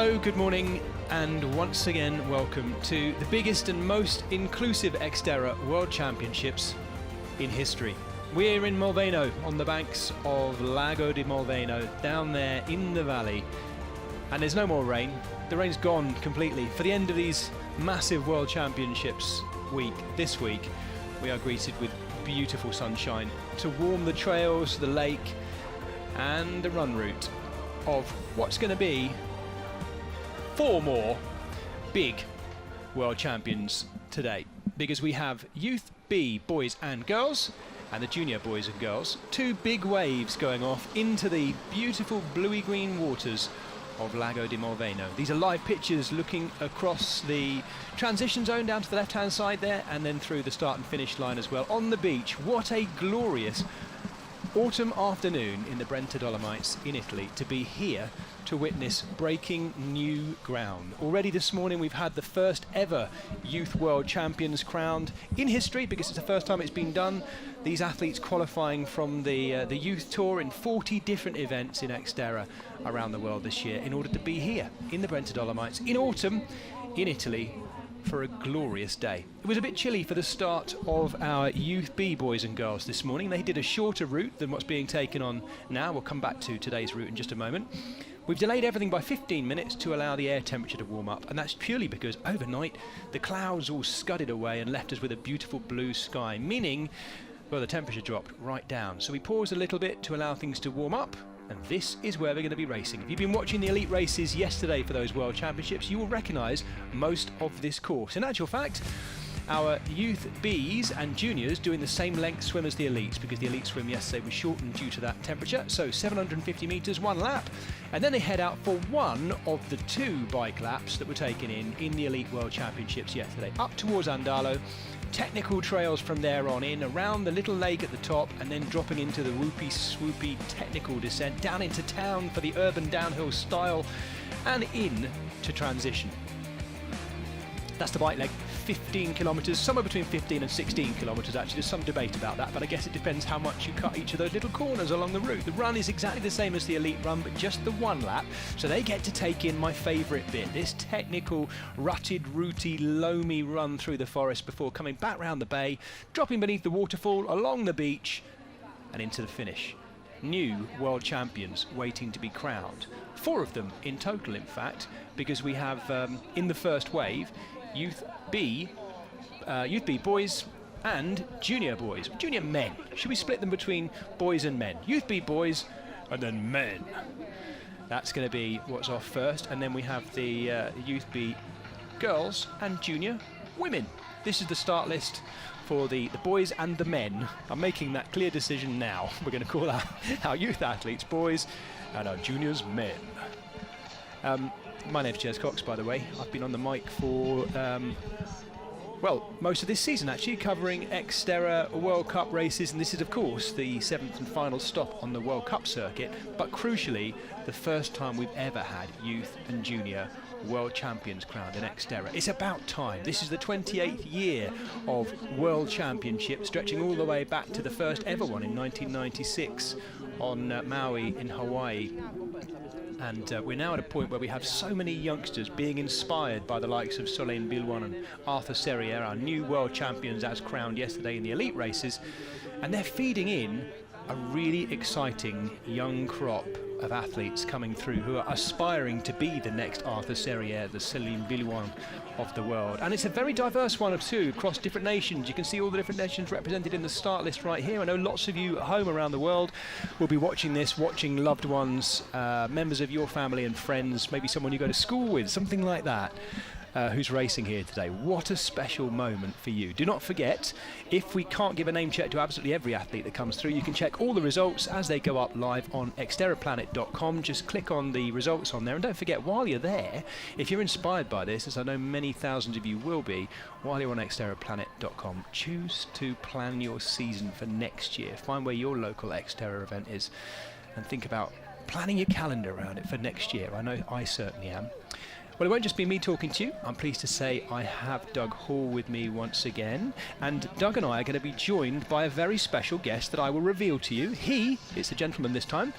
Hello, good morning, and once again welcome to the biggest and most inclusive XTERRA World Championships in history. We're in Molveno, on the banks of Lago di Molveno, down there in the valley, and there's no more rain. The rain's gone completely. For the end of these massive World Championships this week, we are greeted with beautiful sunshine to warm the trails, the lake, and the run route of what's going to be 4 more big World Champions today, because we have Youth B boys and girls and the junior boys and girls, 2 big waves going off into the beautiful bluey green waters of Lago di Molveno. These are live pictures looking across the transition zone down to the left hand side there, and then through the start and finish line as well on the beach. What a glorious autumn afternoon in the Brenta Dolomites in Italy to be here to witness breaking new ground. Already this morning we've had the first ever Youth World Champions crowned in history, because it's the first time it's been done. These athletes qualifying from the Youth Tour in 40 different events in XTERRA around the world this year in order to be here in the Brenta Dolomites in autumn in Italy for a glorious day. It was a bit chilly for the start of our Youth B boys and girls this morning. They did a shorter route than what's being taken on now. We'll come back to today's route in just a moment. We've delayed everything by 15 minutes to allow the air temperature to warm up, and that's purely because overnight the clouds all scudded away and left us with a beautiful blue sky, meaning, well, the temperature dropped right down. So we paused a little bit to allow things to warm up, and this is where we're going to be racing. If you've been watching the elite races yesterday for those World Championships, you will recognise most of this course. In actual fact, our Youth Bs and Juniors doing the same length swim as the elites, because the elite swim yesterday was shortened due to that temperature. So 750 metres, 1 lap, and then they head out for one of the 2 bike laps that were taken in the Elite World Championships yesterday, up towards Andalo. Technical trails from there on in, around the little lake at the top, and then dropping into the whoopy swoopy technical descent, down into town for the urban downhill style, and in to transition. That's the bike leg, 15 kilometres, somewhere between 15 and 16 kilometres actually. There's some debate about that, but I guess it depends how much you cut each of those little corners along the route. The run is exactly the same as the elite run, but just the 1 lap, so they get to take in my favourite bit, this technical, rutted, rooty, loamy run through the forest before coming back round the bay, dropping beneath the waterfall, along the beach, and into the finish. New world champions waiting to be crowned. 4 of them in total, in fact, because we have, in the first wave, Youth B boys and junior boys, junior men. Should we split them between boys and men? Youth B boys and then men. That's going to be what's off first, and then we have the Youth B girls and junior women. This is the start list for the boys and the men. I'm making that clear decision now. We're going to call our youth athletes boys and our juniors men. My name's Jez Cox, by the way. I've been on the mic for, well, most of this season actually, covering XTERRA World Cup races, and this is of course the 7th and final stop on the World Cup circuit, but crucially the first time we've ever had youth and junior World Champions crowned in XTERRA. It's about time. This is the 28th year of World Championships, stretching all the way back to the first ever one in 1996 on Maui in Hawaii. And we're now at a point where we have so many youngsters being inspired by the likes of Solène Bilwan and Arthur Serrière, our new world champions as crowned yesterday in the elite races, and they're feeding in a really exciting young crop of athletes coming through who are aspiring to be the next Arthur Serrière, the Solène Bilwan of the world. And it's a very diverse one of 2 across different nations. You can see all the different nations represented in the start list right here. I know lots of you at home around the world will be watching this, watching loved ones, members of your family and friends, maybe someone you go to school with, something like that. Who's racing here today. What a special moment for you. Do not forget, if we can't give a name check to absolutely every athlete that comes through, you can check all the results as they go up live on xterraplanet.com. Just click on the results on there, and don't forget, while you're there, if you're inspired by this, as I know many thousands of you will be, while you're on xterraplanet.com, choose to plan your season for next year. Find where your local XTERRA event is and think about planning your calendar around it for next year. I know I certainly am. Well, it won't just be me talking to you. I'm pleased to say I have Doug Hall with me once again. And Doug and I are going to be joined by a very special guest that I will reveal to you. He, it's a gentleman this time,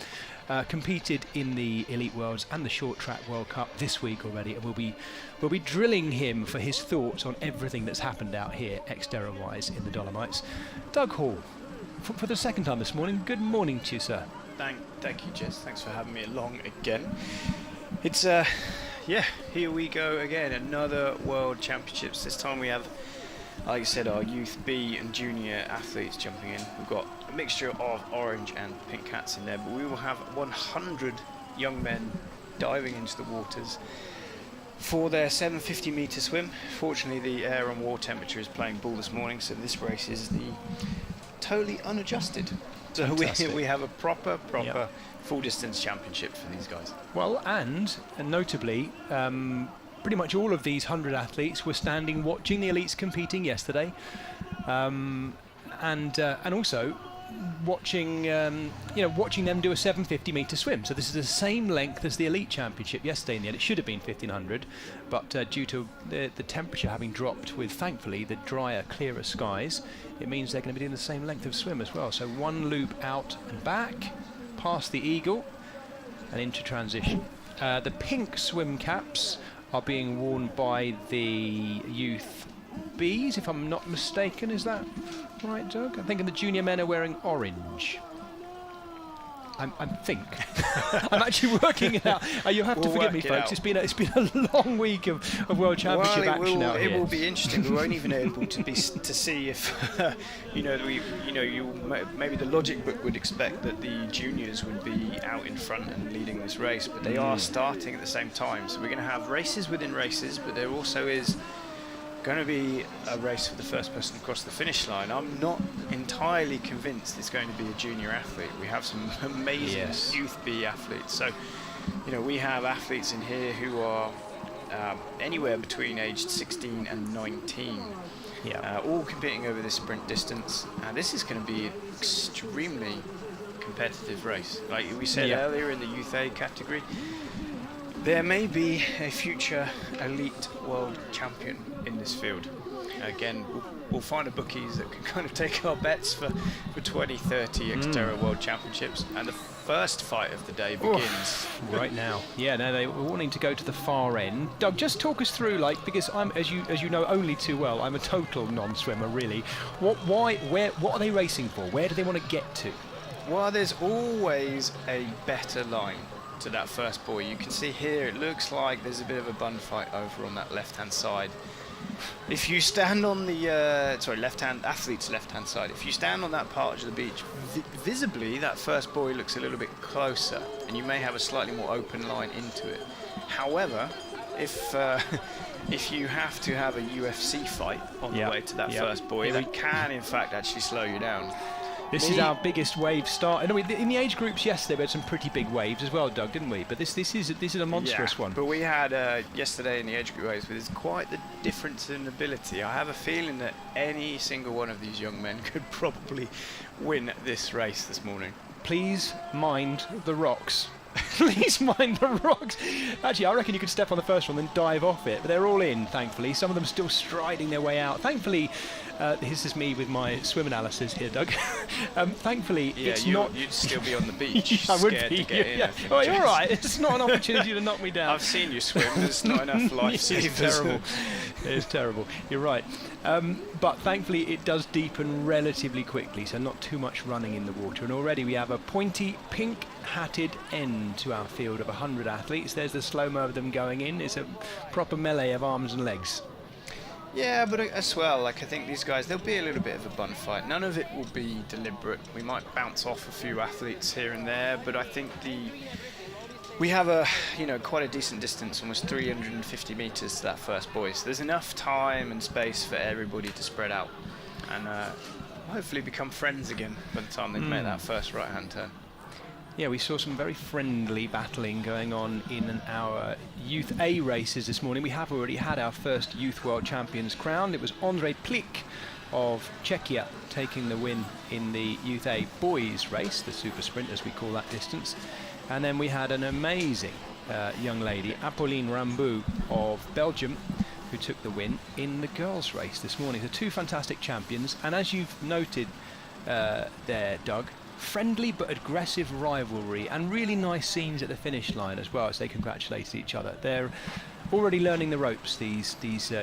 competed in the Elite Worlds and the Short Track World Cup this week already. And we'll be drilling him for his thoughts on everything that's happened out here, XTERRA-wise, in the Dolomites. Doug Hall, for the second time this morning, good morning to you, sir. Thank you, Jess. Thanks for having me along again. It's yeah, here we go again, another World Championships. This time we have, like I said, our Youth B and Junior athletes jumping in. We've got a mixture of orange and pink hats in there, but we will have 100 young men diving into the waters for their 750 metre swim. Fortunately, the air and water temperature is playing ball this morning, so this race is the totally unadjusted. So we have a proper yep. Full distance championship for these guys. Well, and notably, pretty much all of these 100 athletes were standing watching the elites competing yesterday, and also watching watching them do a 750 metre swim. So this is the same length as the elite championship yesterday. In the end, it should have been 1500, but due to the temperature having dropped with, thankfully, the drier, clearer skies, it means they're going to be doing the same length of swim as well. So one loop out and back, past the eagle, and into transition. The pink swim caps are being worn by the youth Bs, if I'm not mistaken. Is that right, Doug? I think the junior men are wearing orange. I think. I'm actually working it out. You have to forgive me, folks. It's been a long week of World Championship action out here. It will be interesting. We won't even able to see if maybe the logic book would expect that the juniors would be out in front and leading this race, but they are starting at the same time. So we're going to have races within races, but there also is going to be a race for the first person across the finish line. I'm not entirely convinced it's going to be a junior athlete. We have some amazing Youth B athletes. So, we have athletes in here who are anywhere between aged 16 and 19. Yeah. All competing over this sprint distance. And this is going to be an extremely competitive race. Like we said earlier in the Youth A category, there may be a future elite world champion in this field. Again, we'll find a bookies that can kind of take our bets for 2030 XTERRA World Championships, and the first fight of the day begins right now. Yeah, no, they were wanting to go to the far end. Doug, just talk us through, because I'm, as you know only too well, I'm a total non-swimmer really. What are they racing for? Where do they want to get to? Well, there's always a better line to that first buoy. You can see here it looks like there's a bit of a bun fight over on that left-hand side. If you stand on the athlete's left-hand side, if you stand on that part of the beach, visibly that first buoy looks a little bit closer, and you may have a slightly more open line into it. However, if you have to have a UFC fight on the way to that first buoy, we can in fact actually slow you down. This is our biggest wave start. In the age groups yesterday, we had some pretty big waves as well, Doug, didn't we? But this is a monstrous one. But we had yesterday in the age group waves, but there's quite the difference in ability. I have a feeling that any single one of these young men could probably win this race this morning. Please mind the rocks. Please mind the rocks. Actually, I reckon you could step on the first one and dive off it, but they're all in, thankfully. Some of them still striding their way out. Thankfully, this is me with my swim analysis here, Doug. Thankfully, you'd still be on the beach. I would be. To get in, Oh, you're right. It's not an opportunity to knock me down. I've seen you swim. There's not enough life savers. It's terrible. It's terrible. You're right. But thankfully, it does deepen relatively quickly, so not too much running in the water. And already we have a pointy, pink-hatted end to our field of 100 athletes. There's the slow-mo of them going in. It's a proper melee of arms and legs. Yeah, but as well, I think these guys, there'll be a little bit of a bun fight. None of it will be deliberate. We might bounce off a few athletes here and there, but I think we have quite a decent distance, almost 350 metres to that first buoy. So there's enough time and space for everybody to spread out and hopefully become friends again by the time they've made that first right-hand turn. Yeah, we saw some very friendly battling going on in our Youth A races this morning. We have already had our first Youth World Champions crowned. It was Andrej Plik of Czechia taking the win in the Youth A boys race, the super sprint as we call that distance. And then we had an amazing young lady, Apolline Rambaud of Belgium, who took the win in the girls' race this morning. So 2 fantastic champions, and as you've noted there, Doug, friendly but aggressive rivalry, and really nice scenes at the finish line as well as they congratulated each other. They're already learning the ropes, these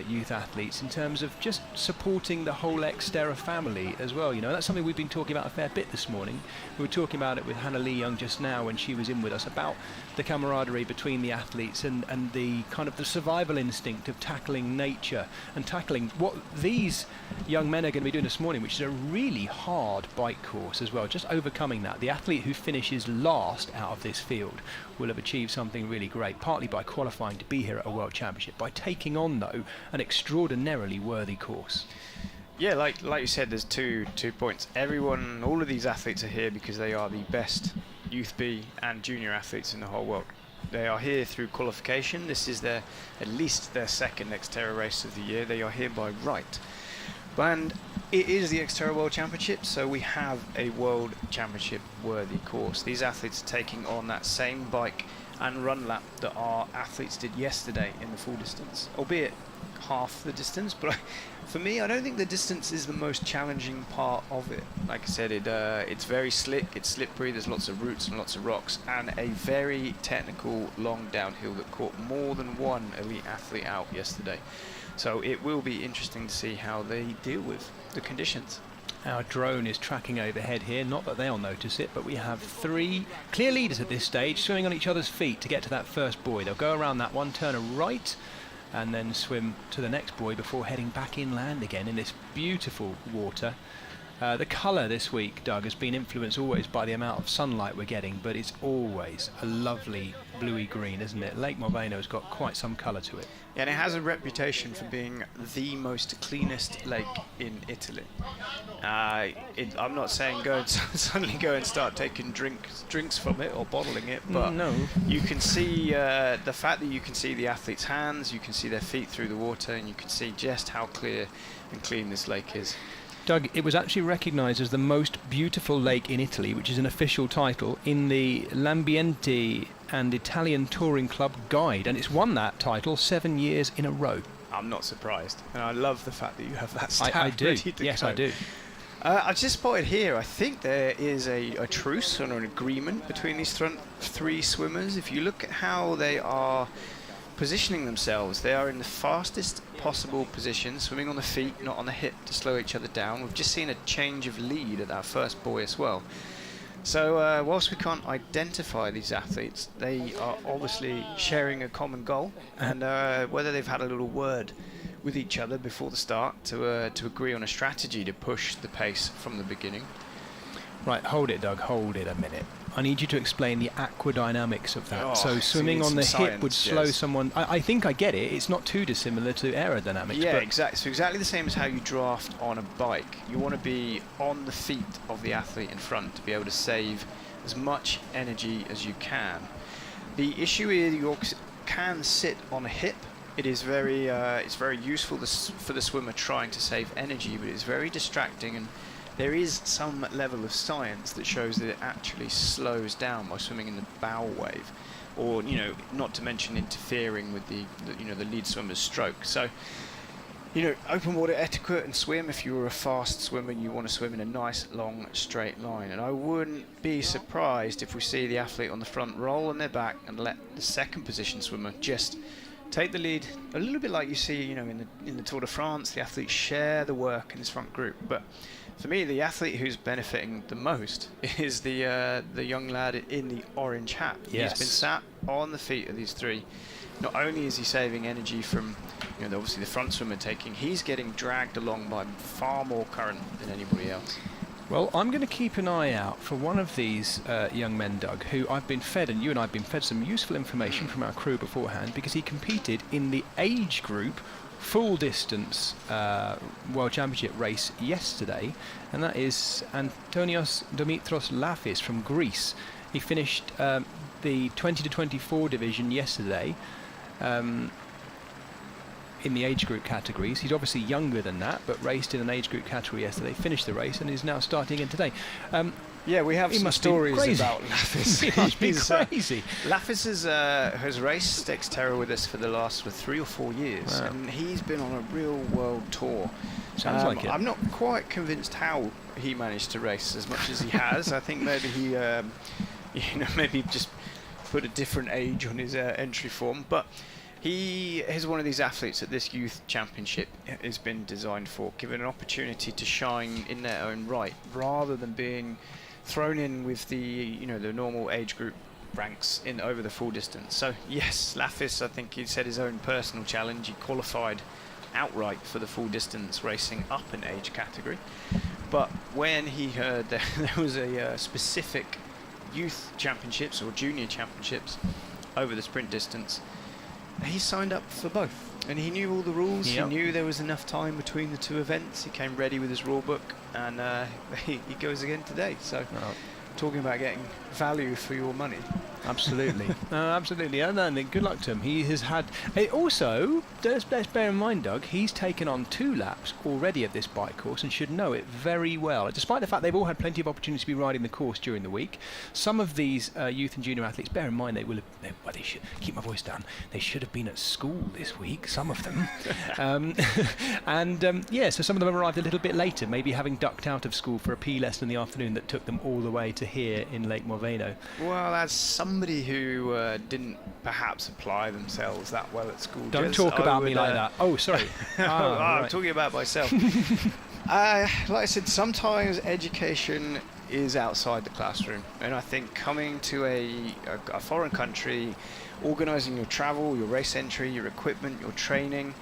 youth athletes, in terms of just supporting the whole XTERRA family as well. You know, that's something we've been talking about a fair bit this morning. We were talking about it with Hannah Lee Young just now when she was in with us, about the camaraderie between the athletes and the kind of the survival instinct of tackling nature and tackling what these young men are going to be doing this morning, which is a really hard bike course as well. Just overcoming that. The athlete who finishes last out of this field will have achieved something really great, partly by qualifying to be here at a World Championship, by taking on, though, an extraordinarily worthy course. Yeah, like you said, there's two points. All of these athletes are here because they are the best Youth B and junior athletes in the whole world. They are here through qualification. This is at least their second XTERRA race of the year. They are here by right. And it is the XTERRA World Championship, so we have a World Championship worthy course. These athletes are taking on that same bike and run lap that our athletes did yesterday in the full distance, albeit half the distance. But for me, I don't think the distance is the most challenging part of it. Like I said, it's very slick, it's slippery, there's lots of roots and lots of rocks, and a very technical long downhill that caught more than one elite athlete out yesterday. So it will be interesting to see how they deal with the conditions. Our drone is tracking overhead here, not that they'll notice it, but we have 3 clear leaders at this stage, swimming on each other's feet to get to that first buoy. They'll go around that one, turn a right, and then swim to the next buoy before heading back inland again in this beautiful water. The colour this week, Doug, has been influenced always by the amount of sunlight we're getting, but it's always a lovely bluey green, isn't it? Lake Molveno has got quite some colour to it. Yeah, and it has a reputation for being the most cleanest lake in Italy. I'm not saying suddenly go and start taking drinks from it or bottling it, but no. You can see the fact that you can see the athletes' hands, you can see their feet through the water, and you can see just how clear and clean this lake is. Doug, it was actually recognised as the most beautiful lake in Italy, which is an official title, in the L'Ambiente and Italian Touring Club Guide, and it's won that title 7 years in a row. I'm not surprised, and I love the fact that you have that stat I do. ready to yes, go. I do. I've just spotted here, I think there is a truce or an agreement between these front 3 swimmers. If you look at how they are positioning themselves, they are in the fastest possible position, swimming on the feet, not on the hip, to slow each other down. We've just seen a change of lead at that first buoy as well. So whilst we can't identify these athletes, they are obviously sharing a common goal, and whether they've had a little word with each other before the start to agree on a strategy to push the pace from the beginning. Right, hold it, Doug, hold it a minute. I need you to explain the aquadynamics of that. So swimming on the hip would slow someone. I think I get it. It's not too dissimilar to aerodynamics. Yeah, exactly. So exactly the same as how you draft on a bike. You want to be on the feet of the athlete in front to be able to save as much energy as you can. The issue is you can sit on a hip. It is it's very useful for the swimmer trying to save energy, but it's very distracting, and there is some level of science that shows that it actually slows down by swimming in the bow wave, or not to mention interfering with the lead swimmer's stroke. So open water etiquette and swim. If you're a fast swimmer, you want to swim in a nice long straight line, and I wouldn't be surprised if we see the athlete on the front roll on their back and let the second position swimmer just take the lead, a little bit like you see in the Tour de France. The athletes share the work in this front group, but for me, the athlete who's benefiting the most is the young lad in the orange hat. Yes. He's been sat on the feet of these 3. Not only is he saving energy from obviously the front swimmer taking, he's getting dragged along by far more current than anybody else. Well, I'm going to keep an eye out for one of these young men, Doug, who I've been fed, and you and I have been fed some useful information from our crew beforehand, because he competed in the age group full distance World Championship race yesterday, and that is Antonios Dimitros Lafis from Greece. He finished the 20 to 24 division yesterday in the age group categories. He's obviously younger than that, but raced in an age group category yesterday, finished the race, and is now starting in today. Yeah, we have some stories about Lafis. He must be crazy. Lafis has raced XTERRA with us for the last 3 or 4 years, and he's been on a real world tour. Sounds like it. I'm not quite convinced how he managed to race as much as he has. I think maybe he, maybe just put a different age on his entry form, but he is one of these athletes that this youth championship has been designed for, given an opportunity to shine in their own right, rather than being thrown in with the the normal age group ranks in over the full distance. So yes, Lafis, I think he set his own personal challenge. He qualified outright for the full distance racing up an age category, but when he heard that there was a specific youth championships or junior championships over the sprint distance, he signed up for both, and he knew all the rules. He knew there was enough time between the 2 events. He came ready with his rule book, and he goes again today. So talking about getting value for your money. Absolutely. Absolutely. And good luck to him. He has had... Also, let's bear in mind, Doug, he's taken on 2 laps already of this bike course and should know it very well. Despite the fact they've all had plenty of opportunity to be riding the course during the week, some of these youth and junior athletes, bear in mind, they should keep my voice down. They should have been at school this week, some of them. So some of them have arrived a little bit later, maybe having ducked out of school for a PE lesson in the afternoon that took them all the way to here in Lake Molveno. Well, as somebody who didn't perhaps apply themselves that well at school. Don't talk about me like that. Oh, sorry. I'm talking about myself. Like I said, sometimes education is outside the classroom, and I think coming to a foreign country, organising your travel, your race entry, your equipment, your training,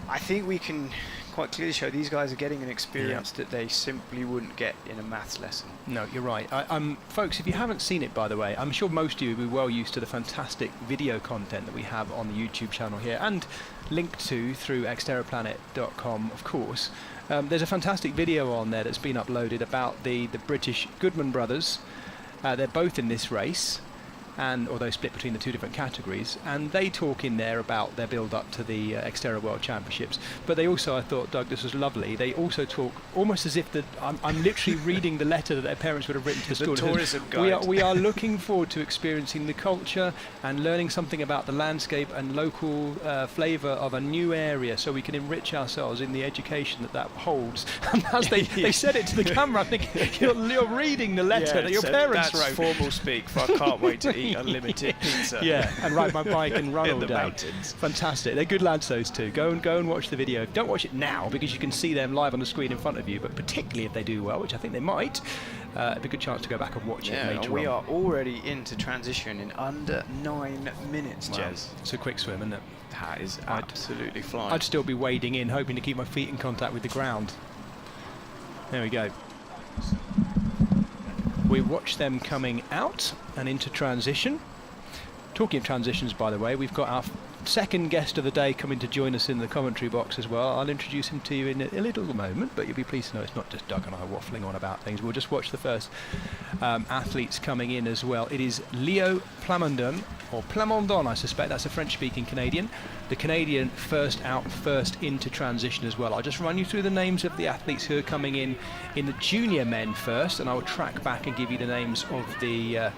I think we can quite clearly show these guys are getting an experience that they simply wouldn't get in a maths lesson. No, you're right. Folks, if you haven't seen it, by the way, I'm sure most of you will be well used to the fantastic video content that we have on the YouTube channel here, and linked to through xterraplanet.com, of course. There's a fantastic video on there that's been uploaded about the British Goodman brothers. They're both in this race, and although split between the 2 different categories, and they talk in there about their build-up to the XTERRA World Championships. But they also, I thought, Doug, this was lovely, they also talk almost as if I'm literally reading the letter that their parents would have written to the school. The tourism guide. We are looking forward to experiencing the culture and learning something about the landscape and local flavour of a new area, so we can enrich ourselves in the education that holds. And as they said it to the camera, I think you're reading the letter that your parents wrote. That's formal speak for I can't wait to eat unlimited pizza. Yeah, and ride my bike and run all the day. Mountains. Fantastic. They're good lads, those 2. Go and watch the video. Don't watch it now because you can see them live on the screen in front of you, but particularly if they do well, which I think they might, it'd be a good chance to go back and watch it later on. We are already into transition in under 9 minutes, Jez. It's a quick swim, isn't it? That is absolutely flying. I'd still be wading in, hoping to keep my feet in contact with the ground. There we go. We watch them coming out and into transition. Talking of transitions, by the way, we've got our second guest of the day coming to join us in the commentary box as well. I'll introduce him to you in a little moment, but you'll be pleased to know it's not just Doug and I waffling on about things. We'll just watch the first athletes coming in as well. It is Leo Plamondon, or Plamondon, I suspect. That's a French-speaking Canadian. The Canadian first out, first into transition as well. I'll just run you through the names of the athletes who are coming in the junior men first, and I will track back and give you the names of the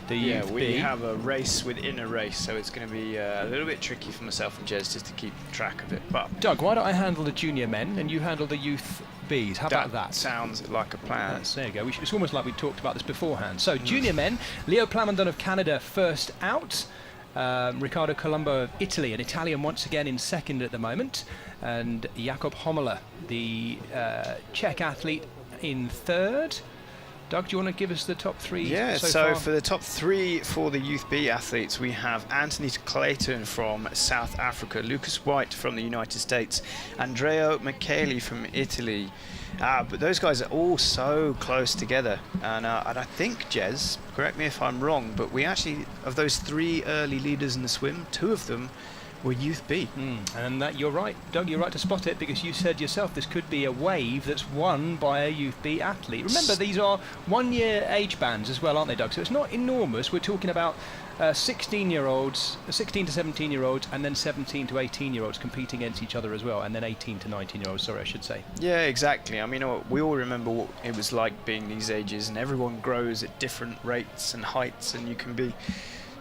Youth we B. have a race within a race, so it's going to be a little bit tricky for myself and Jez just to keep track of it. But Doug, why don't I handle the junior men and you handle the youth Bs? How about that? Sounds like a plan. There you go. It's almost like we talked about this beforehand. So, junior men, Leo Plamondon of Canada first out. Riccardo Colombo of Italy, an Italian once again in second at the moment. And Jakob Hommler, the Czech athlete, in third. Doug, do you want to give us the top 3? Yeah, so for the top 3 for the Youth B athletes, we have Anthony Clayton from South Africa, Lucas White from the United States, Andrea Micheli from Italy. But those guys are all so close together. And I think, Jez, correct me if I'm wrong, but we actually, of those 3 early leaders in the swim, 2 of them were Youth B. And that, you're right, Doug, you're right to spot it, because you said yourself this could be a wave that's won by a Youth B athlete. Remember, these are 1-year age bands as well, aren't they, Doug? So it's not enormous. We're talking about 16-year-olds, 16 to 17-year-olds, and then 17 to 18-year-olds competing against each other as well, and then 18 to 19-year-olds, sorry, I should say. Yeah, exactly. I mean, we all remember what it was like being these ages, and everyone grows at different rates and heights, and you can be,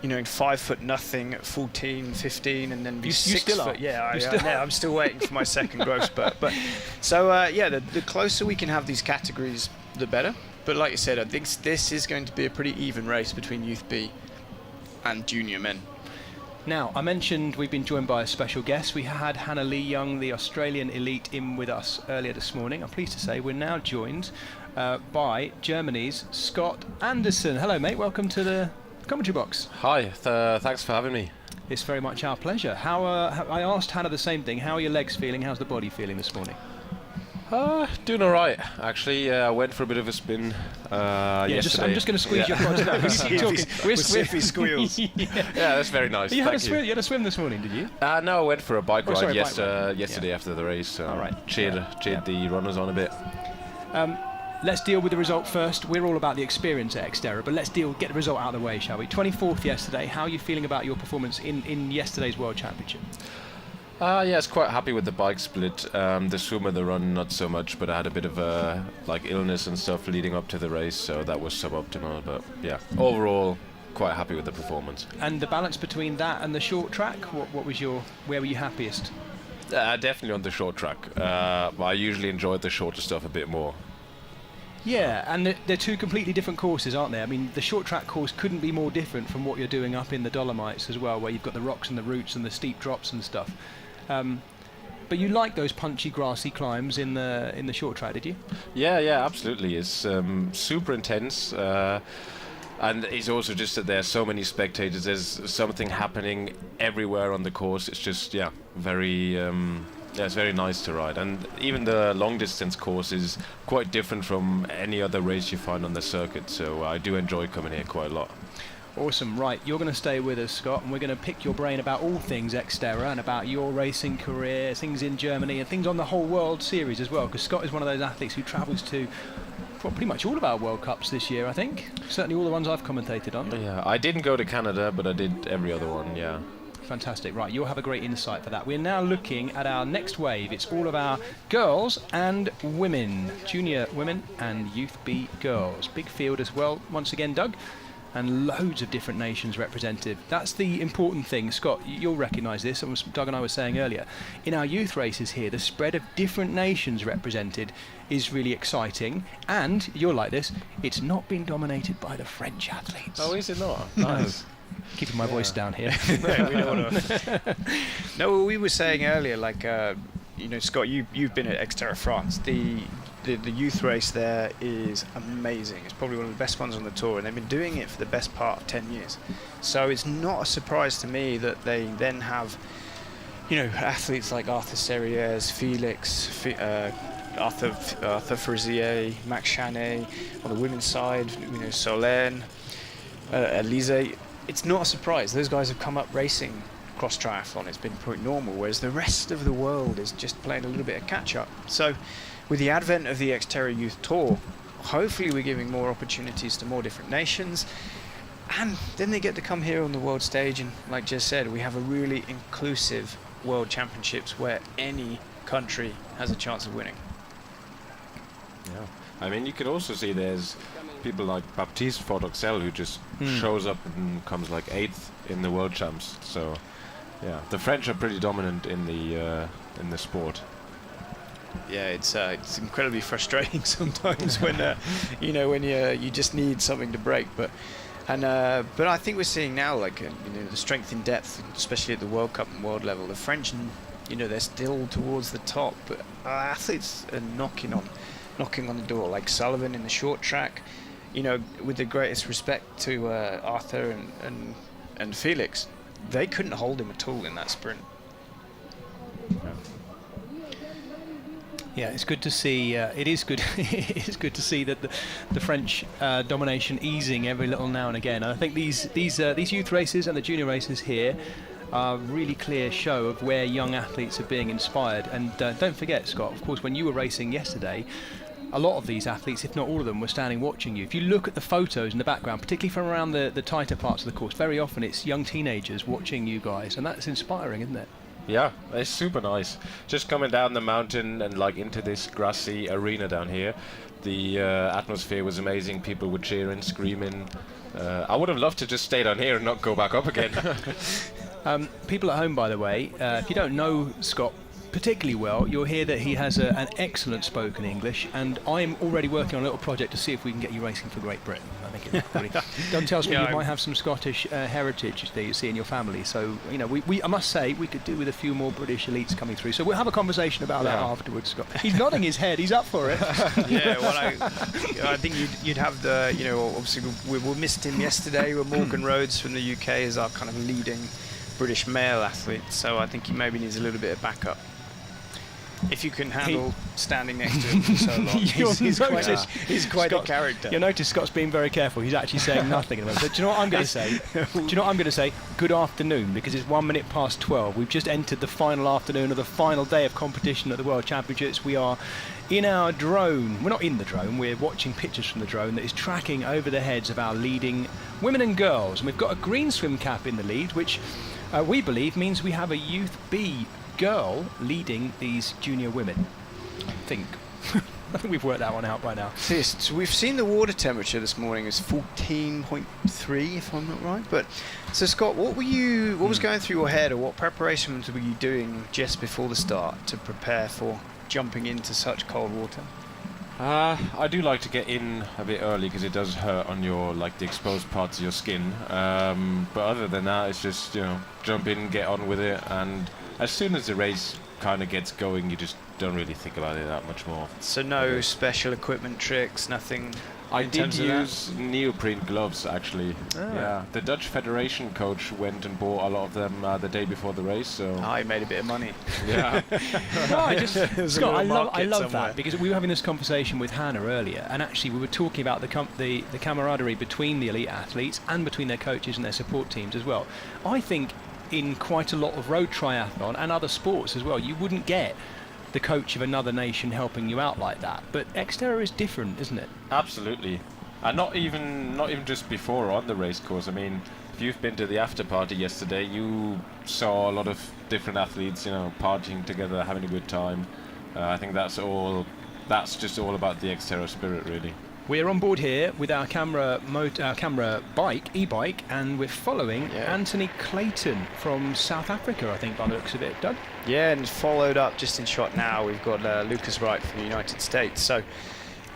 you know, 5 foot nothing at 14, 15, and then be 6 still foot. are. Yeah, I'm still waiting for my second growth spurt. But so yeah, the closer we can have these categories, the better. But like you said, I think this is going to be a pretty even race between Youth B and Junior men. Now, I mentioned we've been joined by a special guest. We had Hannah Lee Young, the Australian elite, in with us earlier this morning. I'm pleased to say we're now joined by Germany's Scott Anderson. Hello, mate. Welcome to the commentary box. Hi. Thanks for having me. It's very much our pleasure. I asked Hannah the same thing. How are your legs feeling? How's the body feeling this morning? Doing all right, actually. I went for a bit of a spin yesterday. I'm just going to squeeze your quads now. Keep talking. With Siffy squeals. Yeah, that's very nice. You had a swim this morning, did you? No, I went for a bike ride ride. yesterday after the race. So all right. Cheered the runners on a bit. Let's deal with the result first. We're all about the experience at XTERRA, but let's get the result out of the way, shall we? 24th yesterday. How are you feeling about your performance in yesterday's World Championship? Yes, quite happy with the bike split. The swim and the run, not so much, but I had a bit of illness and stuff leading up to the race, so that was suboptimal. But yeah, overall, quite happy with the performance. And the balance between that and the short track, where were you happiest? Definitely on the short track. I usually enjoy the shorter stuff a bit more. Yeah, and they're two completely different courses, aren't they? I mean, the short track course couldn't be more different from what you're doing up in the Dolomites as well, where you've got the rocks and the roots and the steep drops and stuff. But you like those punchy, grassy climbs in the short track, did you? Yeah, absolutely. It's super intense, and it's also just that there are so many spectators. There's something happening everywhere on the course. It's just very. It's very nice to ride, and even the long distance course is quite different from any other race you find on the circuit, so I do enjoy coming here quite a lot. Awesome. Right, you're going to stay with us, Scott, and we're going to pick your brain about all things XTERRA and about your racing career, things in Germany and things on the whole World Series as well, because Scott is one of those athletes who travels to pretty much all of our World Cups this year, I think. Certainly all the ones I've commentated on. Yeah, I didn't go to Canada, but I did every other one, yeah. Fantastic. Right, you'll have a great insight for that. We're now looking at our next wave. It's all of our girls and women, junior women and Youth B girls. Big field as well, once again, Doug, and loads of different nations represented. That's the important thing. Scott, you'll recognise this, and Doug and I were saying earlier. In our youth races here, the spread of different nations represented is really exciting, and you'll like this, it's not been dominated by the French athletes. Oh, is it not? Nice. Keeping my voice down here. Yeah, we don't want to. No, we were saying earlier, like, you know, Scott, you've been at XTERRA France. The youth race there is amazing. It's probably one of the best ones on the tour, and they've been doing it for the best part of 10 years. So it's not a surprise to me that they then have, you know, athletes like Arthur Serrières, Felix, Arthur Frizier, Max Chanet. On the women's side, you know, Solène, Elise. It's not a surprise. Those guys have come up racing cross triathlon. It's been pretty normal, whereas the rest of the world is just playing a little bit of catch up. So with the advent of the XTERRA Youth Tour, hopefully we're giving more opportunities to more different nations, and then they get to come here on the world stage, and like Jess said, we have a really inclusive World Championships where any country has a chance of winning. Yeah, I mean, you could also see there's people like Baptiste Fort-Oxel who just shows up and comes like 8th in the World Champs. So yeah, the French are pretty dominant in the sport. Yeah, it's incredibly frustrating sometimes when you know, when you just need something to break. But I think we're seeing now, like, you know, the strength in depth, especially at the World Cup and world level. The French, you know, they're still towards the top, but our athletes are knocking on the door. Like Sullivan in the short track, you know, with the greatest respect to Arthur and Felix, they couldn't hold him at all in that sprint. Yeah, it's good to see. It is good. It is good to see that the French domination easing every little now and again. And I think these youth races and the junior races here are a really clear show of where young athletes are being inspired. And don't forget, Scott, of course, when you were racing yesterday, a lot of these athletes, if not all of them, were standing watching you. If you look at the photos in the background, particularly from around the tighter parts of the course, very often it's young teenagers watching you guys, and that's inspiring, isn't it? Yeah, it's super nice. Just coming down the mountain and like into this grassy arena down here, the atmosphere was amazing. People were cheering, screaming. I would have loved to just stay down here and not go back up again. People at home, by the way, if you don't know Scott particularly well, you'll hear that he has an excellent spoken English, and I'm already working on a little project to see if we can get you racing for Great Britain. I think it really don't tell us you might have some Scottish heritage that you see in your family. So you know, I must say we could do with a few more British elites coming through. So we'll have a conversation about that afterwards, Scott. He's nodding his head. He's up for it. Yeah, well, I think you'd have the, you know, obviously we missed him yesterday with Morgan Rhodes from the UK as our kind of leading British male athlete. So I think he maybe needs a little bit of backup. If you can handle standing next to him for so long, he's quite a character. You'll notice Scott's being very careful. He's actually saying nothing at the moment. But do you know what I'm going to say? Do you know what I'm going to say? Good afternoon, because it's 1 minute past 12. We've just entered the final afternoon of the final day of competition at the World Championships. We are in our drone. We're not in the drone. We're watching pictures from the drone that is tracking over the heads of our leading women and girls. And we've got a green swim cap in the lead, which we believe means we have a Youth B girl leading these junior women. I think we've worked that one out by now. So we've seen the water temperature this morning is 14.3, if I'm not right. But so Scott, what was going through your head, or what preparations were you doing just before the start to prepare for jumping into such cold water? I do like to get in a bit early because it does hurt on your, like, the exposed parts of your skin. But other than that, it's just, you know, jump in, get on with it, and as soon as the race kind of gets going, you just don't really think about it that much more. So no special equipment tricks, nothing. I did use neoprene gloves, actually. Yeah, the Dutch Federation coach went and bought a lot of them the day before the race. So he made a bit of money. Yeah. No, Scott, I love that, because we were having this conversation with Hannah earlier, and actually we were talking about the camaraderie between the elite athletes and between their coaches and their support teams as well. I think in quite a lot of road triathlon and other sports as well, you wouldn't get the coach of another nation helping you out like that. But XTERRA is different, isn't it? Absolutely. And not even just before or on the race course. I mean, if you've been to the after party yesterday, you saw a lot of different athletes, you know, partying together, having a good time. I think that's just all about the XTERRA spirit, really. We're on board here with our camera e-bike, and we're following Anthony Clayton from South Africa, I think, by the looks of it. Doug? Yeah, and followed up just in shot now, we've got Lucas Wright from the United States. So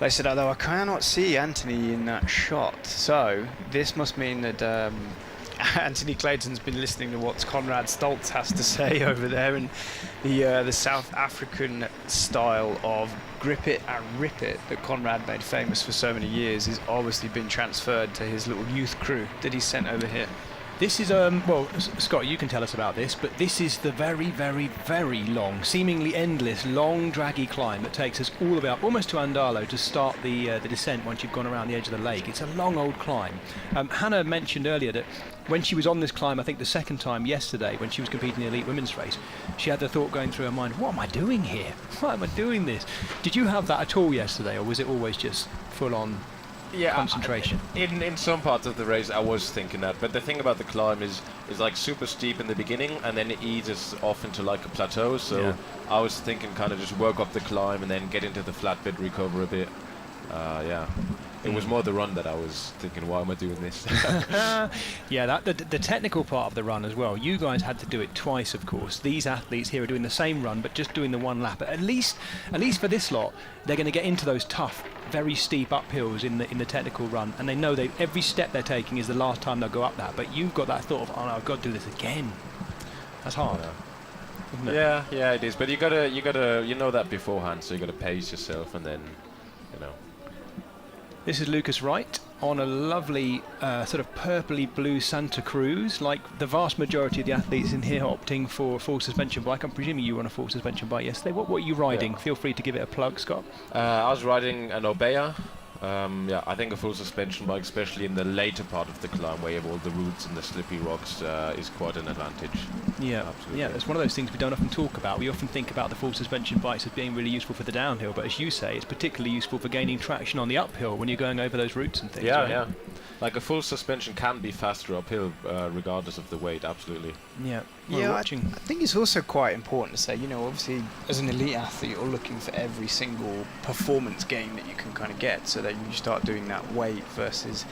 they said, although I cannot see Anthony in that shot, so this must mean that Anthony Clayton's been listening to what Conrad Stoltz has to say over there, and the South African style of grip it and rip it that Conrad made famous for so many years has obviously been transferred to his little youth crew that he sent over here. This is, well, Scott, you can tell us about this, but this is the very, very, very long, seemingly endless, long, draggy climb that takes us all about almost to Andalo to start the descent once you've gone around the edge of the lake. It's a long old climb. Hannah mentioned earlier that when she was on this climb, I think the second time yesterday, when she was competing in the elite women's race, she had the thought going through her mind, what am I doing here? Why am I doing this? Did you have that at all yesterday, or was it always just full-on concentration? In some parts of the race I was thinking that, but the thing about the climb is like super steep in the beginning, and then it eases off into like a plateau, so I was thinking kind of just work up the climb and then get into the flat bit, recover a bit. It was more the run that I was thinking, why am I doing this? Yeah, the technical part of the run as well. You guys had to do it twice, of course. These athletes here are doing the same run, but just doing the one lap. At least for this lot, they're going to get into those tough, very steep uphills in the technical run, and they know every step they're taking is the last time they'll go up that. But you've got that thought of, oh no, I've got to do this again. That's hard. Isn't it? Yeah, it is. But you know that beforehand, so you gotta pace yourself, and then, you know. This is Lucas Wright on a lovely sort of purpley blue Santa Cruz, like the vast majority of the athletes in here opting for a full suspension bike. I'm presuming you were on a full suspension bike yesterday. What were you riding? Feel free to give it a plug, Scott. I was riding an Obeya, Yeah, I think a full suspension bike, especially in the later part of the climb where you have all the roots and the slippy rocks, is quite an advantage. Yeah, absolutely. Yeah, it's one of those things we don't often talk about. We often think about the full suspension bikes as being really useful for the downhill, but as you say, it's particularly useful for gaining traction on the uphill when you're going over those roots and things. Yeah, right? yeah. Like a full suspension can be faster uphill, regardless of the weight. Absolutely. Yeah. Yeah, I think it's also quite important to say, obviously as an elite athlete, you're looking for every single performance gain that you can kind of get, so that you start doing that weight versus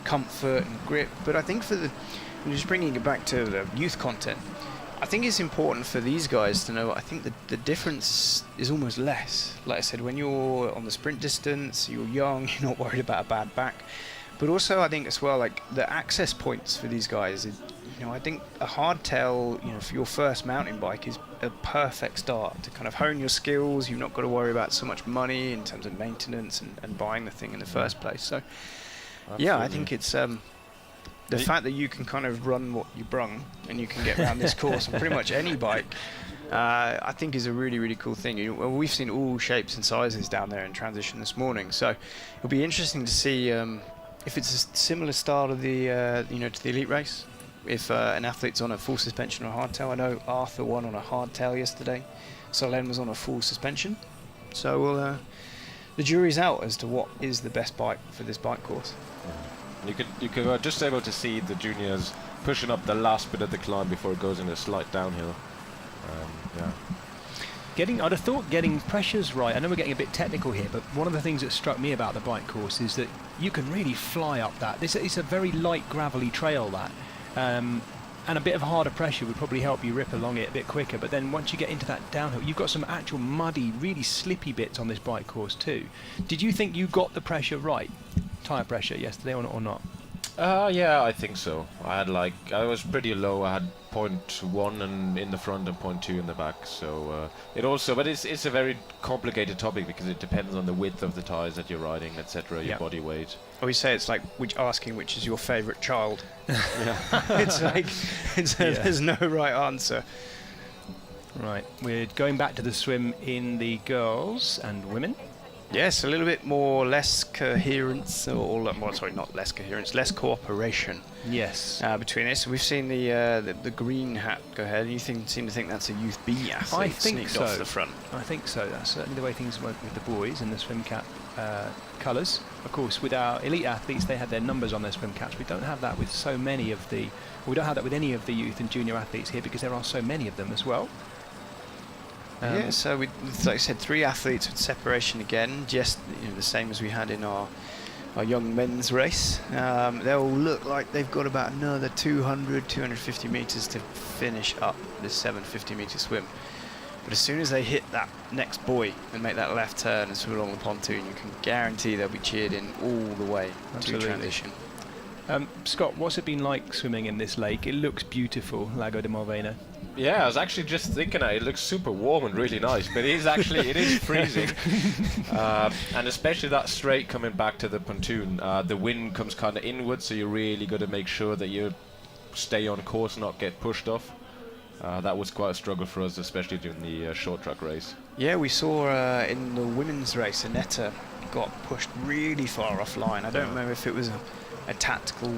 comfort and grip. But I think just bringing it back to the youth content, I think it's important for these guys to know, I think the difference is almost less. Like I said, when you're on the sprint distance, you're young, you're not worried about a bad back. But also I think as well, like the access points for these guys, I think a hardtail, for your first mountain bike is a perfect start to kind of hone your skills. You've not got to worry about so much money in terms of maintenance and buying the thing in the first place. So, yeah, I think it's the fact that you can kind of run what you brung and you can get around this course on pretty much any bike, I think is a really, really cool thing. We've seen all shapes and sizes down there in transition this morning. So it'll be interesting to see if it's a similar style to the to the elite race. If an athlete's on a full suspension or a hardtail. I know Arthur won on a hardtail yesterday. Solen was on a full suspension. So the jury's out as to what is the best bike for this bike course. Yeah. You could just able to see the juniors pushing up the last bit of the climb before it goes in a slight downhill. Yeah. I'd have thought getting pressures right. I know we're getting a bit technical here, but one of the things that struck me about the bike course is that you can really fly up that. It's a very light, gravelly trail, that. And a bit of harder pressure would probably help you rip along it a bit quicker, but then once you get into that downhill, you've got some actual muddy, really slippy bits on this bike course too. Did you think you got the pressure right, tyre pressure, yesterday or not? Yeah, I think so. I was pretty low. I had 0.1 and in the front and 0.2 in the back. So but it's a very complicated topic because it depends on the width of the tires that you're riding, etc. Your body weight. We say it's like asking which is your favourite child. Yeah. There's no right answer. Right, we're going back to the swim in the girls and women. Yes, a little bit less coherence, less cooperation. Yes. Between us, we've seen the green hat go ahead. You seem to think that's a Youth B athlete. I think sneaked so. Off the front. I think so. That's certainly the way things work with the boys in the swim cap colours. Of course, with our elite athletes, they have their numbers on their swim caps. We don't have that with so many of the. We don't have that with any of the youth and junior athletes here because there are so many of them as well. Yeah, so like I said, 3 athletes with separation again, just the same as we had in our young men's race. They'll look like they've got about another 250 metres to finish up this 750 metre swim. But as soon as they hit that next buoy and make that left turn and swim along the pontoon, you can guarantee they'll be cheered in all the way to transition. Scott, what's it been like swimming in this lake? It looks beautiful, Lago di Molveno. Yeah, I was actually just thinking it looks super warm and really nice, but it is freezing. And especially that straight coming back to the pontoon, the wind comes kind of inward, so you really got to make sure that you stay on course, not get pushed off. That was quite a struggle for us, especially during the short track race. Yeah, we saw in the women's race, Annetta got pushed really far offline. I don't know if it was a tactical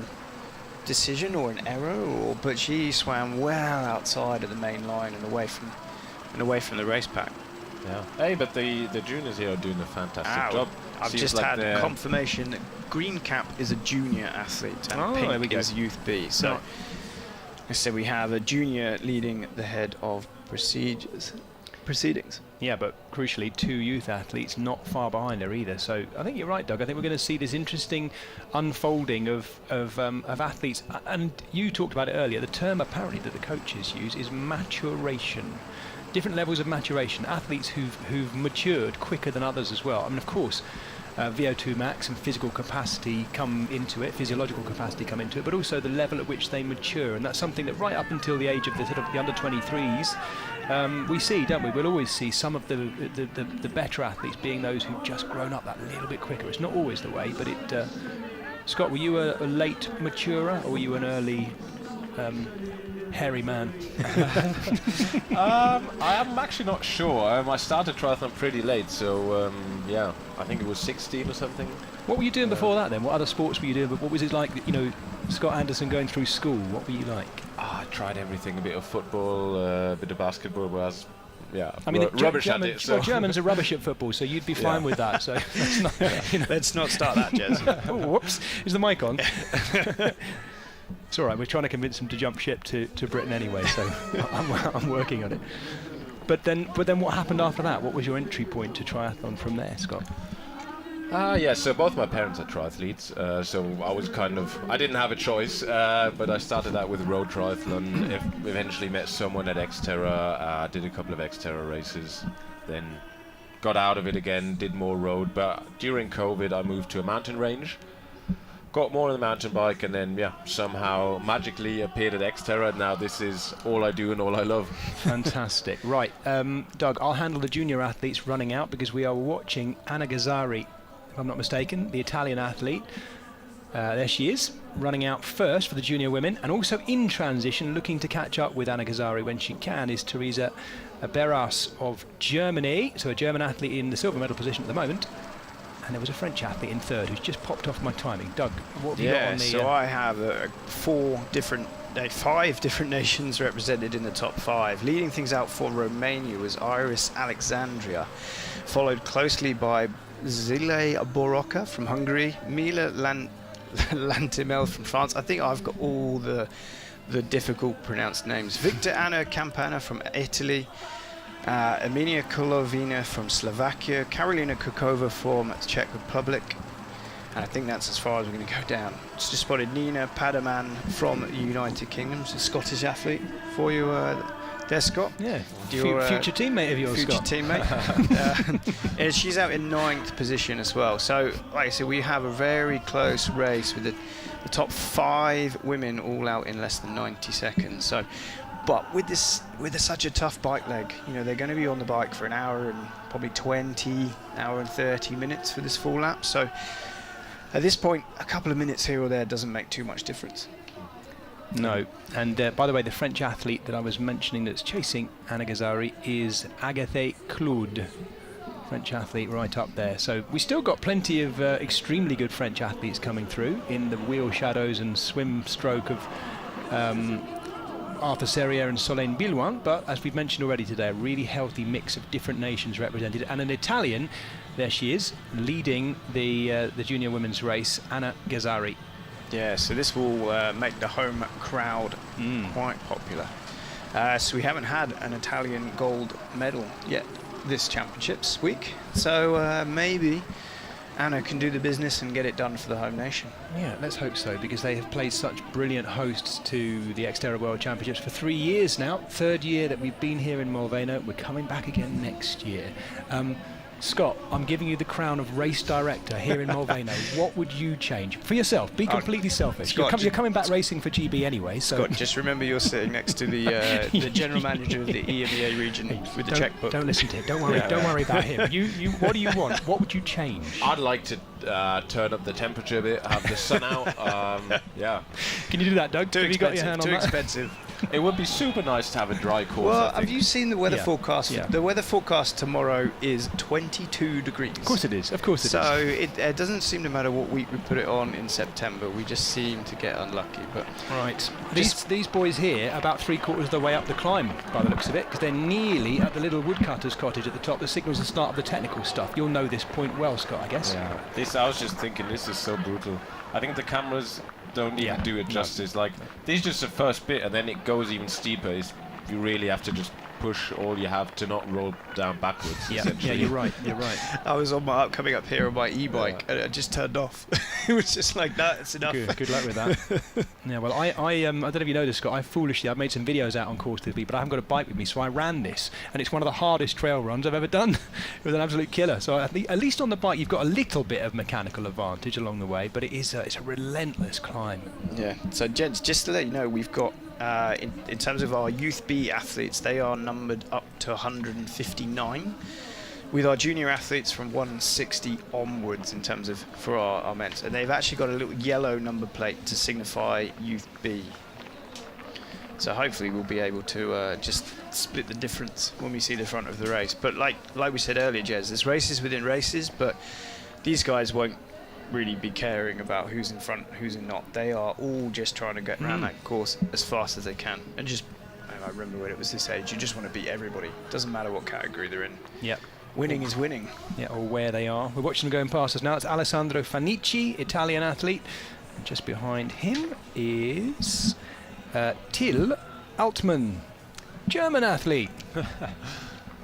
decision or an error, but she swam well outside of the main line and away from the race pack. Yeah. Hey, but the juniors here are doing a fantastic job. I've Seems just like had confirmation that green cap is a junior athlete and pink is Youth B. So, like I said, we have a junior leading the head of proceedings. Yeah, but crucially, 2 youth athletes not far behind her either. So I think you're right, Doug. I think we're going to see this interesting unfolding of athletes. And you talked about it earlier. The term apparently that the coaches use is maturation. Different levels of maturation. Athletes who've matured quicker than others as well. I mean, of course, VO2 max and physical capacity come into it, physiological capacity come into it, but also the level at which they mature. And that's something that right up until the age of the sort of the under 23s, we see, don't we? We'll always see some of the better athletes being those who've just grown up that little bit quicker. It's not always the way, but it. Scott, were you a late maturer or were you an early hairy man? I'm actually not sure. I started triathlon pretty late, so yeah, I think it was 16 or something. What were you doing before that then? What other sports were you doing? What was it like, you know, Scott Anderson going through school? What were you like? I tried everything, a bit of football, a bit of basketball, whereas, yeah, I mean, rubbish at it. So. Well, Germans are rubbish at football, so you'd be fine with that. So let's not, you know. Let's not start that, Jez. Oh, whoops! Is the mic on? It's all right. We're trying to convince them to jump ship to Britain anyway, so I'm working on it. But then what happened after that? What was your entry point to triathlon from there, Scott? Yeah, so both my parents are triathletes, so I was I didn't have a choice, but I started out with road triathlon, eventually met someone at XTERRA, did a couple of XTERRA races, then got out of it again, did more road, but during COVID I moved to a mountain range, got more on the mountain bike, and then, yeah, somehow magically appeared at XTERRA, and now this is all I do and all I love. Fantastic. Right, Doug, I'll handle the junior athletes running out because we are watching Anna Gazzari, if I'm not mistaken, the Italian athlete. There she is, running out first for the junior women, and also in transition, looking to catch up with Anna Gazzari when she can, is Teresa Berras of Germany, so a German athlete in the silver medal position at the moment. And there was a French athlete in third who's just popped off my timing. Doug, what have you got on the... So I have 5 different nations represented in the top 5. Leading things out for Romania was Iris Alexandria, followed closely by Zile Boroka from Hungary, Mila Lantimel from France. I think I've got all the difficult pronounced names. Victor Anna Campana from Italy, Emilia Kolovina from Slovakia, Karolina Kukova from Czech Republic, and I think that's as far as we're going to go down. Just spotted Nina Padaman from the United Kingdom, a Scottish athlete for you there, Scott. Yeah, future teammate of yours, Scott. Future teammate. And she's out in 9th position as well. So, like I said, we have a very close race with the top 5 women all out in less than 90 seconds. So, but with such a tough bike leg, you know, they're going to be on the bike for an hour and probably hour and 30 minutes for this full lap. So, at this point, a couple of minutes here or there doesn't make too much difference. No, and by the way, the French athlete that I was mentioning that's chasing Anna Gazzari is Agathe Claude, French athlete right up there. So we still got plenty of extremely good French athletes coming through in the wheel shadows and swim stroke of Arthur Serrier and Solène Billouin, but as we've mentioned already today, a really healthy mix of different nations represented, and an Italian, there she is, leading the junior women's race, Anna Gazzari. Yeah, so this will make the home crowd quite popular. So we haven't had an Italian gold medal yet this championships week, so maybe Anna can do the business and get it done for the home nation. Yeah, let's hope so, because they have played such brilliant hosts to the XTERRA World Championships for 3 years now. 3rd year that we've been here in Molveno. We're coming back again next year. Scott, I'm giving you the crown of race director here in Molveno. What would you change for yourself? Be completely selfish. Scott, you're coming back racing for GB anyway. So Scott, just remember you're sitting next to the general manager of the EMEA region with the checkbook. Don't listen to him. Don't worry. Don't worry about him. You. What do you want? What would you change? I'd like to turn up the temperature a bit, have the sun out. Yeah. Can you do that, Doug? Have you got your hand on that? Too expensive. It would be super nice to have a dry course. Well, have you seen the weather forecast? Yeah. The weather forecast tomorrow is 22 degrees. Of course it is. Of course it is. So it doesn't seem to matter what week we put it on in September. We just seem to get unlucky. But right, these boys here are about 3/4 of the way up the climb by the looks of it, because they're nearly at the little woodcutter's cottage at the top that signals the start of the technical stuff. You'll know this point well, Scott, I guess. Yeah. I was just thinking, this is so brutal. I think the cameras don't even do it justice. Like, this is just the first bit, and then it goes even steeper. You really have to just push all you have to not roll down backwards. Yeah, you're right. I was coming up here on my e-bike, and I just turned off. It was just like that. It's enough. Good luck with that. Yeah, well, I don't know if you know this, Scott. I've made some videos out on course this week, but I haven't got a bike with me, so I ran this, and it's one of the hardest trail runs I've ever done. It was an absolute killer. So at least on the bike, you've got a little bit of mechanical advantage along the way, but it's a relentless climb. Yeah. So, gents, just to let you know, we've got in terms of our Youth B athletes, they are numbered up to 159, with our junior athletes from 160 onwards in terms of for our men's. And they've actually got a little yellow number plate to signify Youth B. So hopefully we'll be able to just split the difference when we see the front of the race. But like we said earlier, Jez, there's races within races, but these guys won't really be caring about who's in front, who's in not. They are all just trying to get around that course as fast as they can. And just, I remember when it was this age, you just want to beat everybody. Doesn't matter what category they're in. Yep. Winning is winning. Yeah, or where they are. We're watching them going past us now. It's Alessandro Fanici, Italian athlete. And just behind him is Till Altmann, German athlete.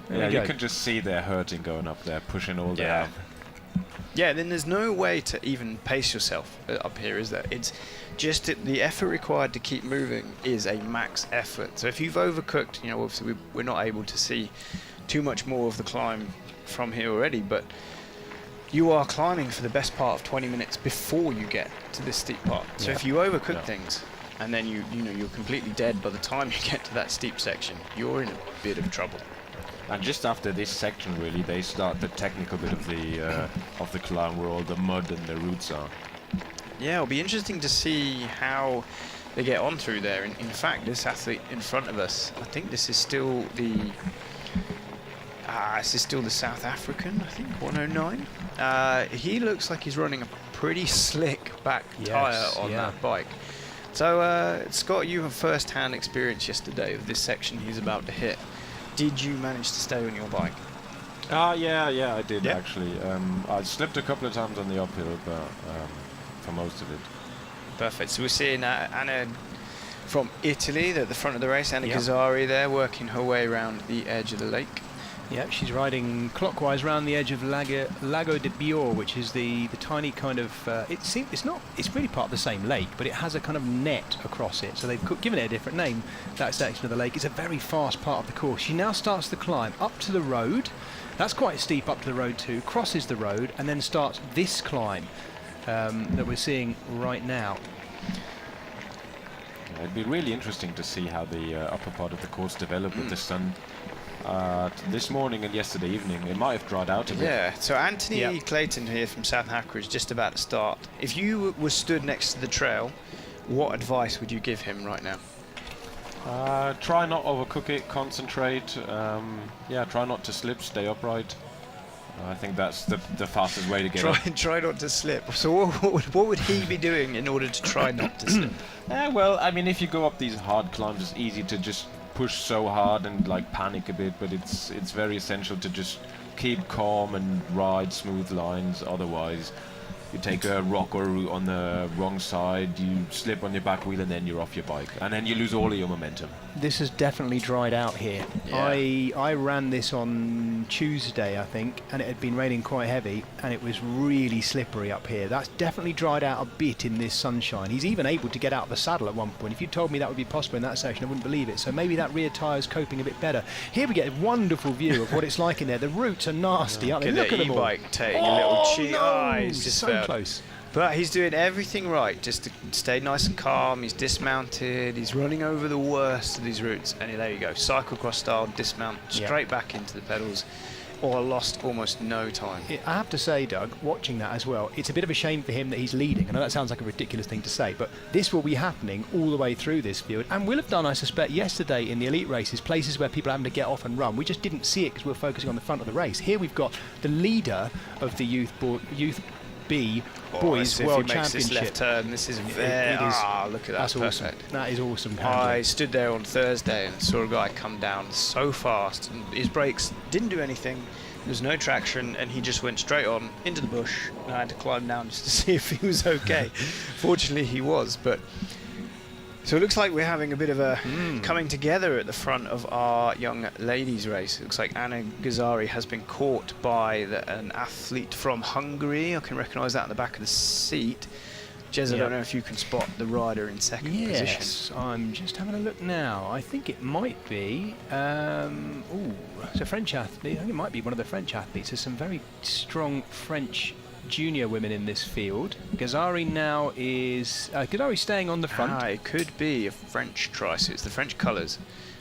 Yeah, you can just see their hurting going up there, pushing all their... Yeah, then there's no way to even pace yourself up here, is there? It's just the effort required to keep moving is a max effort. So if you've overcooked, you know, obviously we're not able to see too much more of the climb from here already, but you are climbing for the best part of 20 minutes before you get to this steep part. So if you overcook things and then you know you're completely dead by the time you get to that steep section, you're in a bit of trouble. And just after this section, really, they start the technical bit of the climb, where all the mud and the roots are. Yeah, it'll be interesting to see how they get on through there. In fact, this athlete in front of us, I think this is still the South African, I think, 109. He looks like he's running a pretty slick back tyre on that bike. So, Scott, you have first-hand experience yesterday of this section he's about to hit. Did you manage to stay on your bike? Yeah, I did actually. I slipped a couple of times on the uphill, but for most of it. Perfect. So we're seeing Anna from Italy at the front of the race, Anna Gazzari there, working her way around the edge of the lake. Yeah, she's riding clockwise around the edge of Lago di Bior, which is the tiny kind of it's really part of the same lake, but it has a kind of net across it, so they've given it a different name, that section of the lake. It's a very fast part of the course. She now starts the climb up to the road. That's quite steep up to the road too, crosses the road, and then starts this climb that we're seeing right now. It'd be really interesting to see how the upper part of the course developed with the sun. This morning and yesterday evening, it might have dried out a bit. Yeah, so Anthony Clayton here from South Africa is just about to start. If you were stood next to the trail, what advice would you give him right now? Try not overcook it, concentrate. Try not to slip, stay upright. I think that's the fastest way to get up. Try not to slip. So what would he be doing in order to try not to slip? Well, I mean, if you go up these hard climbs, it's easy to just push so hard and like panic a bit, but it's very essential to just keep calm and ride smooth lines. Otherwise, you take a rock or a root on the wrong side, you slip on your back wheel, and then you're off your bike, and then you lose all of your momentum. This has definitely dried out here. I ran this on Tuesday, I think, and it had been raining quite heavy, and it was really slippery up here. That's definitely dried out a bit in this sunshine. He's even able to get out of the saddle at one point. If you told me that would be possible in that section, I wouldn't believe it. So maybe that rear tyre's coping a bit better. Here we get a wonderful view of what it's like in there. The roots are nasty, aren't they? Look at them all. E-bike taking a little cheat. He's just so close. But he's doing everything right, just to stay nice and calm. He's dismounted, he's running over the worst of these routes, and there you go, cyclocross style, dismount, straight back into the pedals, or lost almost no time. I have to say, Doug, watching that as well, it's a bit of a shame for him that he's leading. I know that sounds like a ridiculous thing to say, but this will be happening all the way through this field, and will have done, I suspect, yesterday in the elite races, places where people are having to get off and run. We just didn't see it because we were focusing on the front of the race. Here we've got the leader of the Youth B Boys World Championship. This left turn, this is very... look at that, that's perfect. Awesome. That is awesome. I stood there on Thursday and saw a guy come down so fast, and his brakes didn't do anything, there was no traction, and he just went straight on into the bush, and I had to climb down just to see if he was okay. Fortunately he was, but... So it looks like we're having a bit of a coming together at the front of our young ladies race. It looks like Anna Gazzari has been caught by an athlete from Hungary. I can recognise that in the back of the seat. Jez, I don't know if you can spot the rider in second position. Yes, I'm just having a look now. I think it might be... it's a French athlete. I think it might be one of the French athletes. There's some very strong French junior women in this field. Gazzari now is... Gazzari staying on the front. It could be a French tri-suit. It's the French colours.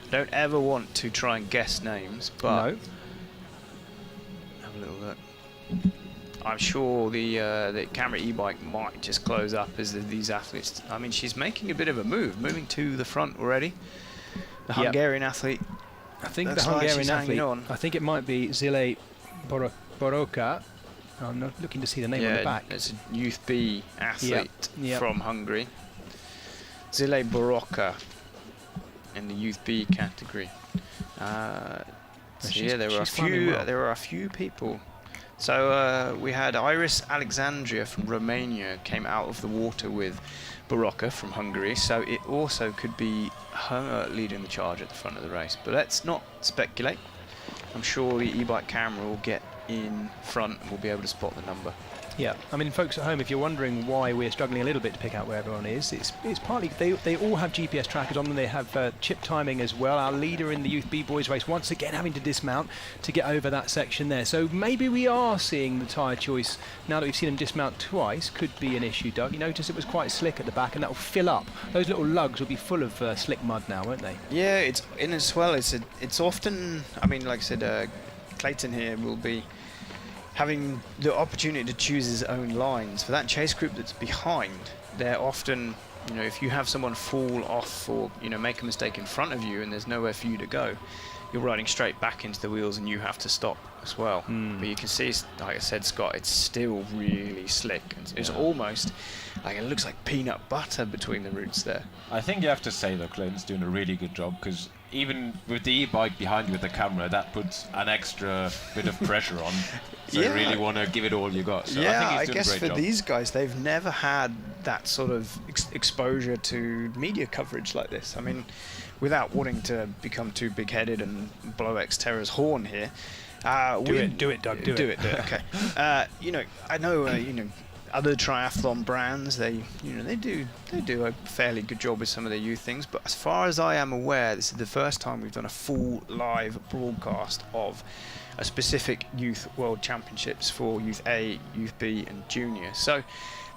I don't ever want to try and guess names, but... No. Have a little look. I'm sure the camera e-bike might just close up as these athletes. I mean, she's making a bit of a move, moving to the front already. The Hungarian athlete. I think the looks like Hungarian she's hanging athlete. on. I think it might be Zile Boroka. I'm not looking to see the name on the back. It's a Youth B athlete Yep. from Hungary. Zile Boroka in the Youth B category. So yeah, there are a few people. So we had Iris Alexandria from Romania came out of the water with Boroka from Hungary. So it also could be her leading the charge at the front of the race. But let's not speculate. I'm sure the e-bike camera will get in front and we'll be able to spot the number. Yeah, I mean, folks at home, if you're wondering why we're struggling a little bit to pick out where everyone is, it's partly they all have GPS trackers on them. They have chip timing as well. Our leader in the Youth B Boys race once again having to dismount to get over that section there. So maybe we are seeing the tyre choice now that we've seen him dismount twice. Could be an issue, Doug. You notice it was quite slick at the back, and that will fill up. Those little lugs will be full of slick mud now, won't they? Yeah, it's in as well. It's often. I mean, like I said, Clayton here will be having the opportunity to choose his own lines. For that chase group that's behind, they're often, you know, if you have someone fall off or, you know, make a mistake in front of you and there's nowhere for you to go, you're riding straight back into the wheels and you have to stop as well. But you can see, like I said, Scott, it's still really slick. It's almost like it looks like peanut butter between the roots there. I think you have to say that Clayton's doing a really good job, because even with the e-bike behind you with the camera, that puts an extra bit of pressure on. So you really want to give it all you got. So Yeah, I I think he's doing guess a great for job. these guys, they've never had that sort of exposure to media coverage like this. I mean, without wanting to become too big-headed and blow XTERRA's horn here, Do it, Doug. Do it. Okay. You know, I know. You know, other triathlon brands, they do a fairly good job with some of their youth things. But as far as I am aware, this is the first time we've done a full live broadcast of a specific youth world championships for Youth A, Youth B, and Junior. So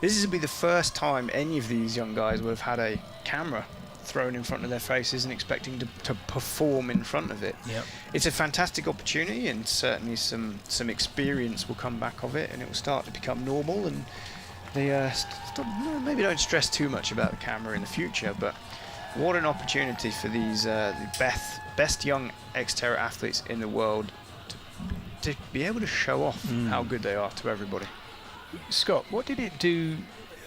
this will be the first time any of these young guys would have had a camera thrown in front of their faces and expecting to perform in front of it. Yep. It's a fantastic opportunity, and certainly some experience will come back of it, and it will start to become normal, and they maybe don't stress too much about the camera in the future. But what an opportunity for these the best young XTERRA athletes in the world to be able to show off how good they are to everybody. Scott, what did it do?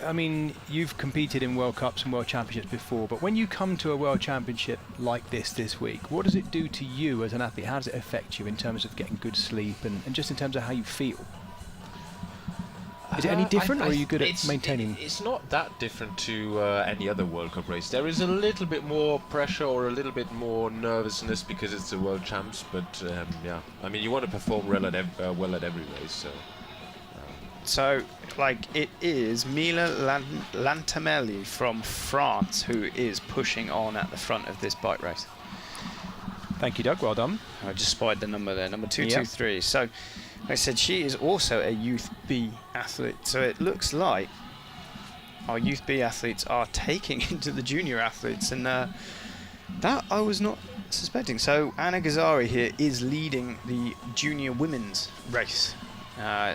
I mean, you've competed in World Cups and World Championships before, but when you come to a World Championship like this week, what does it do to you as an athlete? How does it affect you in terms of getting good sleep and just in terms of how you feel? Is it any different, or are you good at maintaining? It's not that different to any other World Cup race. There is a little bit more pressure or a little bit more nervousness because it's the World Champs, but yeah, I mean, you want to perform well at every race, so... So, like, it is Mila Lantamelli from France who is pushing on at the front of this bike race. Thank you, Doug. Well done. I just spied the number there, number 223. Yep. So, like I said, she is also a Youth B athlete. So it looks like our Youth B athletes are taking into the junior athletes, and that I was not suspecting. So Anna Gazzari here is leading the junior women's race.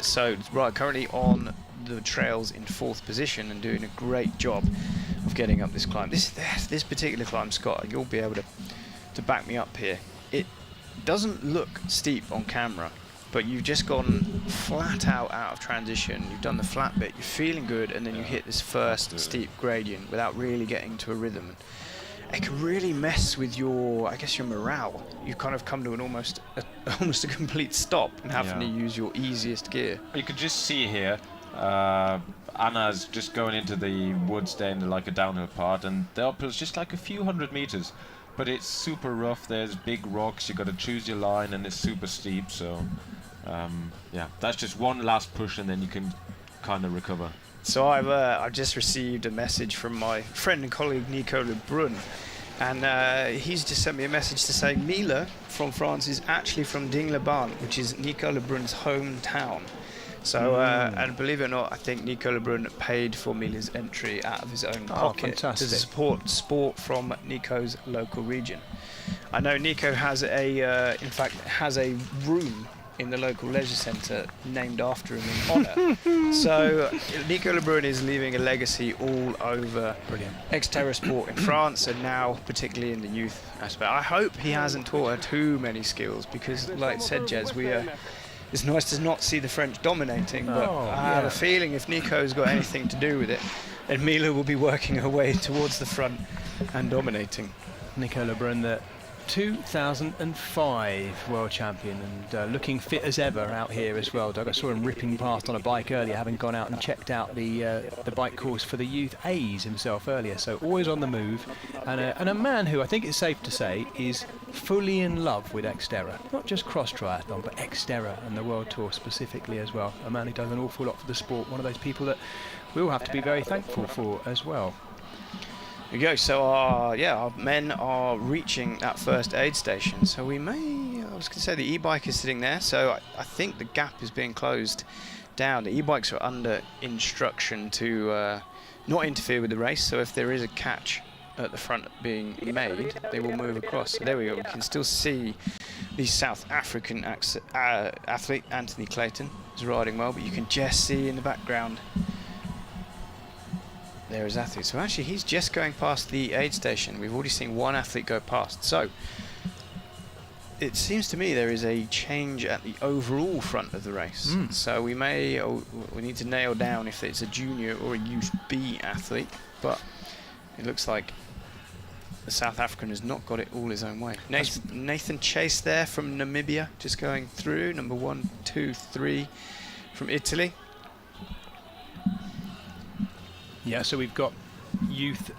So currently on the trails in 4th position and doing a great job of getting up this climb. This particular climb, Scott, you'll be able to back me up here. It doesn't look steep on camera, but you've just gone flat out of transition. You've done the flat bit, you're feeling good, and then you hit this first steep gradient without really getting to a rhythm. It can really mess with your morale. You kind of come to an almost a complete stop and having to use your easiest gear. You can just see here, Anna's just going into the woods there in like a downhill part, and the uphill's just like a few hundred meters, but it's super rough. There's big rocks. You got to choose your line, and it's super steep. So, yeah, that's just one last push, and then you can kind of recover. So I've just received a message from my friend and colleague Nico Lebrun, and he's just sent me a message to say Mila from France is actually from Digne-les-Bains, which is Nico Lebrun's hometown. So, and believe it or not, I think Nico Lebrun paid for Mila's entry out of his own pocket to support sport from Nico's local region. I know Nico has in fact has a room in the local leisure centre named after him in honour. So Nico Lebrun is leaving a legacy all over XTERRA sport in France, and now particularly in the youth aspect. I hope he hasn't taught her too many skills, because like said Jez, it's nice to not see the French dominating, but I have a feeling if Nico's got anything to do with it, then Mila will be working her way towards the front and dominating. Nico Lebrun, the 2005 world champion, and looking fit as ever out here as well, Doug. I saw him ripping past on a bike earlier, having gone out and checked out the bike course for the youth A's himself earlier, so always on the move, and a man who I think it's safe to say is fully in love with XTERRA, not just cross triathlon but XTERRA and the world tour specifically as well. A man who does an awful lot for the sport, one of those people that we all have to be very thankful for as well. There we go. So our men are reaching that first aid station. So we may, I was going to say the e-bike is sitting there. So I think the gap is being closed down. The e-bikes are under instruction to not interfere with the race. So if there is a catch at the front being made, they will move across. So there we go. We can still see the South African athlete, Anthony Clayton, is riding well, but you can just see in the background there is athlete. So actually he's just going past the aid station. We've already seen one athlete go past. So it seems to me there is a change at the overall front of the race. So we need to nail down if it's a junior or a youth B athlete, but it looks like the South African has not got it all his own way. Nathan Chase there from Namibia, just going through, number 1, 2, 3 from Italy. Yeah, so we've got youth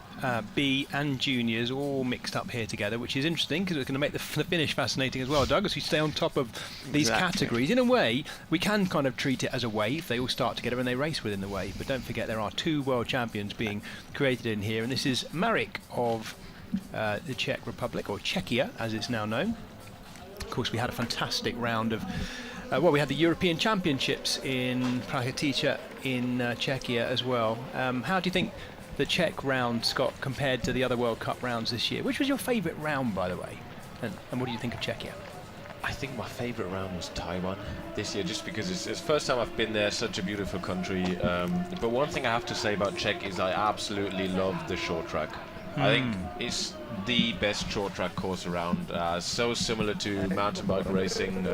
B and juniors all mixed up here together, which is interesting because it's going to make the finish fascinating as well, Doug, as we stay on top of these categories. In a way, we can kind of treat it as a wave. They all start together and they race within the wave. But don't forget, there are 2 world champions being created in here, and this is Marek of the Czech Republic, or Czechia as it's now known. Of course, we had a fantastic round of we had the European Championships in Prahatica in Czechia as well. How do you think the Czech round, Scott, compared to the other World Cup rounds this year? Which was your favourite round, by the way? And what do you think of Czechia? I think my favourite round was Taiwan this year, just because it's the first time I've been there. Such a beautiful country. But one thing I have to say about Czech is I absolutely love the short track. I think it's the best short track course around, so similar to mountain bike racing,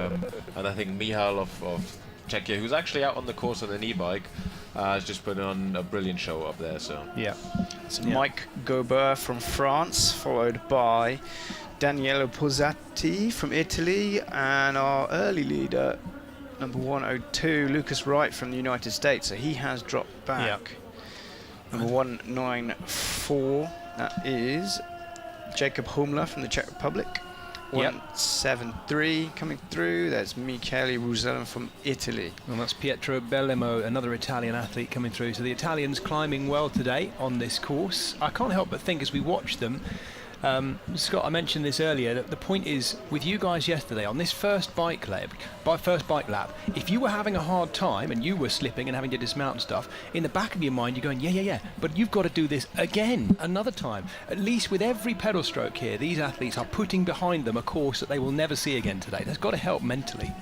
and I think Michal of Czechia, who's actually out on the course on an e-bike, has just put on a brilliant show up there. So Mike Gobert from France, followed by Daniele Pozzati from Italy, and our early leader, number 102, Lucas Wright from the United States. So he has dropped back. Number 194. That is Jacob Humler from the Czech Republic. 173 coming through. That's Michele Rusellen from Italy. And that's Pietro Bellemo, another Italian athlete coming through. So the Italians climbing well today on this course. I can't help but think as we watch them, Scott, I mentioned this earlier, that the point is with you guys yesterday on this first bike lap, if you were having a hard time and you were slipping and having to dismount and stuff, in the back of your mind you're going, yeah, but you've got to do this again another time. At least with every pedal stroke here, these athletes are putting behind them a course that they will never see again today. That's got to help mentally.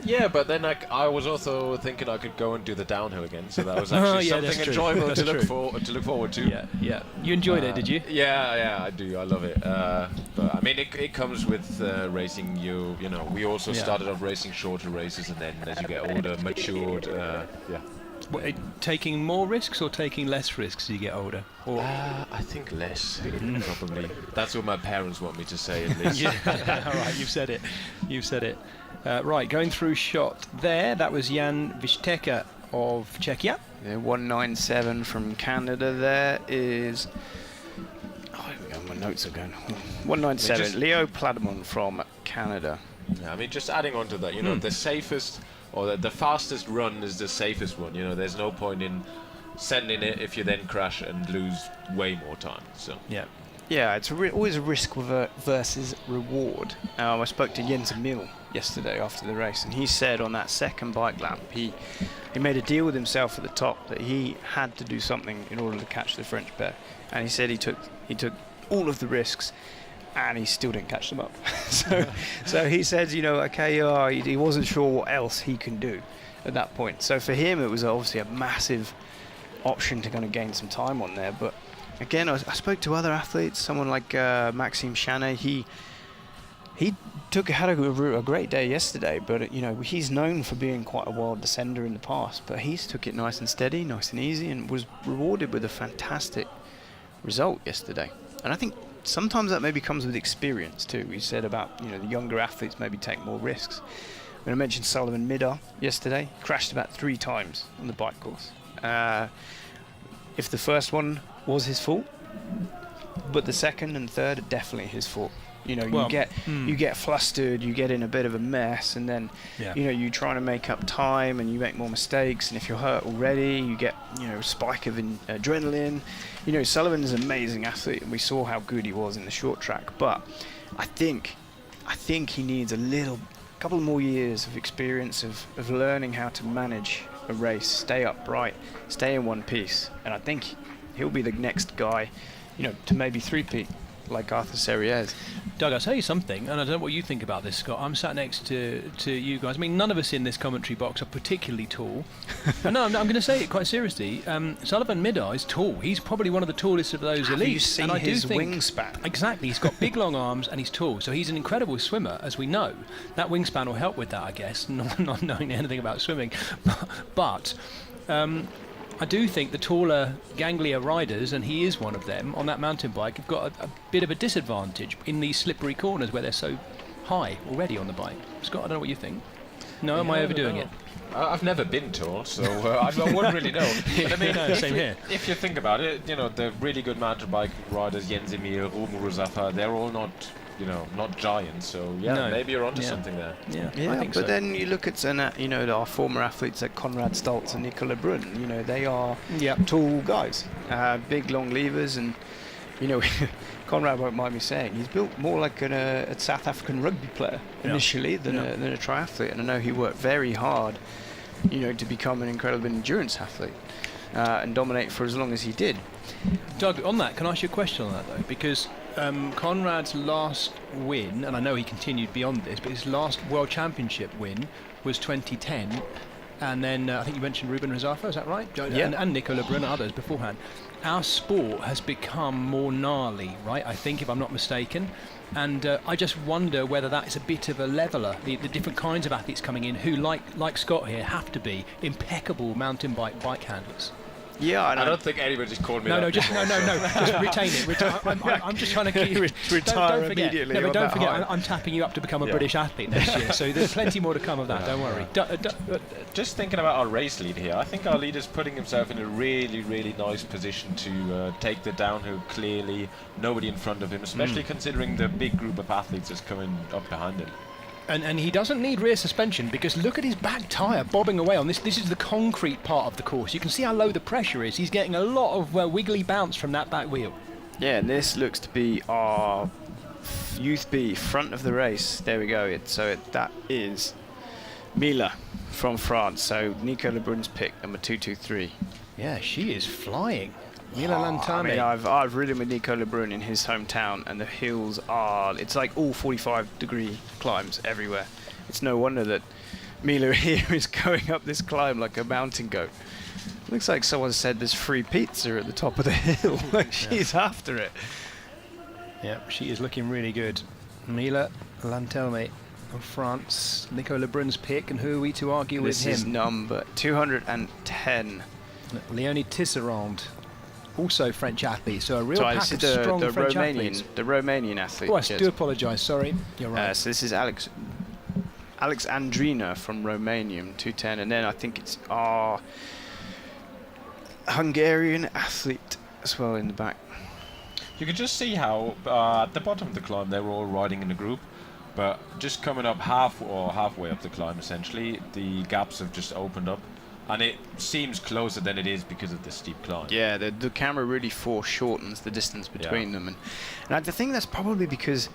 Yeah, but then I was also thinking I could go and do the downhill again, so that was actually something enjoyable to look forward to. Yeah. You enjoyed it, did you? Yeah, I do. I love it. But I mean, it comes with racing. You know, we also started off racing shorter races, and then as you get older, matured. Taking more risks or taking less risks as you get older? Or I think less, probably. That's what my parents want me to say, at least. All right, you've said it. Right, going through shot there, that was Jan Visteka of Czechia. 197 from Canada. There is... my notes are going. 197, Leo Plademont from Canada. Yeah, I mean, just adding on to that, you know, the safest, or the fastest run is the safest one. You know, there's no point in sending it if you then crash and lose way more time. So yeah, it's always a risk versus reward. I spoke to Jens Emil yesterday after the race, and he said on that second bike lap he made a deal with himself at the top that he had to do something in order to catch the French pair, and he said he took all of the risks and he still didn't catch them up. so he said, you know, okay, he wasn't sure what else he can do at that point. So for him, it was obviously a massive option to kind of gain some time on there. But again, I spoke to other athletes, someone like Maxime Chanet. He had a great day yesterday, but you know, he's known for being quite a wild descender in the past, but he's took it nice and steady, nice and easy, and was rewarded with a fantastic result yesterday. And I think sometimes that maybe comes with experience too. We said about, you know, the younger athletes maybe take more risks. When I mentioned Sullivan Midar yesterday, crashed about 3 times on the bike course. If the first one was his fault, but the second and third are definitely his fault. You know, you get flustered, you get in a bit of a mess, and then you know, you try to make up time and you make more mistakes, and if you're hurt already, you get, you know, a spike of adrenaline. You know, Sullivan is an amazing athlete, and we saw how good he was in the short track, but I think he needs a couple more years of experience of learning how to manage a race, stay upright, stay in one piece, and I think he'll be the next guy, you know, to maybe three-peat like Arthur Serriez. Doug, I'll tell you something, and I don't know what you think about this, Scott. I'm sat next to you guys. I mean, none of us in this commentary box are particularly tall. No, I'm going to say it quite seriously. Sullivan Midar is tall. He's probably one of the tallest of those elites. Have you seen his wingspan? Exactly. He's got big, long arms, and he's tall. So he's an incredible swimmer, as we know. That wingspan will help with that, I guess, not knowing anything about swimming. But I do think the taller, ganglier riders, and he is one of them, on that mountain bike, have got a bit of a disadvantage in these slippery corners where they're so high already on the bike. Scott, I don't know what you think. No, am I overdoing it? I've never been tall, so I wouldn't really know. But I mean, same here. If you think about it, you know, the really good mountain bike riders, Jens Emil, Ruben Ruzafa, they're all not, you know, not giants. So maybe you're onto something there. Yeah, I think but so. Then you look at you know, our former athletes like Conrad Stoltz and Nicola Brun. You know, they are tall guys, big long levers, and you know, Conrad won't mind me saying he's built more like a South African rugby player initially than a triathlete, and I know he worked very hard, you know, to become an incredible endurance athlete and dominate for as long as he did. Doug, on that, can I ask you a question on that though? Because Conrad's last win, and I know he continued beyond this, but his last World Championship win was 2010, and then I think you mentioned Ruben Rizafa, is that right? Yeah. And Nicola Brun and others beforehand. Our sport has become more gnarly, right? I think, if I'm not mistaken. And I just wonder whether that is a bit of a leveller. The different kinds of athletes coming in who, like Scott here, have to be impeccable mountain bike handlers. Yeah, I don't think anybody's called me that. No, just retain it. I'm just trying to keep retire don't forget. immediately. No, but don't forget, I'm tapping you up to become a British athlete next year. So there's plenty more to come of that. Don't worry. Just thinking about our race lead here, I think our leader's putting himself in a really, really nice position to take the downhill clearly. Nobody in front of him, especially considering the big group of athletes that's coming up behind him. And he doesn't need rear suspension because look at his back tyre bobbing away on this. This is the concrete part of the course. You can see how low the pressure is. He's getting a lot of wiggly bounce from that back wheel. Yeah, and this looks to be our Youth B front of the race. There we go. That is Mila from France. So Nico Lebrun's pick, number 223. Yeah, she is flying. Mila Lantame. I mean, I've ridden with Nico Lebrun in his hometown, and the hills it's like all 45-degree climbs everywhere. It's no wonder that Mila here is going up this climb like a mountain goat. Looks like someone said there's free pizza at the top of the hill. Like she's after it. Yeah, she is looking really good. Mila Lantame of France. Nico Lebrun's pick, and who are we to argue with him? This is number 210. Leonie Tisserand. Also French athlete, so a real pack of strong French athletes. The Romanian athlete. Oh, I do apologise, sorry. You're right. So this is Alex Andrina from Romania, 210, and then I think it's our Hungarian athlete as well in the back. You can just see how at the bottom of the climb they were all riding in a group, but just coming up halfway up the climb essentially, the gaps have just opened up. And it seems closer than it is because of the steep climb. Yeah, the camera really foreshortens the distance between them. And I think that's probably because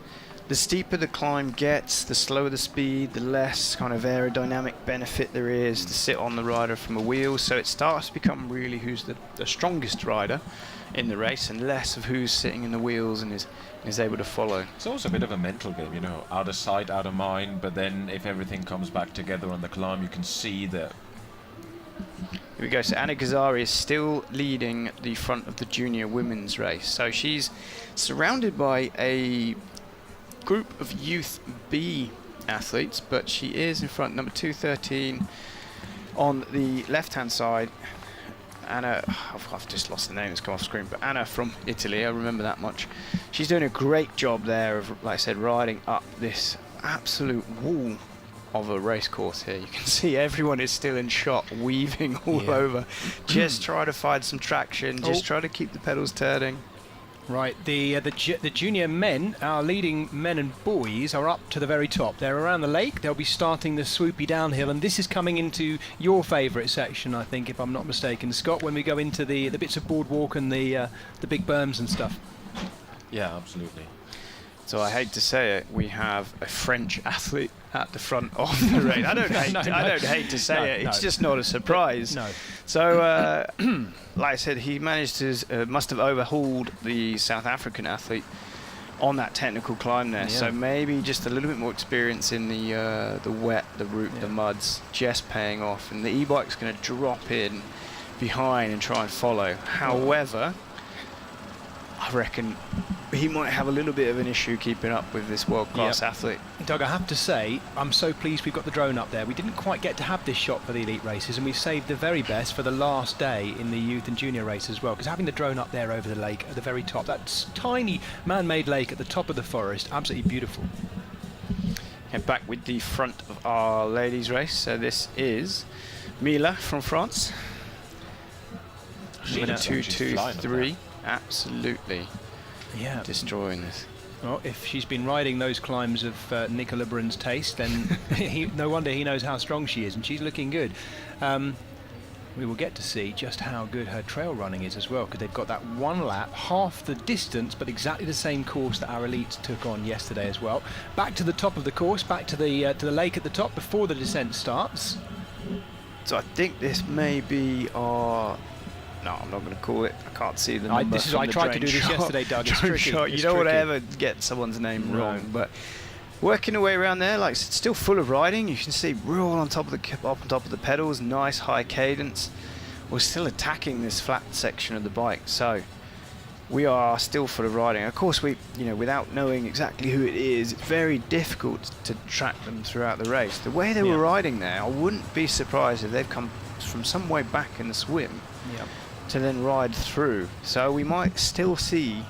the steeper the climb gets, the slower the speed, the less kind of aerodynamic benefit there is to sit on the rider from a wheel. So it starts to become really who's the strongest rider in the race, and less of who's sitting in the wheels and is able to follow. It's also a bit of a mental game, you know, out of sight, out of mind, but then if everything comes back together on the climb, you can see that. Here we go. So Anna Gazzari is still leading the front of the junior women's race. So she's surrounded by a group of Youth B athletes, but she is in front, number 213 on the left-hand side. Anna, I've just lost the name, it's come off screen, but Anna from Italy, I remember that much. She's doing a great job there of, like I said, riding up this absolute wall of a race course here. You can see everyone is still in shot, weaving all over. Just try to find some traction, just try to keep the pedals turning. Right, the junior men, our leading men and boys, are up to the very top. They're around the lake. They'll be starting the swoopy downhill, and this is coming into your favourite section, I think, if I'm not mistaken, Scott, when we go into the bits of boardwalk and the big berms and stuff. Yeah, absolutely. So I hate to say it, we have a French athlete at the front of the race. I don't hate to say it. It's just not a surprise. No. So, like I said, he managed to must have overhauled the South African athlete on that technical climb there. Yeah. So maybe just a little bit more experience in the wet, the route, the muds, just paying off, and the e-bike's going to drop in behind and try and follow. However, I reckon he might have a little bit of an issue keeping up with this world-class athlete. Doug, I have to say, I'm so pleased we've got the drone up there. We didn't quite get to have this shot for the elite races, and we've saved the very best for the last day in the youth and junior race as well, because having the drone up there over the lake at the very top, that tiny man-made lake at the top of the forest, absolutely beautiful. And back with the front of our ladies race. So this is Mila from France. Mila 223. Absolutely destroying this. Well, if she's been riding those climbs of Nicola Brun's taste, then no wonder he knows how strong she is, and she's looking good. We will get to see just how good her trail running is as well, because they've got that one lap, half the distance, but exactly the same course that our elites took on yesterday as well. Back to the top of the course, back to the lake at the top before the descent starts. So I think this may be our... No, I'm not going to call it. I can't see the number. I tried to do this yesterday, Doug. It's tricky. You don't want to ever get someone's name wrong, but working our way around there, like it's still full of riding. You can see we're all on top of the pedals, nice high cadence. We're still attacking this flat section of the bike, so we are still full of riding. Of course, without knowing exactly who it is, it's very difficult to track them throughout the race. The way they were riding there, I wouldn't be surprised if they've come from some way back in the swim. To then ride through, so we might still see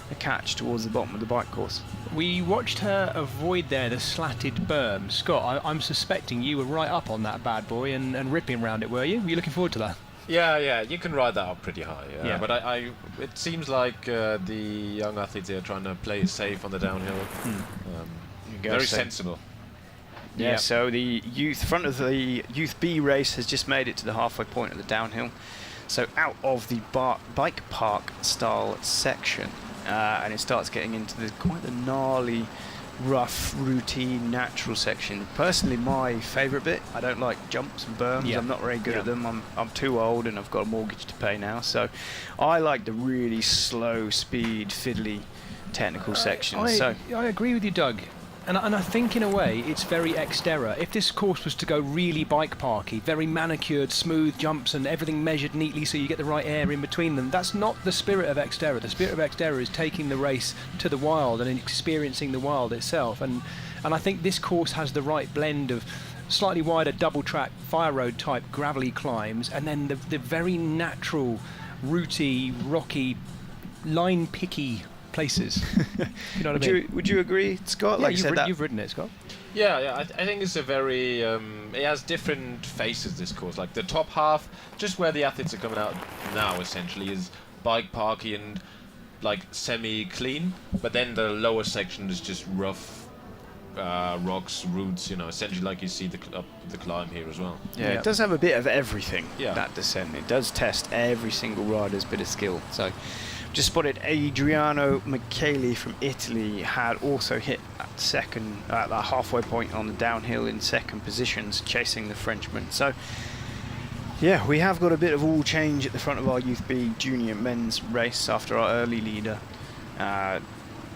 a catch towards the bottom of the bike course. We watched her avoid there the slatted berm. Scott, I'm suspecting you were right up on that bad boy and ripping around it, were you? Were you looking forward to that? Yeah, you can ride that up pretty high. But it seems like the young athletes are trying to play it safe on the downhill. Very sensible. Yeah, so the front of the Youth B race has just made it to the halfway point of the downhill. So out of the bike park style section, and it starts getting into quite the gnarly, rough, routine, natural section. Personally, my favourite bit. I don't like jumps and berms. I'm not very good at them. I'm too old and I've got a mortgage to pay now. So I like the really slow speed, fiddly, technical section. I agree with you, Doug. And I think, in a way, it's very XTERRA. If this course was to go really bike parky, very manicured, smooth jumps and everything measured neatly so you get the right air in between them, that's not the spirit of XTERRA. The spirit of XTERRA is taking the race to the wild and experiencing the wild itself. And I think this course has the right blend of slightly wider double-track, fire road type gravelly climbs, and then the very natural, rooty, rocky, line-picky places. You know what I mean? Would you agree, Scott? Yeah, you've ridden it, Scott. Yeah. I think it's a very. It has different faces. This course, like the top half, just where the athletes are coming out now, essentially, is bike parky and like semi-clean. But then the lower section is just rough rocks, roots. Essentially like you see the climb here as well. Yeah, it does have a bit of everything. That descent. It does test every single rider's bit of skill. So. Just spotted Adriano Micheli from Italy had also hit at second, at that halfway point on the downhill in second positions, chasing the Frenchman. So yeah, we have got a bit of all change at the front of our Youth B Junior men's race after our early leader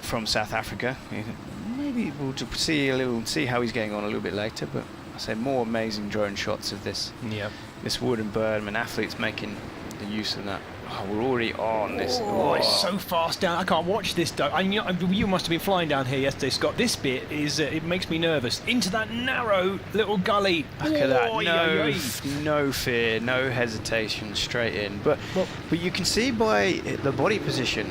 from South Africa. Maybe we'll just see how he's getting on a little bit later, but I say more amazing drone shots of this wooden berm and athletes making the use of that. Oh, we're already on this. Oh, it's so fast down. I can't watch this, Doug. You must have been flying down here yesterday, Scott. This bit is it makes me nervous. Into that narrow little gully. Look at that. No fear, no hesitation, straight in. But you can see by the body position,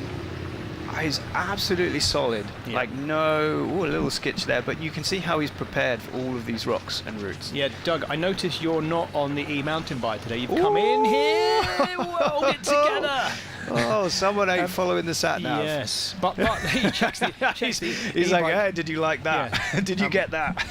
he's absolutely solid. Yeah. Like a little skitch there, but you can see how he's prepared for all of these rocks and roots. Yeah, Doug, I notice you're not on the e-mountain bike today. You've come in here. We'll hold it together. Oh, someone ain't following the sat nav. Yes, but he checks the he's like, hey, did you like that? Yeah. Did you get that?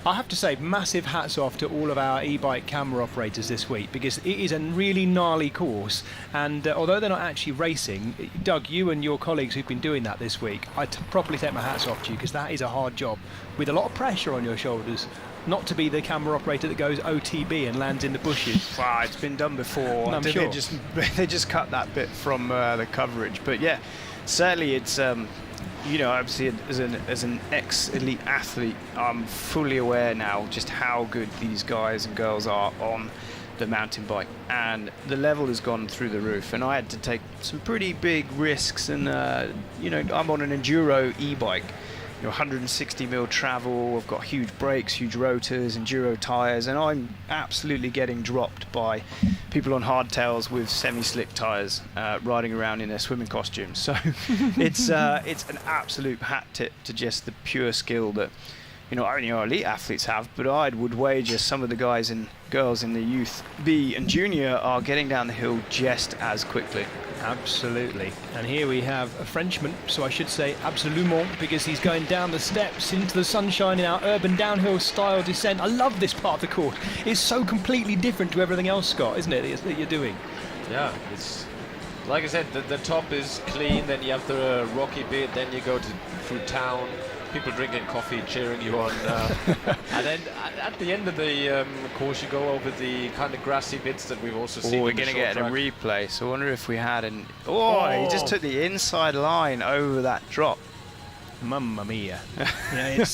I have to say, massive hats off to all of our e-bike camera operators this week, because it is a really gnarly course, and although they're not actually racing, Doug, you and your colleagues who've been doing that this week, I properly take my hats off to you, because that is a hard job with a lot of pressure on your shoulders, not to be the camera operator that goes OTB and lands in the bushes. Wow, it's been done before. I'm sure. They just cut that bit from the coverage, but yeah, certainly it's obviously as an ex-elite athlete, I'm fully aware now just how good these guys and girls are on the mountain bike, and the level has gone through the roof, and I had to take some pretty big risks, and I'm on an enduro e-bike, 160 mil travel, I've got huge brakes, huge rotors, enduro tires, and I'm absolutely getting dropped by people on hardtails with semi-slick tires riding around in their swimming costumes. So it's an absolute hat tip to just the pure skill that only our elite athletes have, but I would wager some of the guys and girls in the Youth B and Junior are getting down the hill just as quickly. Absolutely. And here we have a Frenchman, so I should say absolument, because he's going down the steps into the sunshine in our urban downhill style descent. I love this part of the course. It's so completely different to everything else, Scott, isn't it, that you're doing? Yeah, it's like I said, the top is clean, then you have the rocky bit, then you go through town, people drinking coffee, cheering you on, and then at the end of the course you go over the kind of grassy bits that we've also seen. We're going to get a replay, so I wonder if we had he just took the inside line over that drop. Mamma mia. Yeah,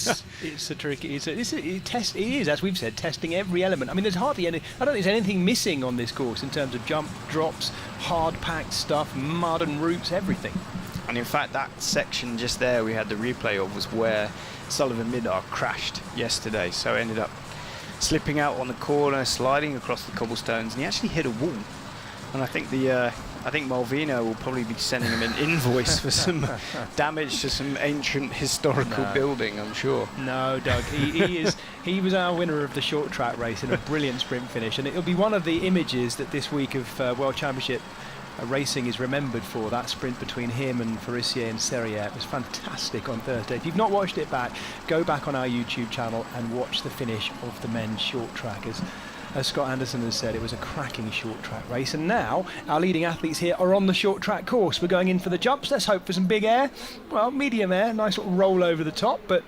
it's a tricky, it is, as we've said, testing every element. I mean, there's hardly any, I don't think there's anything missing on this course in terms of jump, drops, hard packed stuff, mud and roots, everything. And in fact, that section just there we had the replay of was where Sullivan Midar crashed yesterday. So ended up slipping out on the corner, sliding across the cobblestones, and he actually hit a wall. And I think Molveno will probably be sending him an invoice for some damage to some ancient historical building, I'm sure. No, Doug, he was our winner of the short track race in a brilliant sprint finish, and it'll be one of the images that this week of World Championship racing is remembered for, that sprint between him and Farissier and Serrier. It was fantastic on Thursday. If you've not watched it back, go back on our YouTube channel and watch the finish of the men's short track. As Scott Anderson has said, it was a cracking short track race, and now our leading athletes here are on the short track course. We're going in for the jumps. Let's hope for some big air, well, medium air, nice little roll over the top, but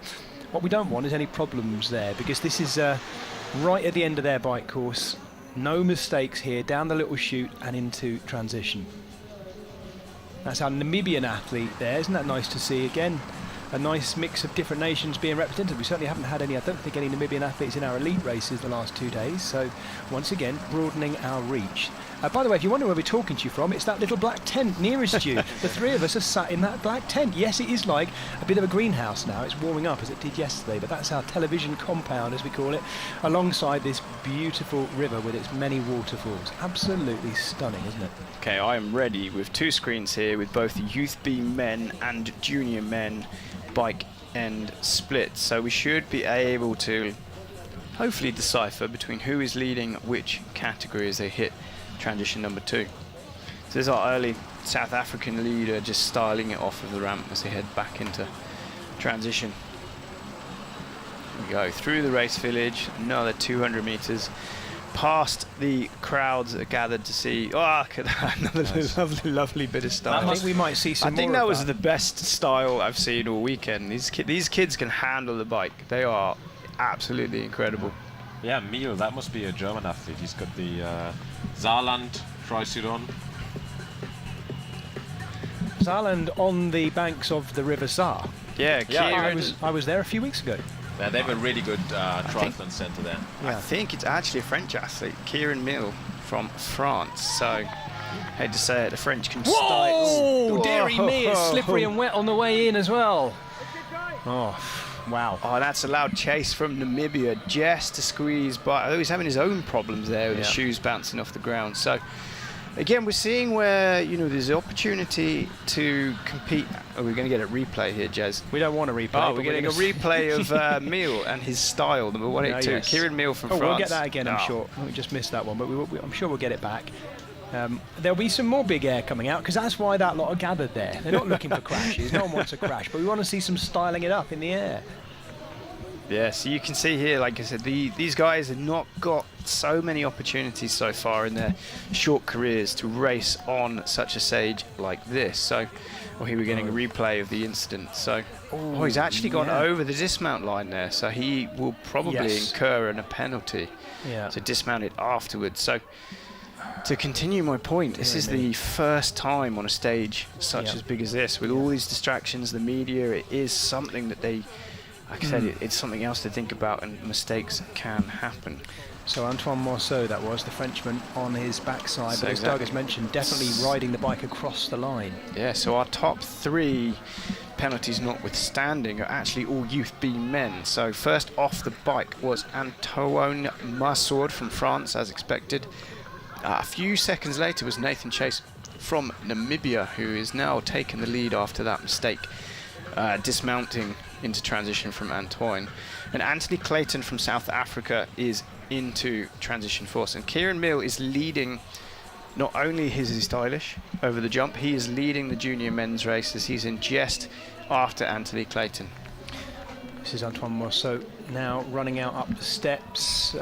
what we don't want is any problems there, because this is right at the end of their bike course. No mistakes here, down the little chute and into transition. That's our Namibian athlete there. Isn't that nice to see again? A nice mix of different nations being represented. We certainly haven't had any, I don't think, any Namibian athletes in our elite races the last 2 days. So once again, broadening our reach. By the way, if you wonder where we're talking to you from, it's that little black tent nearest you. The three of us are sat in that black tent. Yes, it is like a bit of a greenhouse now. It's warming up as it did yesterday, but that's our television compound, as we call it, alongside this beautiful river with its many waterfalls. Absolutely stunning, isn't it? Okay, I am ready with 2 screens here with both the Youth B men and Junior men bike end splits. So we should be able to hopefully decipher between who is leading which category as they hit transition number 2. So there's our early South African leader just styling it off of the ramp as they head back into transition. We go through the race village, another 200 meters past the crowds that are gathered to see. Oh, look at that! Another lovely bit of style. I think we might see some I think more that of was the best style I've seen all weekend. These kids can handle the bike. They are absolutely incredible. Yeah, Miel, that must be a German athlete. He's got the Saarland Triceron. Saarland on the banks of the River Saar. Yeah, I was there a few weeks ago. Yeah, they have a really good triathlon centre there. I think it's actually a French athlete, Kieran Mill from France. So, hate to say it, the French can Whoa! Deary me, it's slippery and wet on the way in as well. Oh, wow. Oh, that's a loud chase from Namibia just to squeeze by. Oh, he's having his own problems there with his shoes bouncing off the ground. So, again, we're seeing where, there's the opportunity to compete. Oh, we're going to get a replay here, Jez. We don't want a replay. Oh, we're getting a replay of Miel and his style, number 182. Yes. Kieran Miel from France. We'll get that again, I'm sure. We just missed that one, but I'm sure we'll get it back. There'll be some more big air coming out, because that's why that lot are gathered there. They're not looking for crashes. No one wants a crash, but we want to see some styling it up in the air. Yeah, so you can see here, like I said, these guys have not got so many opportunities so far in their short careers to race on such a stage like this. So, here we're getting a replay of the incident. So, he's actually gone over the dismount line there. So he will probably incur a penalty to dismount it afterwards. So, to continue my point, this is the first time on a stage such as big as this, with all these distractions, the media. It is something that they... Like I said, it's something else to think about, and mistakes can happen. So Antoine Morceau, that was the Frenchman on his backside, So but as Doug has mentioned, definitely riding the bike across the line. Yeah, so our top 3 penalties notwithstanding are actually all Youth B men. So first off the bike was Antoine Massoud from France, as expected. A few seconds later was Nathan Chase from Namibia, who is now taking the lead after that mistake, dismounting into transition from Antoine. And Anthony Clayton from South Africa is into transition force. And Kieran Mill is leading, not only is he stylish over the jump, he is leading the junior men's races. He's in just after Anthony Clayton. This is Antoine Morceau now running out up the steps,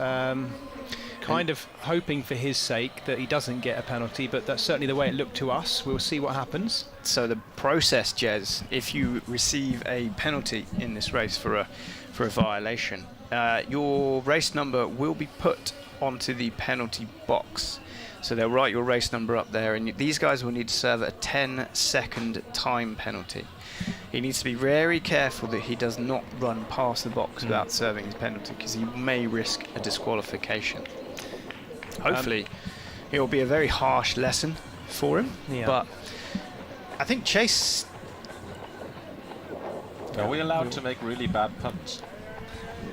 kind of hoping for his sake that he doesn't get a penalty, but that's certainly the way it looked to us. We'll see what happens. So the process, Jez, if you receive a penalty in this race for a violation, your race number will be put onto the penalty box. So they'll write your race number up there, and these guys will need to serve a 10-second time penalty. He needs to be very careful that he does not run past the box without serving his penalty, because he may risk a disqualification. Hopefully, it will be a very harsh lesson for him, but I think Chase... Are we allowed to make really bad puns?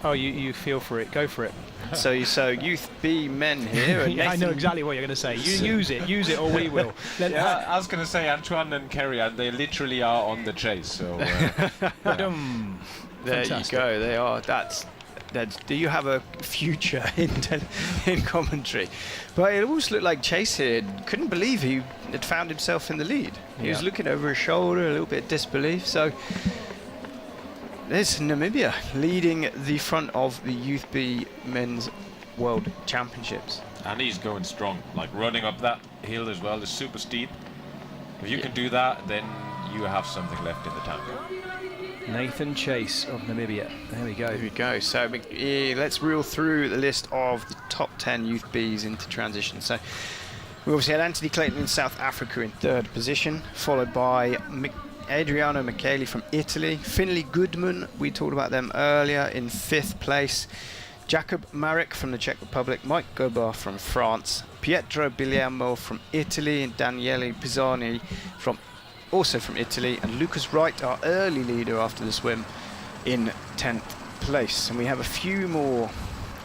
Oh, you feel for it. Go for it. So Youth B men here. And I know exactly what you're going to say. You use it, or we will. I was going to say Antoine and Kerry, and they literally are on the chase. So there you go. They are. Do you have a future in commentary? But it almost looked like Chase here couldn't believe he had found himself in the lead. He was looking over his shoulder, a little bit of disbelief. So there's Namibia leading the front of the Youth B Men's World Championships. And he's going strong, like running up that hill as well is super steep. If you can do that, then you have something left in the tank. Nathan Chase of Namibia. There we go. There we go. So let's reel through the list of the top 10 Youth Bs into transition. So we obviously had Anthony Clayton in South Africa in 3rd position, followed by Adriano Micheli from Italy. Finley Goodman, we talked about them earlier, in 5th place. Jakub Marek from the Czech Republic, Mike Gobar from France, Pietro Biliamo from Italy, and Daniele Pisani also from Italy, and Lucas Wright, our early leader after the swim, in 10th place. And we have a few more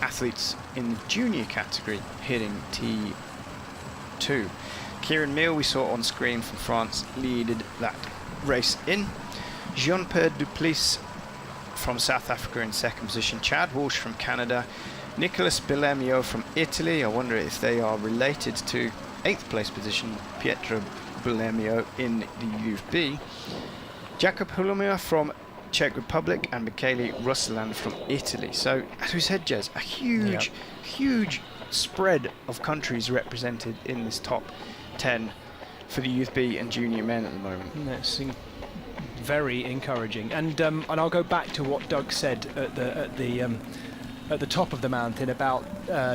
athletes in the junior category hitting T2. Kieran Mill, we saw on screen from France, leaded that race in. Jean-Pierre Duplessis from South Africa in 2nd position. Chad Walsh from Canada. Nicolas Bilemio from Italy. I wonder if they are related to 8th place position Pietro Bilemio in the Youth B. Jakob Hulumia from Czech Republic, and Michele Russeland from Italy. So, as we said, Jez, a huge spread of countries represented in this top 10 for the Youth B and Junior men at the moment. That's very encouraging. And I'll go back to what Doug said at the top of the mountain about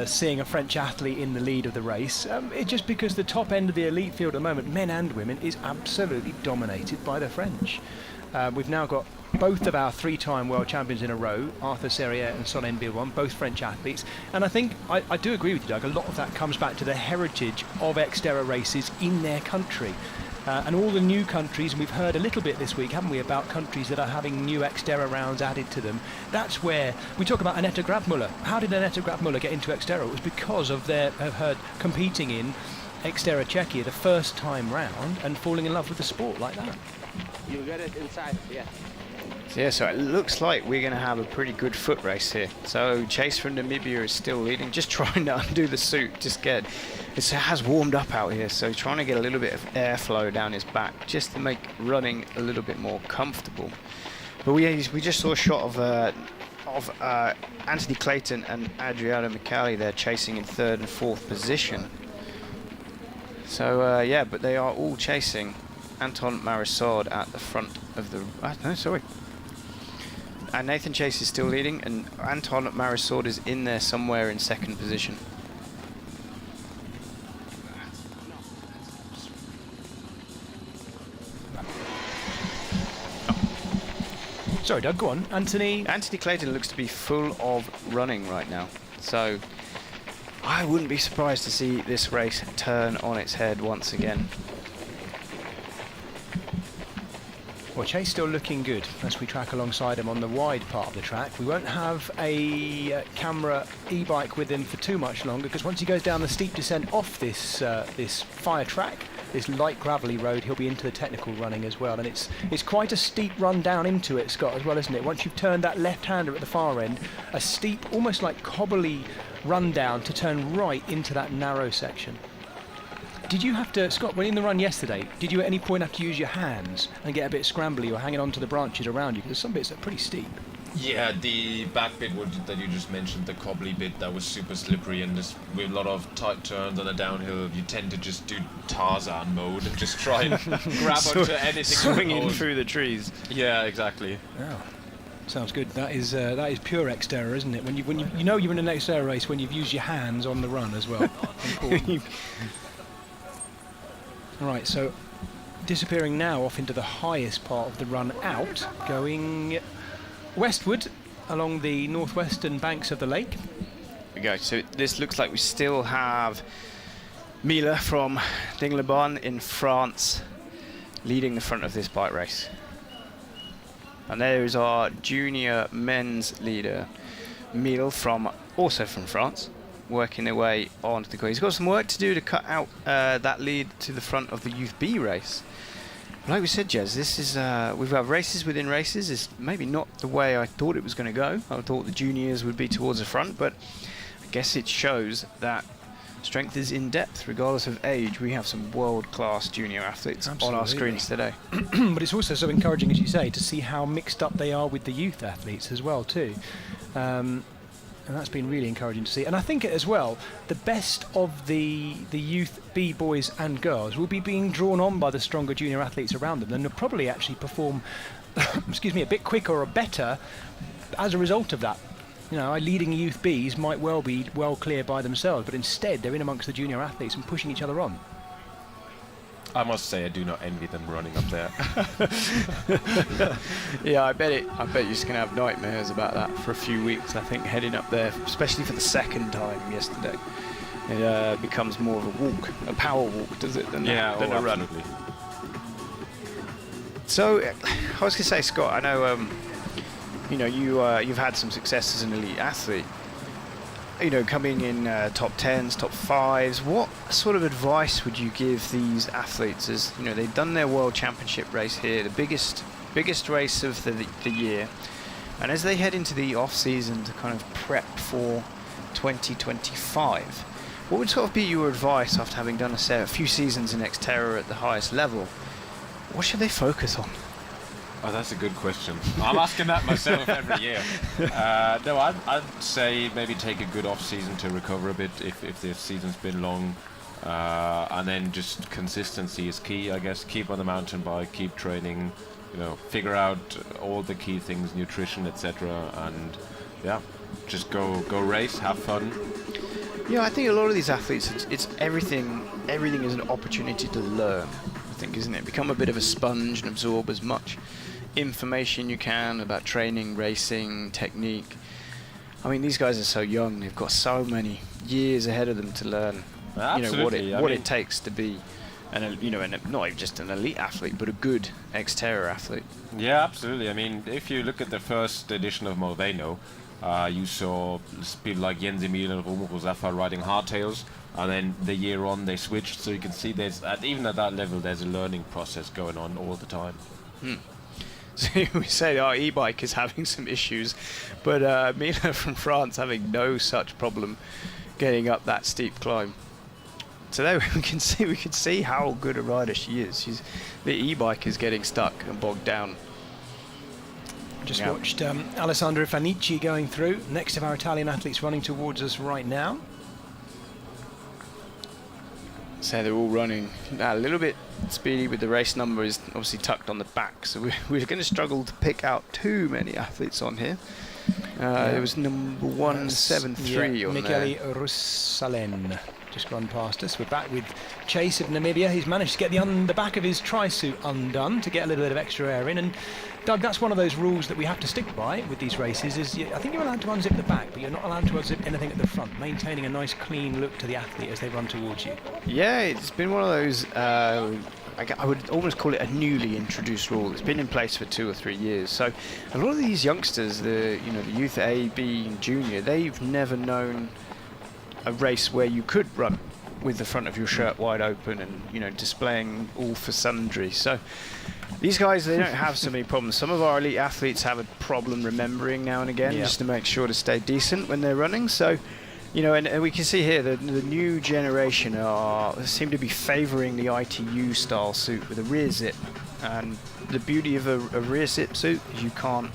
seeing a French athlete in the lead of the race. It's just because the top end of the elite field at the moment, men and women, is absolutely dominated by the French. We've now got both of our 3-time world champions in a row, Arthur Serrier and Solen Birwan, both French athletes. And I think, I do agree with you, Doug, a lot of that comes back to the heritage of XTERRA races in their country. And all the new countries, and we've heard a little bit this week, haven't we, about countries that are having new XTERRA rounds added to them. That's where we talk about Annette Grabmuller. How did Annette Grabmuller get into XTERRA? It was because of her competing in XTERRA Czechia the first time round and falling in love with the sport like that. You get it inside, yeah. Yeah, so it looks like we're going to have a pretty good foot race here. So Chase from Namibia is still leading, just trying to undo the suit, it has warmed up out here, so trying to get a little bit of airflow down his back, just to make running a little bit more comfortable. But we just saw a shot of Anthony Clayton and Adriano Micali there chasing in 3rd and 4th position. So yeah, but they are all chasing. Anton Marissaud at the front of the... no, sorry. And Nathan Chase is still leading, and Anton Marissaud is in there somewhere in 2nd position. Sorry, Doug, go on. Anthony Clayton looks to be full of running right now. So I wouldn't be surprised to see this race turn on its head once again. Well, Chase still looking good as we track alongside him on the wide part of the track. We won't have a camera e-bike with him for too much longer, because once he goes down the steep descent off this this fire track, this light gravelly road, he'll be into the technical running as well. And it's quite a steep run down into it, Scott, as well, isn't it? Once you've turned that left-hander at the far end, a steep, almost like cobbly run down to turn right into that narrow section. Did you have to, Scott, when in the run yesterday, did you at any point have to use your hands and get a bit scrambly or hanging onto the branches around you? Because some bits are pretty steep. Yeah, the back bit that you just mentioned, the cobbly bit, that was super slippery, and just with a lot of tight turns on a downhill, you tend to just do Tarzan mode and just try and grab onto anything. Swinging through the trees. Yeah, exactly. Oh. Sounds good. That is pure XTERRA, isn't it? When you know you're in an XTERRA race when you've used your hands on the run as well. Right, so disappearing now off into the highest part of the run out, going westward along the northwestern banks of the lake. Here we go. So this looks like we still have Mila from Dingleban in France leading the front of this bike race. And there is our junior men's leader, Mille, also from France, working their way onto the course. He's got some work to do to cut out that lead to the front of the Youth B race. Like we said, Jez, this is we've got races within races. It's maybe not the way I thought it was going to go. I thought the juniors would be towards the front, but I guess it shows that strength is in depth, regardless of age. We have some world-class junior athletes on our screens today. But it's also so encouraging, as you say, to see how mixed up they are with the youth athletes as well, too. And that's been really encouraging to see. And I think as well, the best of the youth B boys and girls will be being drawn on by the stronger junior athletes around them, and they'll probably actually perform excuse me, a bit quicker or better as a result of that. You know, our leading youth Bs might well be well clear by themselves, but instead they're in amongst the junior athletes and pushing each other on. I must say, I do not envy them running up there. Yeah, I bet you're just going to have nightmares about that for a few weeks, I think, heading up there, especially for the second time yesterday. It becomes more of a walk, a power walk, does it, than a run. Absolutely. So, I was going to say, Scott, I know, you know, you've had some success as an elite athlete. You know, coming in top 10s, top 5s, what sort of advice would you give these athletes as, you know, they've done their world championship race here, the biggest race of the year, and as they head into the off-season to kind of prep for 2025, what would sort of be your advice after having done a few seasons in XTERRA at the highest level? What should they focus on? Oh, that's a good question. I'm asking that myself every year. No, I'd say maybe take a good off season to recover a bit if the season's been long, and then just consistency is key, I guess. Keep on the mountain bike, keep training, figure out all the key things, nutrition, etc., and just go race, have fun. Yeah, I think a lot of these athletes, it's everything is an opportunity to learn, I think, isn't it? Become a bit of a sponge and absorb as much information you can about training, racing, technique. I mean, these guys are so young, they've got so many years ahead of them to learn. Absolutely. What it takes to be and not just an elite athlete, but a good XTERRA athlete. Yeah, absolutely. I mean, if you look at the first edition of Molveno, you saw people like Jens Emil and Romo Rosafa riding hardtails, and then the year on they switched. So you can see even at that level, there's a learning process going on all the time. So we say our e-bike is having some issues, but Mila from France having no such problem getting up that steep climb. So there we can see how good a rider she is. The e-bike is getting stuck and bogged down. Just watched Alessandro Fanici going through. Next of our Italian athletes running towards us right now. So they're all running a little bit speedy, with the race number is obviously tucked on the back. So we're going to struggle to pick out too many athletes on here. It was number 173 on Michele there. Russalen just run past us. We're back with Chase of Namibia. He's managed to get the back of his tri-suit undone to get a little bit of extra air in. And Doug, that's one of those rules that we have to stick by with these races. I think you're allowed to unzip the back, but you're not allowed to unzip anything at the front, maintaining a nice clean look to the athlete as they run towards you. Yeah, it's been one of those, I would almost call it a newly introduced rule. It's been in place for 2 or 3 years. So a lot of these youngsters, the youth A, B, and junior, they've never known a race where you could run with the front of your shirt wide open and displaying all for sundry. So these guys, they don't have so many problems. Some of our elite athletes have a problem remembering now and again, just to make sure to stay decent when they're running. So and we can see here the new generation seem to be favouring the ITU style suit with a rear zip. And the beauty of a rear zip suit is you can't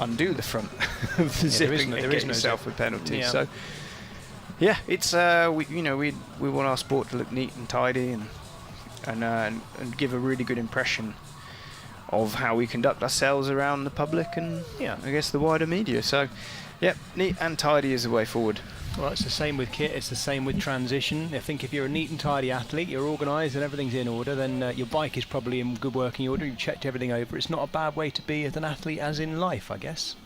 undo the front of the zipping and get yourself a penalty. So yeah, it's we want our sport to look neat and tidy and give a really good impression of how we conduct ourselves around the public and I guess the wider media. So neat and tidy is the way forward. Well, it's the same with kit, it's the same with transition. I think if you're a neat and tidy athlete, you're organised and everything's in order, then your bike is probably in good working order, you've checked everything over. It's not a bad way to be as an athlete as in life, I guess.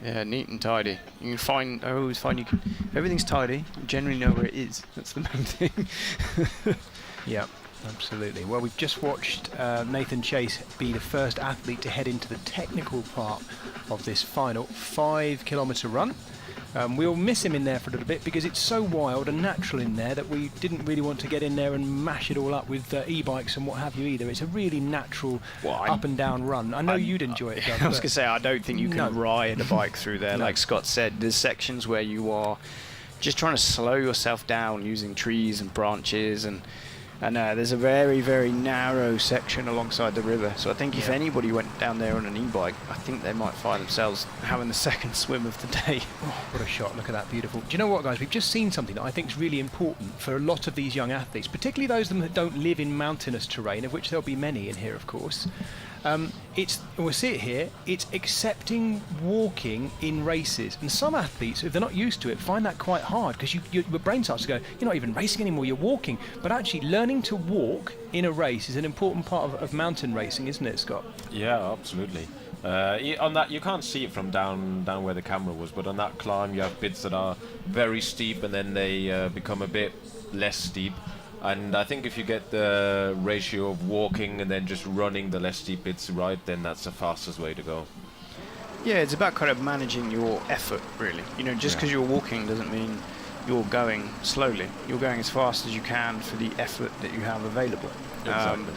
Yeah, neat and tidy. I always find everything's tidy, you generally know where it is. That's the main thing. Yeah, absolutely. Well, we've just watched Nathan Chase be the first athlete to head into the technical part of this final 5-kilometre run. We'll miss him in there for a little bit because it's so wild and natural in there that we didn't really want to get in there and mash it all up with e-bikes and what have you either. It's a really natural up and down run. I know you'd enjoy it, Doug. I was going to say, I don't think you can ride a bike through there. Like Scott said, there's sections where you are just trying to slow yourself down using trees and branches, and there's a very, very narrow section alongside the river. So I think if anybody went down there on an e-bike, I think they might find themselves having the second swim of the day. Oh, what a shot. Look at that. Beautiful. Do you know what, guys? We've just seen something that I think is really important for a lot of these young athletes, particularly those of them that don't live in mountainous terrain, of which there'll be many in here, of course. We'll see it here, it's accepting walking in races. And some athletes, if they're not used to it, find that quite hard because your brain starts to go, you're not even racing anymore, you're walking. But actually learning to walk in a race is an important part of mountain racing, isn't it, Scott? Yeah, absolutely. On that, you can't see it from down where the camera was, but on that climb you have bits that are very steep and then they become a bit less steep. And I think if you get the ratio of walking and then just running the less steep bits right, then that's the fastest way to go. Yeah, it's about kind of managing your effort, really. Just because you're walking doesn't mean you're going slowly. You're going as fast as you can for the effort that you have available. Exactly.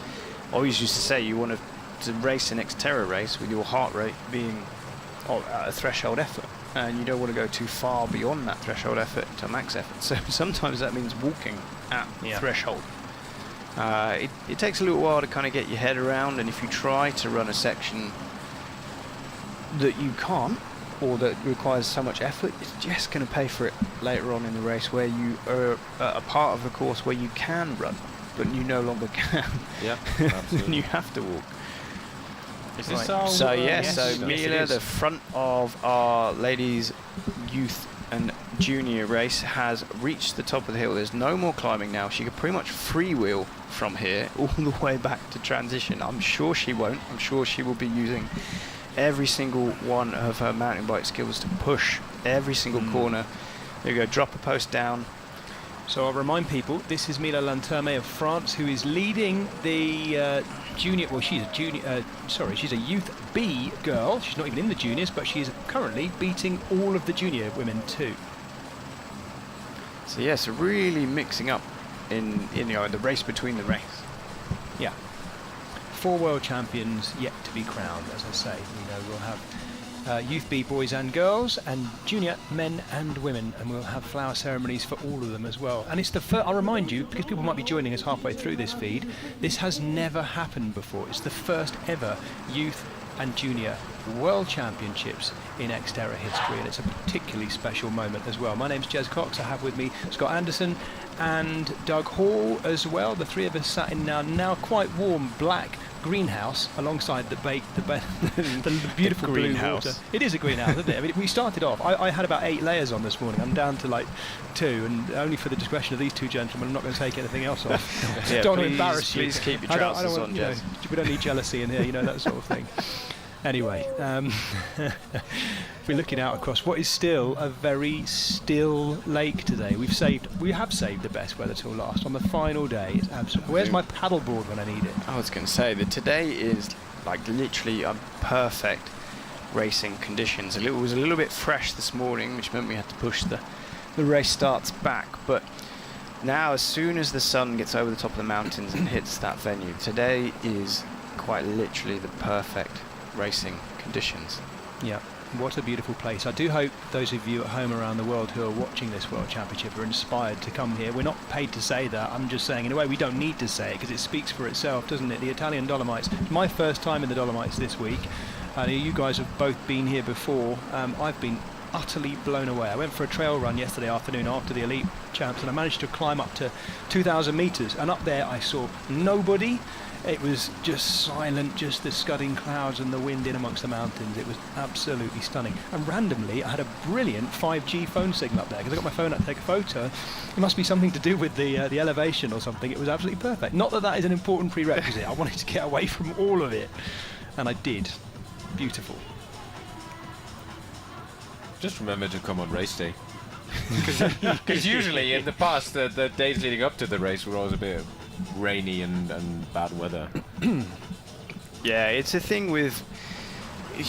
I always used to say you want to race an XTERRA race with your heart rate being a threshold effort. And you don't want to go too far beyond that threshold effort to max effort. So sometimes that means walking at threshold. It takes a little while to kind of get your head around, and if you try to run a section that you can't, or that requires so much effort, it's just going to pay for it later on in the race, where you are a part of the course where you can run, but you no longer can. Yeah, Then absolutely. you have to walk. Is this Right. our, So yes, so it Mila, is. the front of our ladies, youth and junior race, has reached the top of the hill. There's no more climbing now. She could pretty much freewheel from here all the way back to transition. I'm sure she won't. I'm sure she will be using every single one of her mountain bike skills to push every single corner. There you go, drop a post down. So I'll remind people, this is Mila Lanterme of France, who is leading the junior, well, she's a junior, she's a youth B girl. She's not even in the juniors, but she is currently beating all of the junior women too. So yes, really mixing up in the race between the race. Yeah. 4 world champions yet to be crowned, as I say. We'll have youth B boys and girls, and junior men and women, and we'll have flower ceremonies for all of them as well. And it's the first, I'll remind you, because people might be joining us halfway through this feed, this has never happened before. It's the first ever youth and junior world championships in XTERRA history, and it's a particularly special moment as well. My name's Jez Cox. I have with me Scott Anderson and Doug Hall as well. The three of us sat in now quite warm black greenhouse alongside the beautiful blue greenhouse. water. It is a greenhouse, isn't it? I mean, we started off, I had about 8 layers on this morning. I'm down to like 2, and only for the discretion of these 2 gentlemen, I'm not going to take anything else off. Yeah, don't want to please- embarrass you. please keep your I don't trousers want, on, you know, Jez. we don't need jealousy in here, that sort of thing. Anyway, we're looking out across what is still a very still lake today. We have saved the best weather till last. On the final day, it's absolutely. Where's my paddleboard when I need it? I was going to say that today is like literally a perfect racing conditions. It was a little bit fresh this morning, which meant we had to push the race starts back. But now, as soon as the sun gets over the top of the mountains and hits that venue, today is quite literally the perfect racing conditions. Yeah, what a beautiful place. I do hope those of you at home around the world who are watching this World Championship are inspired to come here. We're not paid to say that. I'm just saying, in a way, we don't need to say it because it speaks for itself, doesn't it? The Italian Dolomites. It's my first time in the Dolomites this week. You guys have both been here before. I've been utterly blown away. I went for a trail run yesterday afternoon after the Elite Champs, and I managed to climb up to 2,000 metres. And up there I saw nobody. It was just silent, just the scudding clouds and the wind in amongst the mountains. It was absolutely stunning. And randomly, I had a brilliant 5G phone signal up there because I got my phone out to take a photo. It must be something to do with the elevation or something. It was absolutely perfect. Not that that is an important prerequisite. I wanted to get away from all of it, and I did. Beautiful. Just remember to come on race day. Because usually in the past, the days leading up to the race were always a bit rainy and bad weather. Yeah, it's a thing with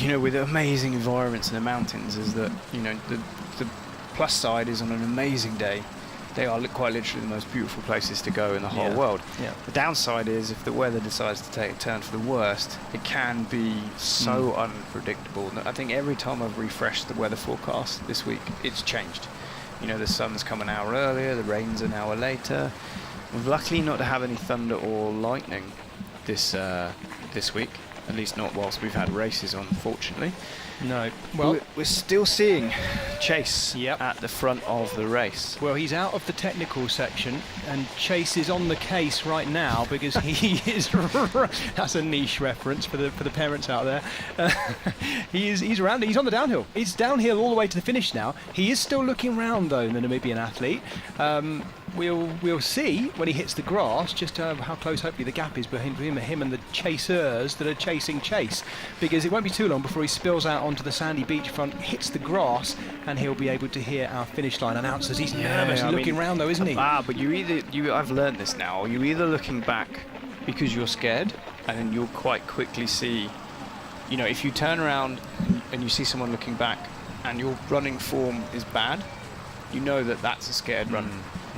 with amazing environments in the mountains is that the plus side is on an amazing day, they are quite literally the most beautiful places to go in the whole world. Yeah. The downside is if the weather decides to take a turn for the worst, it can be so unpredictable. I think every time I've refreshed the weather forecast this week, it's changed. The sun's come an hour earlier, the rain's an hour later. We're lucky not to have any thunder or lightning this week, at least not whilst we've had races on, fortunately. No. Well, we're still seeing Chase Yep. at the front of the race. well, he's out of the technical section, and Chase is on the case right now because he is. That's a niche reference for the parents out there. He's around. He's on the downhill. He's downhill all the way to the finish now. He is still looking round though, the Namibian athlete. We'll see when he hits the grass just how close hopefully the gap is between him and the chasers that are chasing Chase, because it won't be too long before he spills out onto the sandy beachfront, hits the grass, and he'll be able to hear our finish line announcers. He's nervous looking round though, isn't he? But I've learned this now. You're either looking back because you're scared, and then you'll quite quickly see, if you turn around and you see someone looking back and your running form is bad, that's a scared run.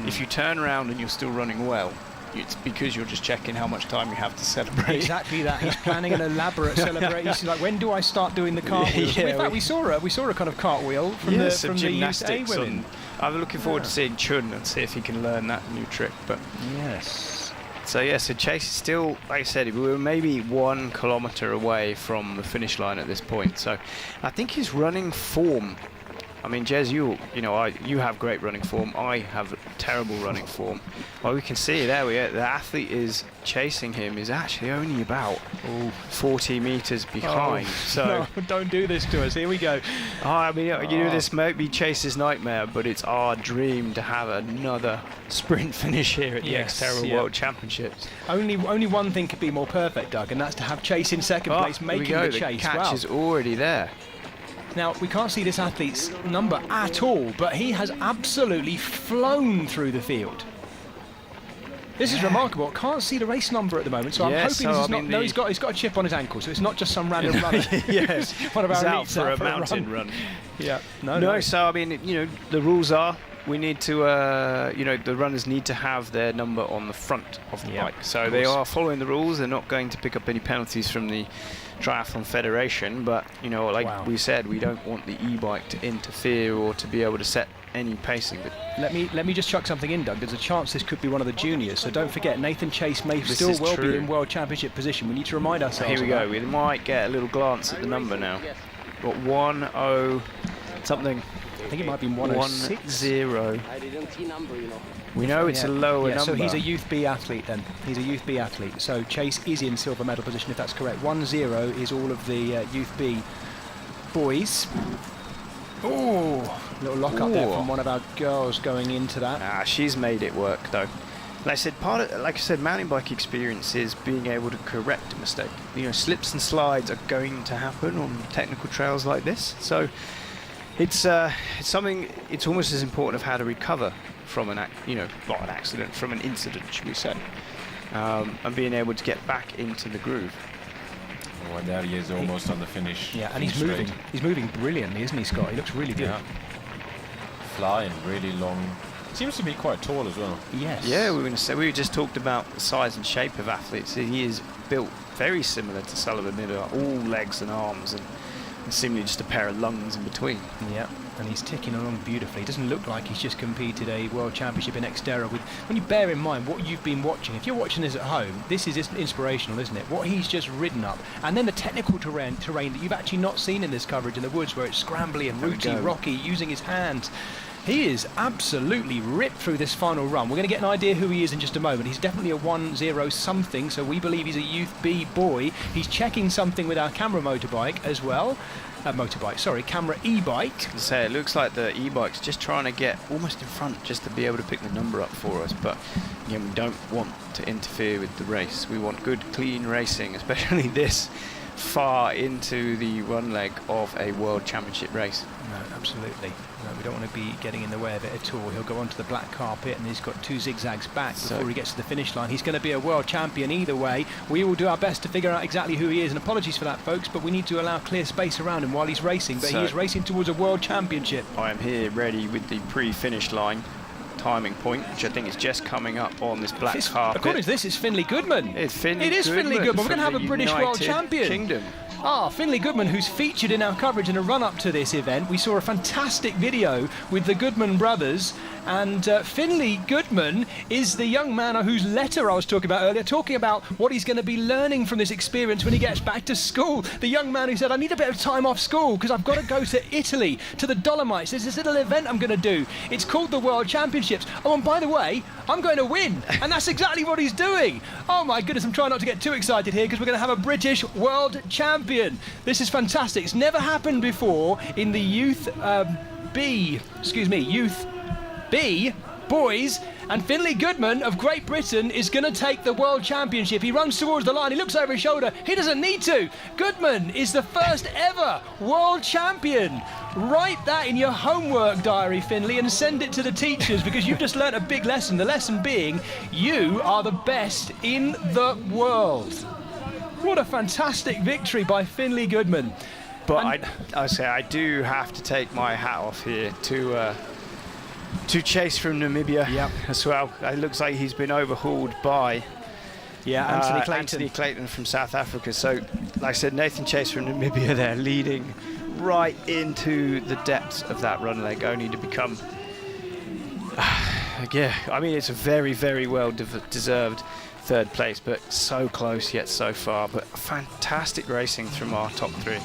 If you turn around and you're still running well, it's because you're just checking how much time you have to celebrate. Exactly that. He's planning an elaborate celebration. He's like, when do I start doing the cartwheels? Yeah, In fact, we saw a kind of cartwheel from some the gymnastics. women. I'm looking forward to seeing Chun and see if he can learn that new trick. But Yes. So yeah, so Chase is still, like I said, we were maybe 1 kilometre away from the finish line at this point. So I think his running form, I mean, Jez, you have great running form. I have terrible running form. Well, we can see there, the athlete is chasing him is actually only about 40 metres behind. So no, don't do this to us. Here we go. I mean, this might be Chase's nightmare, but it's our dream to have another sprint finish here at the XTERRA World Championships. Only one thing could be more perfect, Doug, and that's to have Chase in second place, making the chase. The catch is already there. Now, we can't see this athlete's number at all, but he has absolutely flown through the field. This is remarkable. Can't see the race number at the moment, so I'm hoping this is not. No, he's got a chip on his ankle, so it's not just some random runner. Yes, one of our out elites for a mountain run. Yeah, no. So I mean, the rules are we need to, the runners need to have their number on the front of the bike. So they are following the rules. They're not going to pick up any penalties from the Triathlon Federation, but we said, we don't want the e-bike to interfere or to be able to set any pacing. But let me just chuck something in, Doug. There's a chance this could be one of the juniors, so don't forget Nathan Chase may still well be in World Championship position. We need to remind ourselves. Here we go. We might get a little glance at the number now. Got 1-0 something. I think it might be 106. 1-0. I didn't see number, We know it's a lower number. So he's a Youth B athlete then. He's a Youth B athlete. So Chase is in silver medal position, if that's correct. 1-0 is all of the Youth B boys. Oh, little lock up there from one of our girls going into that. She's made it work though. Like I said, mountain bike experience is being able to correct a mistake. Slips and slides are going to happen on technical trails like this. So it's something. It's almost as important of how to recover from not an accident, from an incident, should we say, and being able to get back into the groove. Oh, and there he is, almost on the finish. Yeah, and he's moving. He's moving brilliantly, isn't he, Scott? He looks really good. Yeah. Flying, really long. Seems to be quite tall as well. Yes. Yeah, we just talked about the size and shape of athletes. He is built very similar to Sullivan Miller, all legs and arms, and seemingly just a pair of lungs in between. Yeah, and he's ticking along beautifully. It doesn't look like he's just competed a World Championship in XTERRA. When you bear in mind what you've been watching, if you're watching this at home, this is inspirational, isn't it? What he's just ridden up, and then the technical terrain that you've actually not seen in this coverage in the woods, where it's scrambly and rooty, rocky, using his hands. He is absolutely ripped through this final run. We're going to get an idea who he is in just a moment. He's definitely a 1-0 something, so we believe he's a Youth B boy. He's checking something with our camera motorbike as well. Camera e-bike. So it looks like the e-bike's just trying to get almost in front just to be able to pick the number up for us. But again, we don't want to interfere with the race. We want good, clean racing, especially this far into the run leg of a World Championship race. No, absolutely. No, we don't want to be getting in the way of it at all. He'll go onto the black carpet, and he's got 2 zigzags back before he gets to the finish line. He's going to be a world champion either way. We will do our best to figure out exactly who he is, and apologies for that, folks, but we need to allow clear space around him while he's racing. But he is racing towards a world championship. I am here ready with the pre-finish line timing point, which I think is just coming up on this black carpet. According to this, it's Finley Goodman. It's Finley Goodman. Finley Goodman. We're going to have a British world champion. Kingdom. Finley Goodman, who's featured in our coverage in a run-up to this event. We saw a fantastic video with the Goodman brothers, and Finley Goodman is the young man whose letter I was talking about earlier, talking about what he's going to be learning from this experience when he gets back to school. The young man who said, I need a bit of time off school because I've got to go to Italy, to the Dolomites. There's this little event I'm going to do. It's called the World Championships. Oh, and by the way, I'm going to win. And that's exactly what he's doing. Oh my goodness, I'm trying not to get too excited here because we're going to have a British world champion. This is fantastic. It's never happened before in the Youth B boys, and Finley Goodman of Great Britain is going to take the World Championship. He runs towards the line, he looks over his shoulder, he doesn't need to. Goodman is the first ever World Champion. Write that in your homework diary, Finley, and send it to the teachers because you've just learnt a big lesson. The lesson being, you are the best in the world. What a fantastic victory by Finley Goodman. But I do have to take my hat off here to Chase from Namibia as well. It looks like he's been overhauled by Anthony Clayton from South Africa. So, like I said, Nathan Chase from Namibia there leading right into the depths of that run leg, only to become... it's a very, very well deserved third place, but so close yet so far. But fantastic racing from our top three.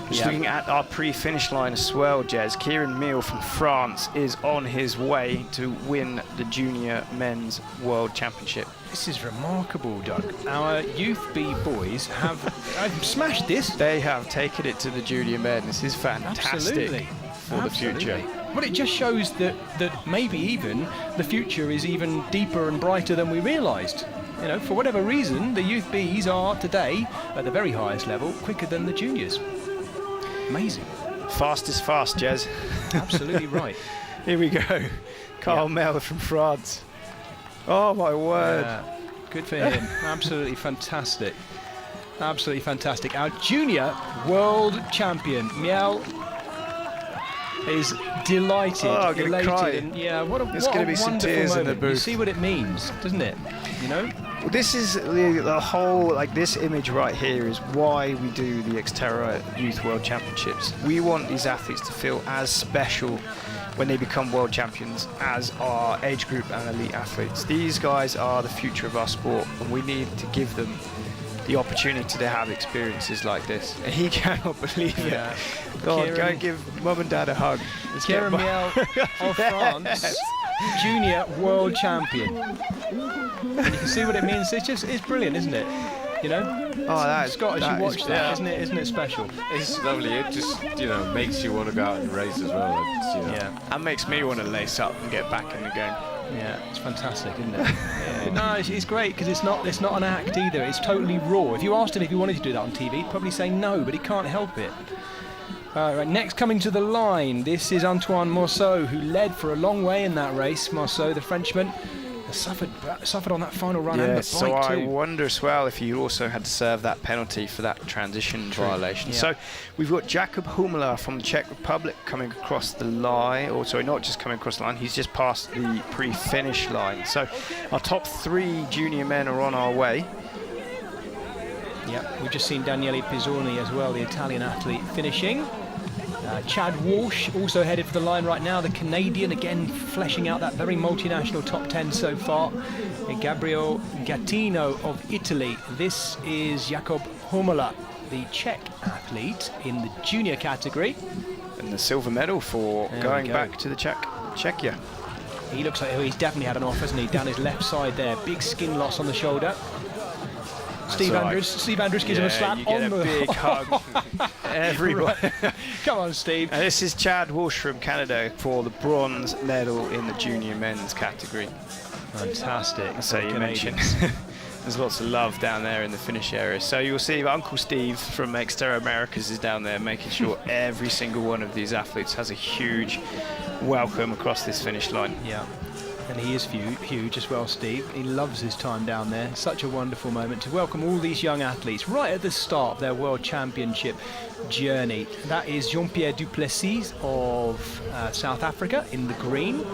Just looking at our pre-finish line as well, Jez, Kieran Meal from France is on his way to win the Junior Men's World Championship. This is remarkable, Doug. Our Youth B boys have smashed this. They have taken it to the Junior Men. This is fantastic. Absolutely. For the future. Well, it just shows that maybe even the future is even deeper and brighter than we realised. You know, for whatever reason, the Youth Bs are today, at the very highest level, quicker than the juniors. Amazing. Fast is fast, Jez. Absolutely right. Here we go. Carl Mel from France. Oh, my word. Yeah, good for him. Absolutely fantastic. Absolutely fantastic. Our junior world champion, Miel, is delighted, oh, I'm gonna elated, cry. and yeah, what a There's going to be some tears moment. in the booth. You see what it means, doesn't it? You know. Well, this is the whole, like this image right here is why we do the XTERRA Youth World Championships. We want these athletes to feel as special when they become world champions as our age group and elite athletes. These guys are the future of our sport, and we need to give them the opportunity to have experiences like this. And he cannot believe it. God, Kieran, go and give mum and dad a hug. Let's Kieran get Miel of France, junior world champion. And you can see what it means. It's brilliant, isn't it? You know? Oh, that is, Scott, as you watch that, isn't it special? It's lovely. It just, you know, makes you want to go out and race as well. It's, you know. Yeah. That makes me want to lace up and get back in the game. Yeah, it's fantastic, isn't it? Yeah. No, it's great because it's not an act either. It's totally raw. If you asked him if he wanted to do that on TV, he'd probably say no, but he can't help it. Right, next coming to the line, this is Antoine Marceau, who led for a long way in that race. Marceau, the Frenchman, suffered on that final run and the bike so I too. wonder as well if he also had to serve that penalty for that transition violation. Yeah. So we've got Jakub Humala from the Czech Republic coming across the line, or sorry, not just coming across the line, he's just passed the pre-finish line. So our top three junior men are on our way. Yeah, we've just seen Daniele Pizzoni as well, the Italian athlete, finishing. Chad Walsh also headed for the line right now, the Canadian, again fleshing out that very multinational top 10 so far. And Gabriel Gattino of Italy. This is Jakub Humala, the Czech athlete in the junior category. And the silver medal for going back to the Czechia. He looks like he's definitely had an off, hasn't he? Down his left side there, big skin loss on the shoulder. Steve Andrews gives him a slap on the big hug. Everybody. Come on, Steve. And this is Chad Walsh from Canada for the bronze medal in the junior men's category. Fantastic. So you mentioned there's lots of love down there in the finish area. So you'll see Uncle Steve from XTERRA Americas is down there making sure every single one of these athletes has a huge welcome across this finish line. Yeah. And he is huge as well, Steve. He loves his time down there. Such a wonderful moment to welcome all these young athletes right at the start of their World Championship journey. That is Jean-Pierre Duplessis of South Africa in the green.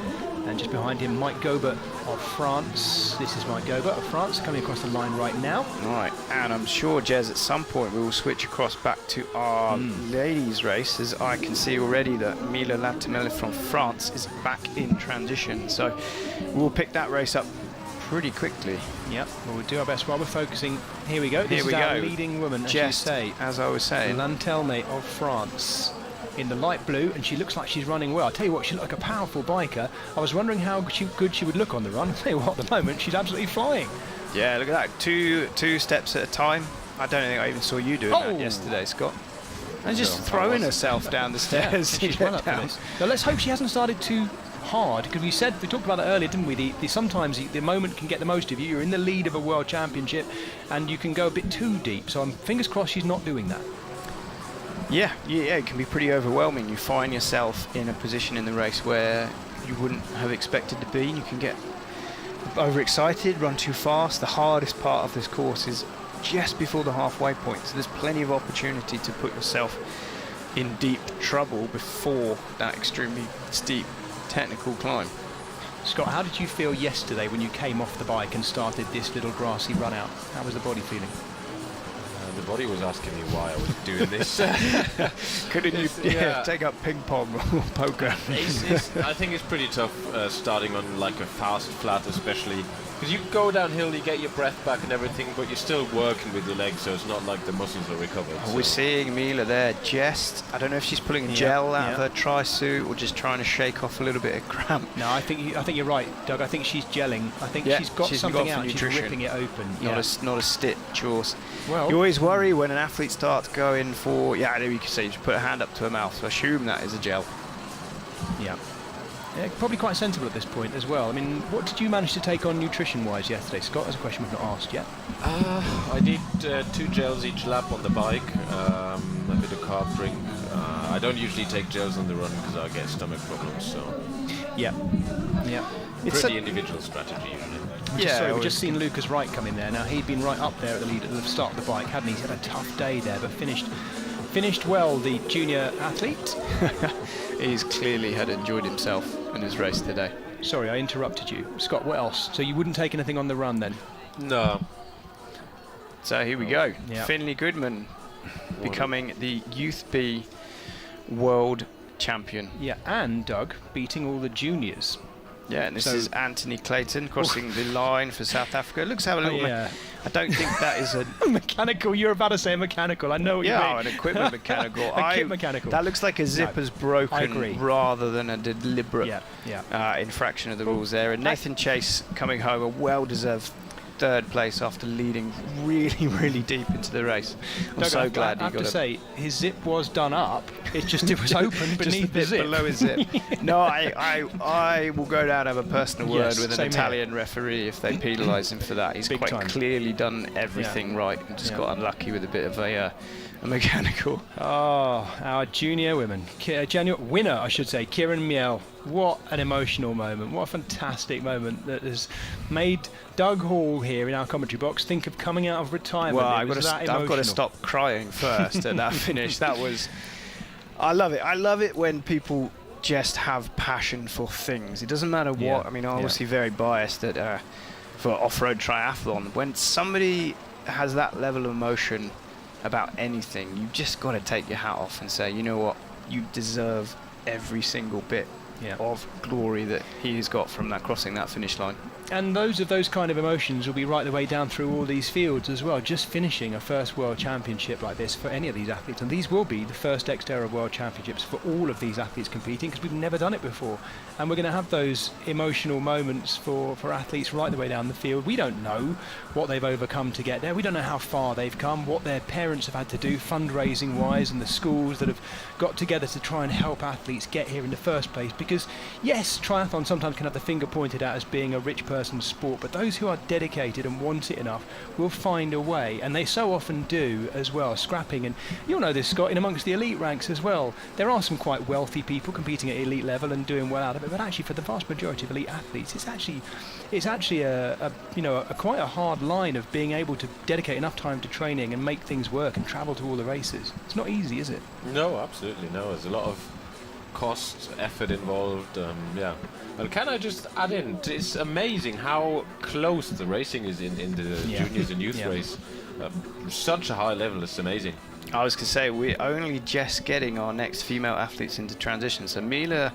And just behind him, Mike Gobert of France. This is Mike Gobert of France coming across the line right now. Right, and I'm sure, Jez, at some point we will switch across back to our ladies' race, as I can see already that Mila Latimelle from France is back in transition. So we'll pick that race up pretty quickly. Yep, well, we'll do our best while we're focusing. Here we go. This Here we is our go. leading woman, as you say. As I was saying. Lantelme of France in the light blue, and she looks like she's running well. I'll tell you what, she looks like a powerful biker. I was wondering how good she would look on the run. I'll tell you what, at the moment, she's absolutely flying. Yeah, look at that. Two steps at a time. I don't think I even saw you doing that yesterday, Scott. And just throwing herself down the stairs. Yeah, she's well up for this. Now, let's hope she hasn't started too hard, because we talked about it earlier, didn't we? Sometimes the moment can get the most of you. You're in the lead of a world championship, and you can go a bit too deep. So I'm fingers crossed she's not doing that. Yeah, it can be pretty overwhelming. You find yourself in a position in the race where you wouldn't have expected to be. You can get overexcited, run too fast. The hardest part of this course is just before the halfway point, so there's plenty of opportunity to put yourself in deep trouble before that extremely steep technical climb. Scott, how did you feel yesterday when you came off the bike and started this little grassy run out? How was the body feeling? Everybody was asking me why I was doing this. Couldn't you take up ping pong or poker? I think it's pretty tough starting on like a fast flat, especially because you go downhill, you get your breath back and everything, but you're still working with your legs, so it's not like the muscles are recovered. We're seeing Mila there just, I don't know if she's pulling gel out of her tri-suit or just trying to shake off a little bit of cramp. No, I think you're right, Doug. I think she's gelling. I think she's got something out. She's ripping it open. Not a stitch or... Well, you always worry when an athlete starts going for... Yeah, there you can see, she put her hand up to her mouth, so I assume that is a gel. Yeah. Yeah, probably quite sensible at this point as well. I mean, what did you manage to take on nutrition-wise yesterday, Scott? That's a question we've not asked yet. I did 2 gels each lap on the bike, a bit of carb drink. I don't usually take gels on the run because I get stomach problems, so... Yeah. It's pretty individual strategy usually. We've just seen Lucas Wright come in there. Now, he'd been right up there at the lead at the start of the bike, hadn't he? He's had a tough day there, but finished well, the junior athlete. He's clearly had enjoyed himself in his race today. Sorry, I interrupted you. Scott, what else? So you wouldn't take anything on the run then? No. So here we go. Yeah. Finley Goodman becoming the Youth B World Champion. Yeah, and Doug beating all the juniors. Yeah, and this is Anthony Clayton crossing the line for South Africa. It looks to have a little... I don't think that is a... mechanical, you're about to say mechanical, I know what you mean. Yeah, an equipment mechanical. Kit mechanical. That looks like a zipper's broken rather than a deliberate infraction of the rules there. And Nathan Chase coming home, a well-deserved 3rd place after leading really, really deep into the race. I'm so glad he got it. I have to say, his zip was done up. It was open beneath the zip. Below his zip. No, I will go down and have a personal word with an Italian referee if they penalise him for that. He's quite clearly done everything right and just got unlucky with a bit of a mechanical. Oh, our junior women. Winner, I should say, Kieran Miel. What an emotional moment. What a fantastic moment that has made Doug Hall here in our commentary box think of coming out of retirement. Well, I've got to stop crying first at that finish. That was... I love it. I love it when people just have passion for things. It doesn't matter what. I mean, I'm obviously very biased at, for off-road triathlon. When somebody has that level of emotion about anything, you just got to take your hat off and say, you know what, you deserve every single bit of glory that he has got from that crossing that finish line. And those kind of emotions will be right the way down through all these fields as well. Just finishing a first World Championship like this for any of these athletes, and these will be the first XTERRA World Championships for all of these athletes competing, because we've never done it before. And we're going to have those emotional moments for athletes right the way down the field. We don't know what they've overcome to get there. We don't know how far they've come, what their parents have had to do fundraising wise, and the schools that have got together to try and help athletes get here in the first place. Because yes, triathlon sometimes can have the finger pointed at as being a rich person's sport, but those who are dedicated and want it enough will find a way, and they so often do as well. Scrapping, and you'll know this, Scott, in amongst the elite ranks as well, there are some quite wealthy people competing at elite level and doing well out of it, but actually for the vast majority of elite athletes, it's actually a quite a hard line of being able to dedicate enough time to training and make things work and travel to all the races. It's not easy, is it? No, absolutely no. There's a lot of cost, effort involved. Well, can I just add in? It's amazing how close the racing is in the juniors and youth race. Such a high level. It's amazing. I was going to say, we're only just getting our next female athletes into transition. So Mila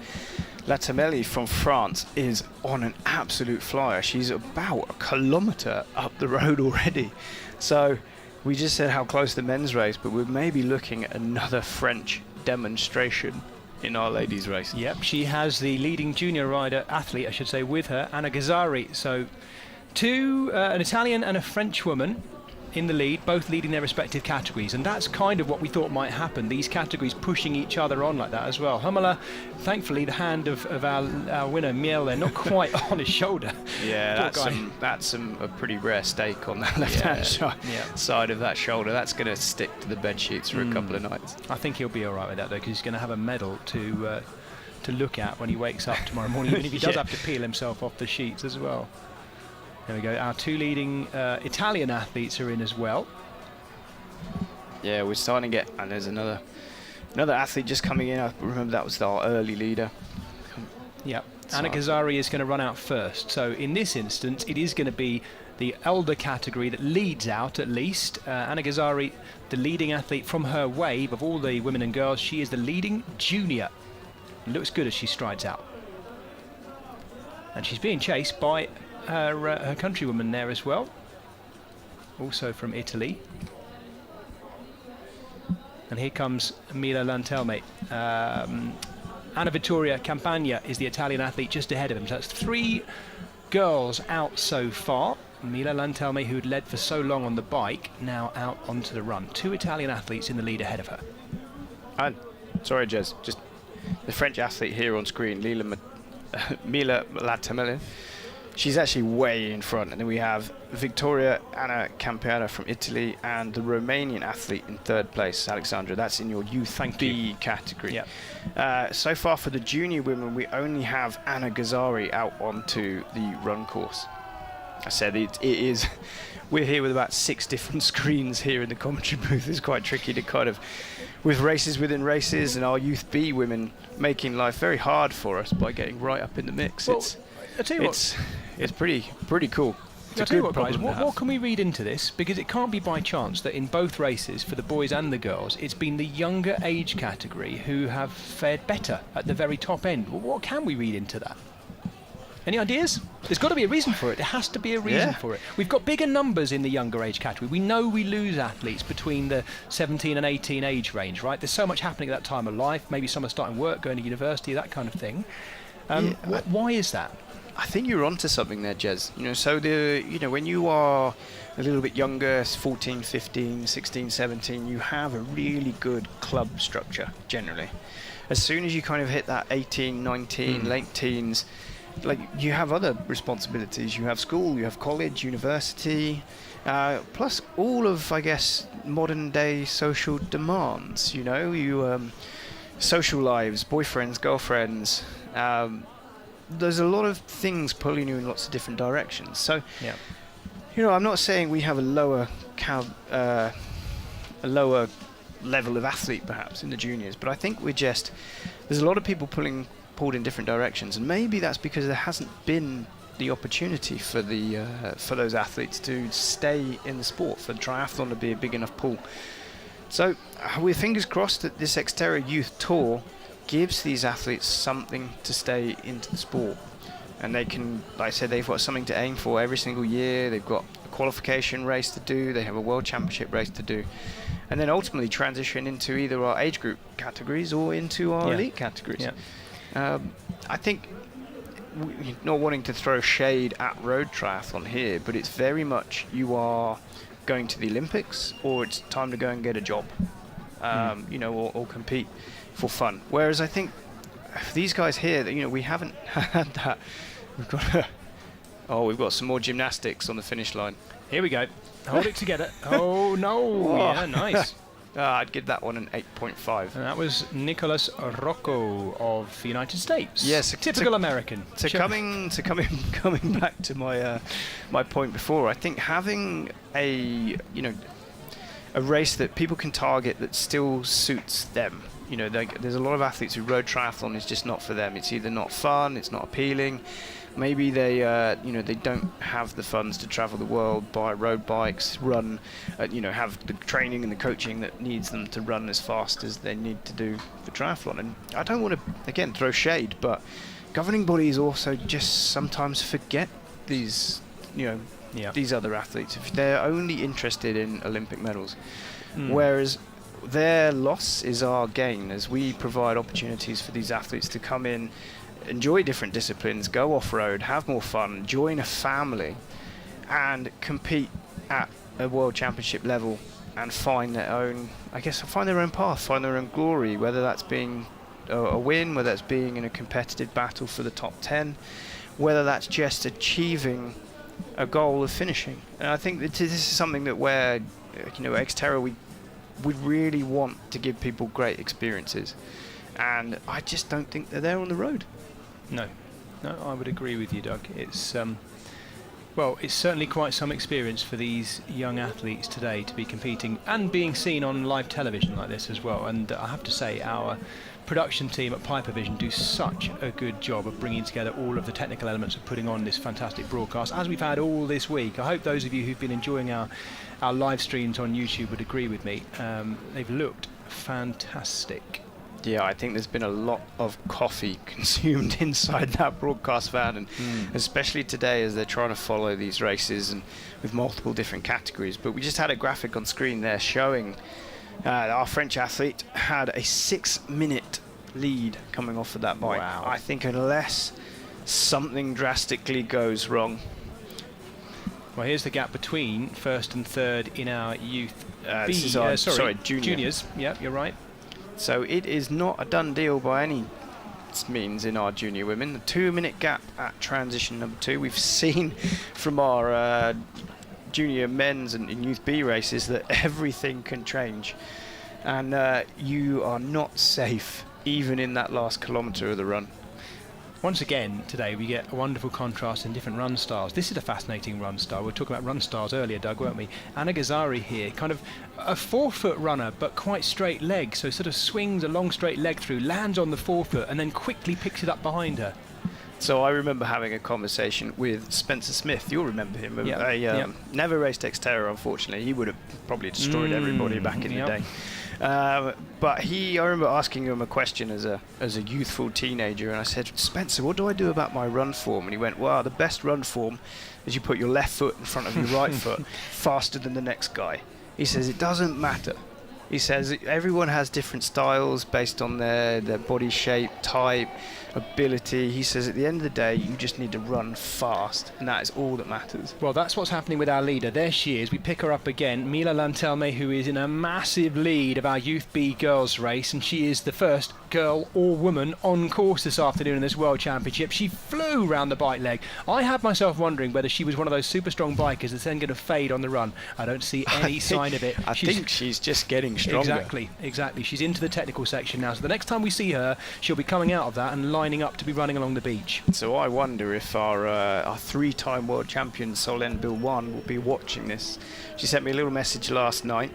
Latamelli from France is on an absolute flyer. She's about a kilometre up the road already. So we just said how close the men's race, but we're maybe looking at another French demonstration in our ladies' race. Yep, she has the leading junior athlete, I should say, with her, Anna Gazzari. So an Italian and a French woman in the lead, both leading their respective categories, and that's kind of what we thought might happen, these categories pushing each other on like that as well. Hummela, thankfully the hand of our winner Miel there, not quite on his shoulder. Yeah, that's a pretty rare stake on that left hand side of that shoulder. That's going to stick to the bed sheets for a couple of nights. I think he'll be alright with that though, because he's going to have a medal to look at when he wakes up tomorrow morning, even if he does have to peel himself off the sheets as well. There we go. Our two leading Italian athletes are in as well. Yeah, we're starting to get, and there's another athlete just coming in. I remember that was our early leader. Yep. Anna Gazzari is going to run out first. So in this instance, it is going to be the elder category that leads out at least. Anna Gazzari, the leading athlete from her wave of all the women and girls. She is the leading junior. Looks good as she strides out. And she's being chased by her countrywoman there as well. Also from Italy. And here comes Mila Lantelme. Anna Vittoria Campagna is the Italian athlete just ahead of him. So that's 3 girls out so far. Mila Lantelme, who'd led for so long on the bike, now out onto the run. 2 Italian athletes in the lead ahead of her. And sorry, Jez, just the French athlete here on screen, Mila Lantelme. She's actually way in front, and then we have Victoria Anna Campiana from Italy and the Romanian athlete in 3rd place, Alexandra. That's in your youth B category. Yep. So far for the junior women, we only have Anna Gazzari out onto the run course. I said it is. We're here with about 6 different screens here in the commentary booth. It's quite tricky to kind of, with races within races, and our youth B women making life very hard for us by getting right up in the mix. Well, I'll tell you It's pretty cool. I'll tell you what, guys, what can we read into this? Because it can't be by chance that in both races, for the boys and the girls, it's been the younger age category who have fared better at the very top end. Well, what can we read into that? Any ideas? There's got to be a reason for it. There has to be a reason for it. We've got bigger numbers in the younger age category. We know we lose athletes between the 17 and 18 age range, right? There's so much happening at that time of life. Maybe some are starting work, going to university, that kind of thing. Why is that? I think you're onto something there, Jez. So when you are a little bit younger, 14, 15, 16, 17, you have a really good club structure generally. As soon as you kind of hit that 18, 19, late teens, like you have other responsibilities. You have school, you have college, university, plus all of, I guess, modern day social demands. Social lives, boyfriends, girlfriends. There's a lot of things pulling you in lots of different directions. So, I'm not saying we have a lower level of athlete perhaps in the juniors, but I think there's a lot of people pulled in different directions, and maybe that's because there hasn't been the opportunity for those athletes to stay in the sport, for the triathlon to be a big enough pool. So, we're fingers crossed that this XTERRA Youth Tour gives these athletes something to stay into the sport, and they can, like I said, they've got something to aim for every single year. They've got a qualification race to do, they have a world championship race to do, and then ultimately transition into either our age group categories or into our elite categories. I think not wanting to throw shade at road triathlon here, but it's very much you are going to the Olympics or it's time to go and get a job, or compete for fun. Whereas I think these guys here, we haven't had that. We've got some more gymnastics on the finish line. Here we go. Hold it together. Oh no! Yeah, nice. I'd give that one an 8.5. And that was Nicholas Rocco of the United States. Yes, typical American. Coming back to my point before, I think having a race that people can target that still suits them. There's a lot of athletes who road triathlon is just not for them. It's either not fun, it's not appealing. Maybe they don't have the funds to travel the world, buy road bikes, run, have the training and the coaching that needs them to run as fast as they need to do for triathlon. And I don't want to, again, throw shade, but governing bodies also just sometimes forget these, these other athletes if they're only interested in Olympic medals. Whereas their loss is our gain, as we provide opportunities for these athletes to come in, enjoy different disciplines, go off-road, have more fun, join a family, and compete at a world championship level and find their own path, find their own glory, whether that's being a win, whether that's being in a competitive battle for the top 10, whether that's just achieving a goal of finishing. And I think that this is something that where, XTERRA, we really want to give people great experiences, and I just don't think they're there on the road. No, I would agree with you, Doug. It's Well, it's certainly quite some experience for these young athletes today to be competing and being seen on live television like this as well. And I have to say, our production team at Piper Vision do such a good job of bringing together all of the technical elements of putting on this fantastic broadcast, as we've had all this week. I hope those of you who've been enjoying our live streams on YouTube would agree with me. They've looked fantastic. Yeah, I think there's been a lot of coffee consumed inside that broadcast van, and especially today as they're trying to follow these races and with multiple different categories. But we just had a graphic on screen there showing our French athlete had a 6-minute lead coming off of that bike. Wow. I think unless something drastically goes wrong. Well, here's the gap between first and third in our youth This is our, juniors. Yeah, you're right. So it is not a done deal by any means in our junior women. The 2-minute gap at transition number 2. We've seen from our junior men's and youth B races that everything can change, and you are not safe even in that last kilometre of the run. Once again, today we get a wonderful contrast in different run styles. This is a fascinating run style. We were talking about run styles earlier, Doug, weren't we? Anna Gazzari here, kind of a 4-foot runner, but quite straight leg, so sort of swings a long straight leg through, lands on the 4-foot, and then quickly picks it up behind her. So I remember having a conversation with Spencer Smith. You'll remember him. Yep. Never raced XTERRA, unfortunately. He would have probably destroyed everybody back in the day. But I remember asking him a question as a youthful teenager, and I said, Spencer, what do I do about my run form? And he went, well, the best run form is you put your left foot in front of your right foot faster than the next guy. He says, it doesn't matter. He says everyone has different styles based on their body shape, type, ability. He says at the end of the day, you just need to run fast, and that is all that matters. Well, that's what's happening with our leader. There she is. We pick her up again. Mila Lantelme, who is in a massive lead of our Youth B girls race, and she is the first girl or woman on course this afternoon in this World Championship. She flew round the bike leg. I had myself wondering whether she was one of those super strong bikers that's then going to fade on the run. I don't see any sign of it. I think she's just getting stronger. Exactly. She's into the technical section now. So the next time we see her, she'll be coming out of that and lining up to be running along the beach. So I wonder if our 3-time world champion Solène Bilwan will be watching this. She sent me a little message last night.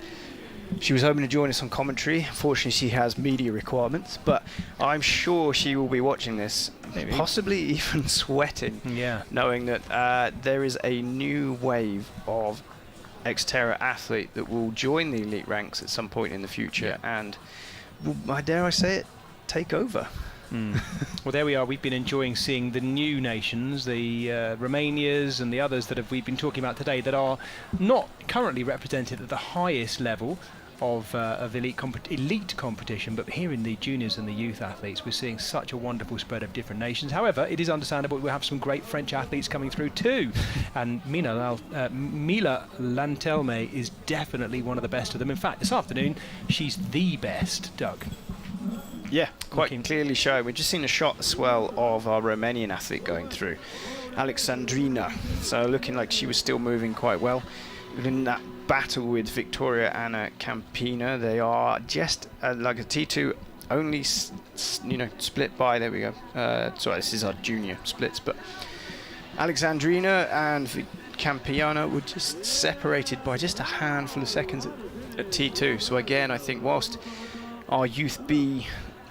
She was hoping to join us on commentary. Unfortunately, she has media requirements, but I'm sure she will be watching this, possibly even sweating, knowing that there is a new wave of XTERRA athlete that will join the elite ranks at some point in the future and will, dare I say it, take over. Well, there we are. We've been enjoying seeing the new nations, the Romanias and the others that we've been talking about today that are not currently represented at the highest level of elite competition, but here in the juniors and the youth athletes, we're seeing such a wonderful spread of different nations. However, it is understandable we'll have some great French athletes coming through too, and Mila Lantelme is definitely one of the best of them. In fact, this afternoon, she's the best, Doug. Yeah, quite clearly showing. We've just seen a shot as well of our Romanian athlete going through, Alexandrina. So looking like she was still moving quite well. In that battle with Victoria Anna Campina, they are just like a T2, only split by. There we go. Sorry, this is our junior splits, but Alexandrina and Campiana were just separated by just a handful of seconds at T2. So again, I think whilst our Youth B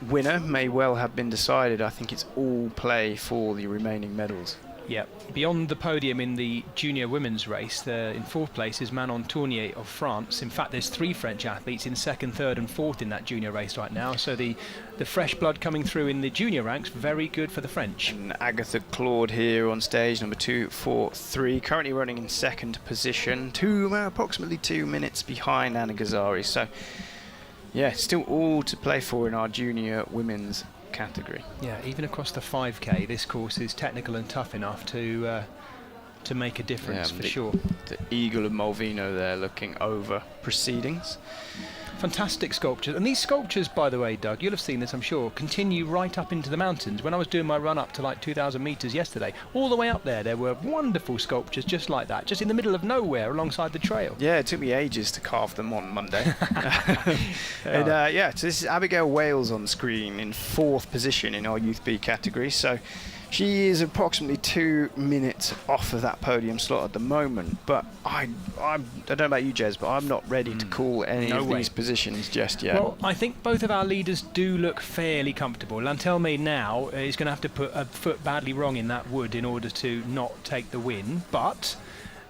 winner may well have been decided, I think it's all play for the remaining medals. Yeah, beyond the podium in the junior women's race, in 4th place is Manon Tournier of France. In fact, there's 3 French athletes in 2nd, 3rd and 4th in that junior race right now. So the fresh blood coming through in the junior ranks, very good for the French. And Agatha Claude here on stage, number 243, currently running in 2nd position, approximately 2 minutes behind Anna Gazzari. So yeah, still all to play for in our junior women's category. Yeah, even across the 5K, this course is technical and tough enough to make a difference for sure. The Eagle of Molveno there looking over proceedings. Fantastic sculptures. And these sculptures, by the way, Doug, you'll have seen this, I'm sure, continue right up into the mountains. When I was doing my run up to like 2,000 metres yesterday, all the way up there were wonderful sculptures just like that, just in the middle of nowhere alongside the trail. Yeah, it took me ages to carve them on Monday. So this is Abigail Wales on screen in 4th position in our Youth B category. So She is approximately 2 minutes off of that podium slot at the moment, but I don't know about you, Jez, but I'm not ready to call any of these positions just yet. Well, I think both of our leaders do look fairly comfortable. Lantelme now is going to have to put a foot badly wrong in that wood in order to not take the win, but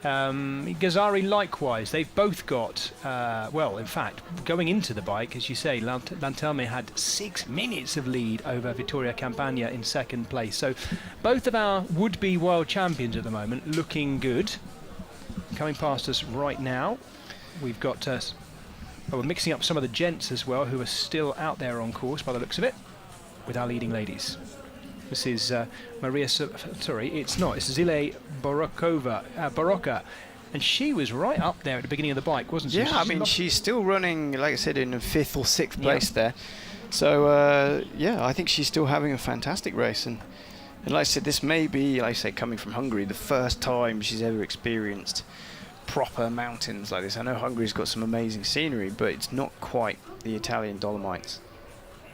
Gazzari likewise. They've both got, well, in fact, going into the bike, as you say, Lantelme had 6 minutes of lead over Vittoria Campagna in second place. So both of our would-be world champions at the moment looking good. Coming past us right now, we've got, we're mixing up some of the gents as well, who are still out there on course by the looks of it, with our leading ladies. This is it's Zile Barocca, and she was right up there at the beginning of the bike, wasn't she? Yeah, I mean, she's still running, like I said, in 5th or 6th place there. So, yeah, I think she's still having a fantastic race. And like I said, this may be, like I say, coming from Hungary, the first time she's ever experienced proper mountains like this. I know Hungary's got some amazing scenery, but it's not quite the Italian Dolomites.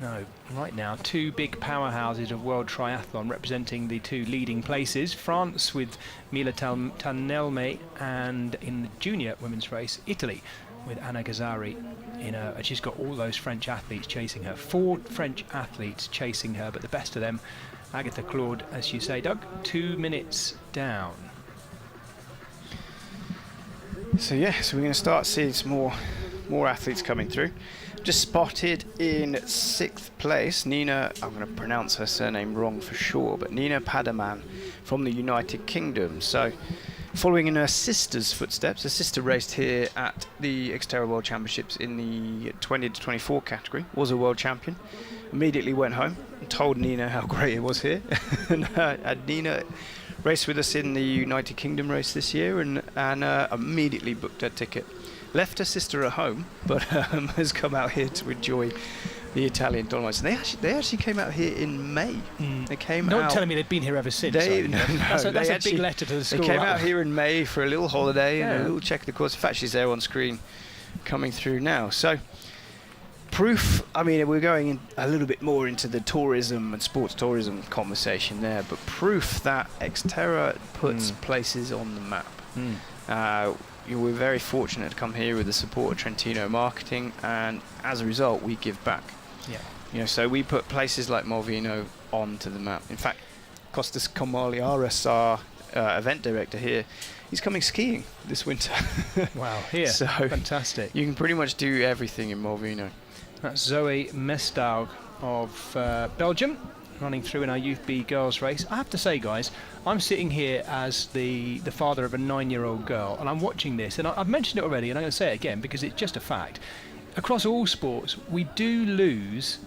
No, right now, 2 big powerhouses of world triathlon representing the 2 leading places. France with Mila Tanelme, and in the junior women's race, Italy with Anna Gazzari. And she's got all those French athletes chasing her. 4 French athletes chasing her, but the best of them, Agatha Claude, as you say, Doug, 2 minutes down. So yeah, so we're going to start seeing some more athletes coming through. Just spotted in 6th place, Nina, I'm going to pronounce her surname wrong for sure, but Nina Padaman from the United Kingdom. So following in her sister's footsteps, her sister raced here at the XTERRA World Championships in the 20 to 24 category, was a world champion, immediately went home and told Nina how great it was here. And Nina raced with us in the United Kingdom race this year and immediately booked her ticket. Left her sister at home, but has come out here to enjoy the Italian Dolomites. And they actually came out here in May. They came Not out. telling me they've been here ever since. That's a big letter to the school. They came out here in May for a little holiday and a Yeah. little check of the course. In fact, she's there on screen, coming through now. So, proof. I mean, we're going in a little bit more into the tourism and sports tourism conversation there, but proof that XTERRA puts places on the map. We're very fortunate to come here with the support of Trentino marketing, and as a result, we give back. Yeah. So we put places like Molveno onto the map. In fact, Kostas Komaliaris, our event director here, he's coming skiing this winter. Wow, here. So fantastic. You can pretty much do everything in Molveno. That's Zoe Mestaug of Belgium, running through in our Youth B girls race. I have to say, guys, I'm sitting here as the father of a 9-year-old girl, and I'm watching this, and I've mentioned it already, and I'm going to say it again because it's just a fact. Across all sports, we do lose,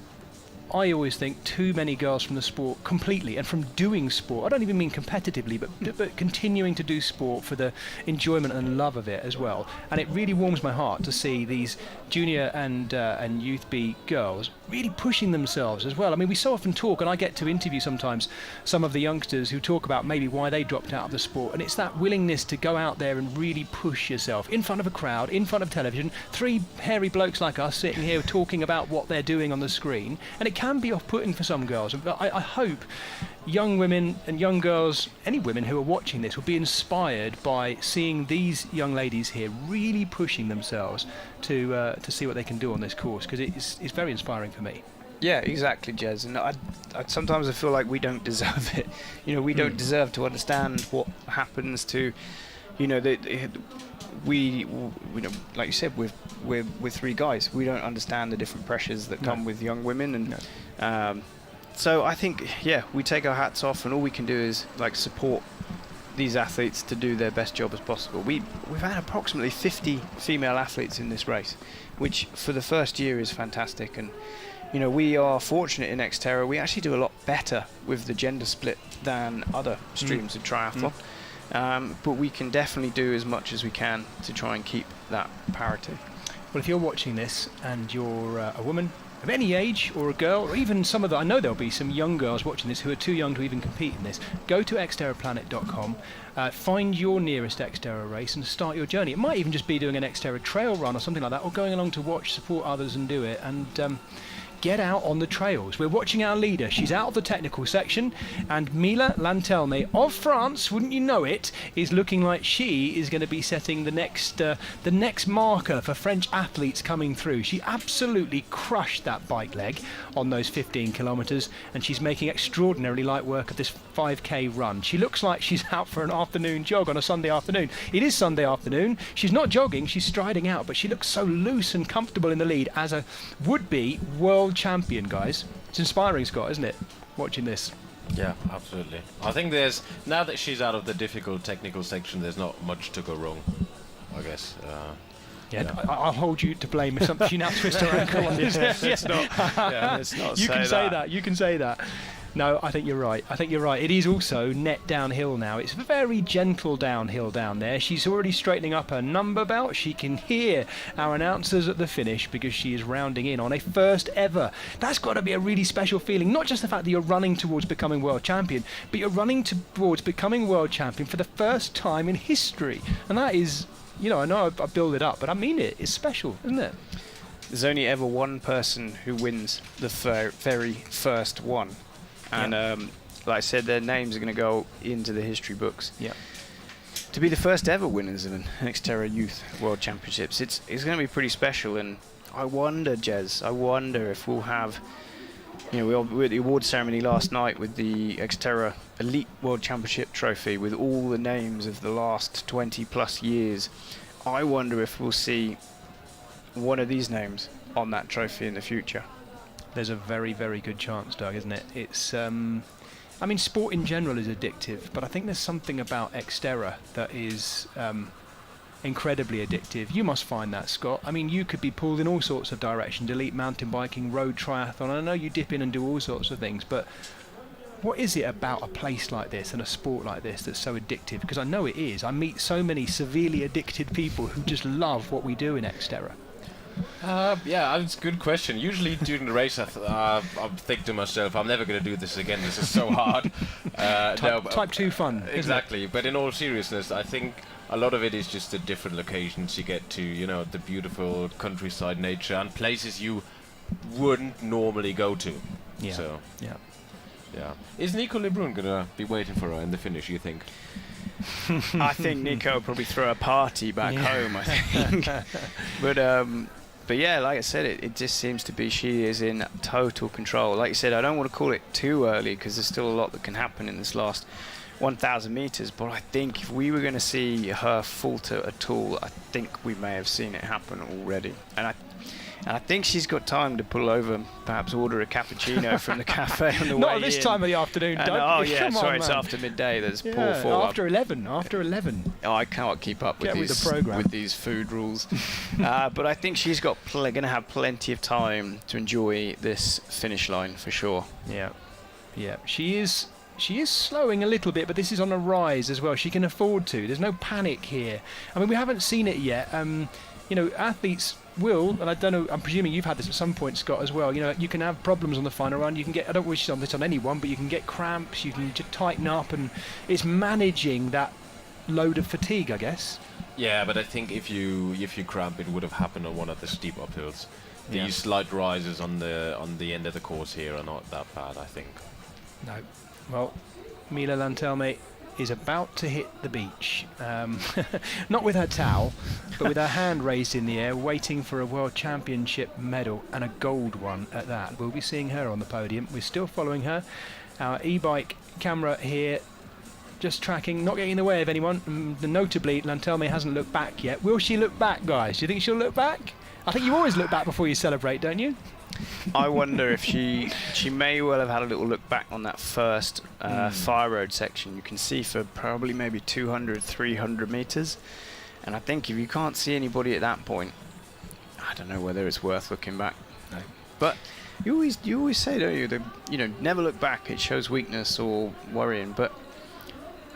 I always think, too many girls from the sport completely, and from doing sport. I don't even mean competitively, but continuing to do sport for the enjoyment and love of it as well. And it really warms my heart to see these junior and Youth B girls really pushing themselves as well. I mean, we so often talk, and I get to interview sometimes some of the youngsters who talk about maybe why they dropped out of the sport, and it's that willingness to go out there and really push yourself in front of a crowd, in front of television, 3 hairy blokes like us sitting here talking about what they're doing on the screen, and it can be off-putting for some girls. But I hope young women and young girls, any women who are watching this, will be inspired by seeing these young ladies here really pushing themselves to see what they can do on this course, because it's very inspiring for me. Yeah, exactly, Jez. And I sometimes I feel like we don't deserve it. We don't deserve to understand what happens to, we like you said, we're 3 guys. We don't understand the different pressures that come with young women, and so I think, we take our hats off, and all we can do is support these athletes to do their best job as possible. We've had approximately 50 female athletes in this race, which for the first year is fantastic. And we are fortunate in XTERRA. We actually do a lot better with the gender split than other streams of triathlon. But we can definitely do as much as we can to try and keep that parity. Well, if you're watching this and you're a woman of any age, or a girl, or even some of the, I know there'll be some young girls watching this who are too young to even compete in this, go to xterraplanet.com, find your nearest XTERRA race and start your journey. It might even just be doing an XTERRA trail run or something like that, or going along to watch, support others and do it. And get out on the trails. We're watching our leader. She's out of the technical section, and Mila Lantelme of France, wouldn't you know it, is looking like she is going to be setting the next marker for French athletes coming through. She absolutely crushed that bike leg on those 15 kilometres, and she's making extraordinarily light work of this 5k run. She looks like she's out for an afternoon jog on a Sunday afternoon. It is Sunday afternoon. She's not jogging, she's striding out, but she looks so loose and comfortable in the lead as a would-be world champion, guys. It's inspiring, Scott, isn't it, watching this? Yeah, absolutely. I think there's, now that she's out of the difficult technical section, there's not much to go wrong, I guess. I'll hold you to blame if she now twists her ankle on this. Let's not You say can say that. that. You can say that. No, I think you're right. It is also net downhill now. It's a very gentle downhill down there. She's already straightening up her number belt. She can hear our announcers at the finish because she is rounding in on a first ever. That's got to be a really special feeling. Not just the fact that you're running towards becoming world champion, but you're running towards becoming world champion for the first time in history. And that is, I know I build it up, but I mean it. It's special, isn't it? There's only ever one person who wins the very first one. And like I said, their names are going to go into the history books. Yeah. To be the first ever winners of an XTERRA Youth World Championships, it's going to be pretty special. And I wonder, Jez, if we'll have, we were at the award ceremony last night with the XTERRA Elite World Championship trophy with all the names of the last 20 plus years. I wonder if we'll see one of these names on that trophy in the future. There's a very, very good chance, Doug, isn't it? It's, sport in general is addictive, but I think there's something about XTERRA that is incredibly addictive. You must find that, Scott. I mean, you could be pulled in all sorts of directions, elite mountain biking, road triathlon. I know you dip in and do all sorts of things, but what is it about a place like this and a sport like this that's so addictive? Because I know it is. I meet so many severely addicted people who just love what we do in XTERRA. It's a good question. Usually during the race, I think to myself, I'm never going to do this again. This is so hard. Type 2 fun. Exactly. But in all seriousness, I think a lot of it is just the different locations you get to, the beautiful countryside nature and places you wouldn't normally go to. Yeah. So, yeah. Is Nico Lebrun going to be waiting for her in the finish, you think? I think Nico will probably throw a party back home, I think. But yeah, like I said, it just seems to be she is in total control. Like you said, I don't want to call it too early because there's still a lot that can happen in this last 1,000 meters. But I think if we were going to see her falter at all, I think we may have seen it happen already. And I think she's got time to pull over, perhaps order a cappuccino from the cafe on the way in. Not at this time of the afternoon, Doug. It's after midday. There's poor form. After 11. Oh, I cannot keep up with these food rules. But I think she's going to have plenty of time to enjoy this finish line for sure. Yeah. She is slowing a little bit, but this is on a rise as well. She can afford to. There's no panic here. I mean, we haven't seen it yet. Athletes will, and I don't know, I'm presuming you've had this at some point, Scott, as well. You can have problems on the final run. You can get, I don't wish this on anyone, but you can get cramps, you can just tighten up, and it's managing that load of fatigue, I guess. Yeah, but I think if you cramp, it would have happened on one of the steep uphills. These slight rises on the end of the course here are not that bad, I think. No. Well, Mila Lantelme is about to hit the beach. Not with her towel, but with her hand raised in the air, waiting for a World Championship medal, and a gold one at that. We'll be seeing her on the podium. We're still following her. Our e-bike camera here, just tracking, not getting in the way of anyone. Notably, Lantelme hasn't looked back yet. Will she look back, guys? Do you think she'll look back? I think you always look back before you celebrate, don't you? I wonder if she may well have had a little look back on that first fire road section. You can see for probably maybe 200, 300 meters. And I think if you can't see anybody at that point, I don't know whether it's worth looking back. No. But you always say, don't you, never look back. It shows weakness or worrying. But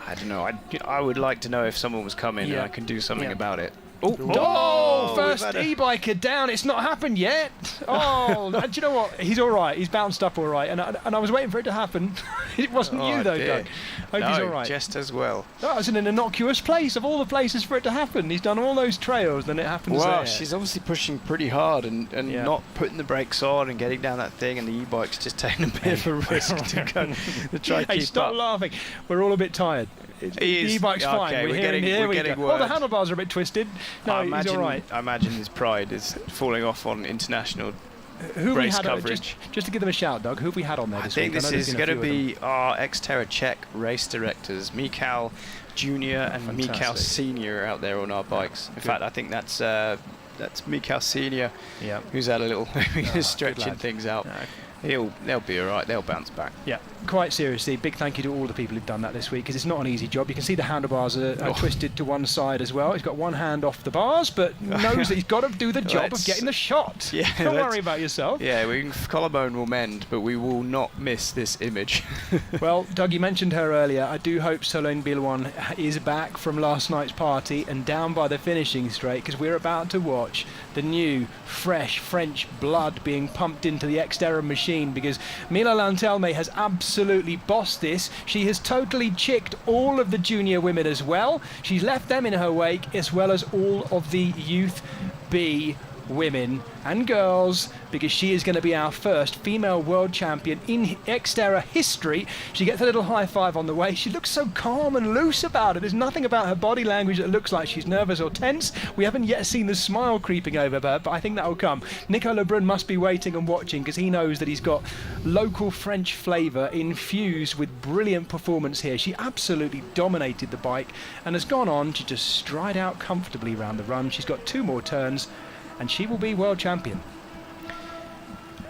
I don't know. I would like to know if someone was coming and I can do something about it. First e-biker down. It's not happened yet. Oh, do you know what? He's all right. He's bounced up all right. And I was waiting for it to happen. It wasn't you, though, dear. Doug. Hope he's all right. Just as well. That was in an innocuous place, of all the places for it to happen. He's done all those trails, then it happens Well, there. she's obviously pushing pretty hard and not putting the brakes on and getting down that thing, and the e-bike's just taking a bit of a risk to try to Hey, keep stop up. laughing. We're all a bit tired. The e-bike's fine. Okay, We're getting word. Oh, the handlebars are a bit twisted. No, he's all right. I imagine his pride is falling off on international race coverage. Just to give them a shout, Doug, who have we had on there I this think week? this is going to be our XTERRA Czech race directors, Michal Junior and Michal Senior, out there on our bikes. In fact, I think that's Michal Senior, who's had a little stretching things out. They'll be all right. They'll bounce back. Yeah, quite seriously, big thank you to all the people who've done that this week, because it's not an easy job. You can see the handlebars are twisted to one side as well. He's got one hand off the bars, but knows that he's got to do the job of getting the shot. Yeah, don't worry about yourself. Yeah, collarbone will mend, but we will not miss this image. Well, Doug, you mentioned her earlier. I do hope Solène Bilwan is back from last night's party and down by the finishing straight, because we're about to watch the new, fresh French blood being pumped into the XTERRA machine, because Mila Lantelme has absolutely bossed this. She has totally chicked all of the junior women as well. She's left them in her wake, as well as all of the Youth B women and girls, because she is going to be our first female world champion in XTERRA history. She gets a little high five on the way. She looks so calm and loose about it. There's nothing about her body language that looks like she's nervous or tense. We haven't yet seen the smile creeping over her, but I think that will come. Nico Lebrun must be waiting and watching, because he knows that he's got local French flavour infused with brilliant performance here. She absolutely dominated the bike and has gone on to just stride out comfortably around the run. She's got 2 more turns and she will be world champion.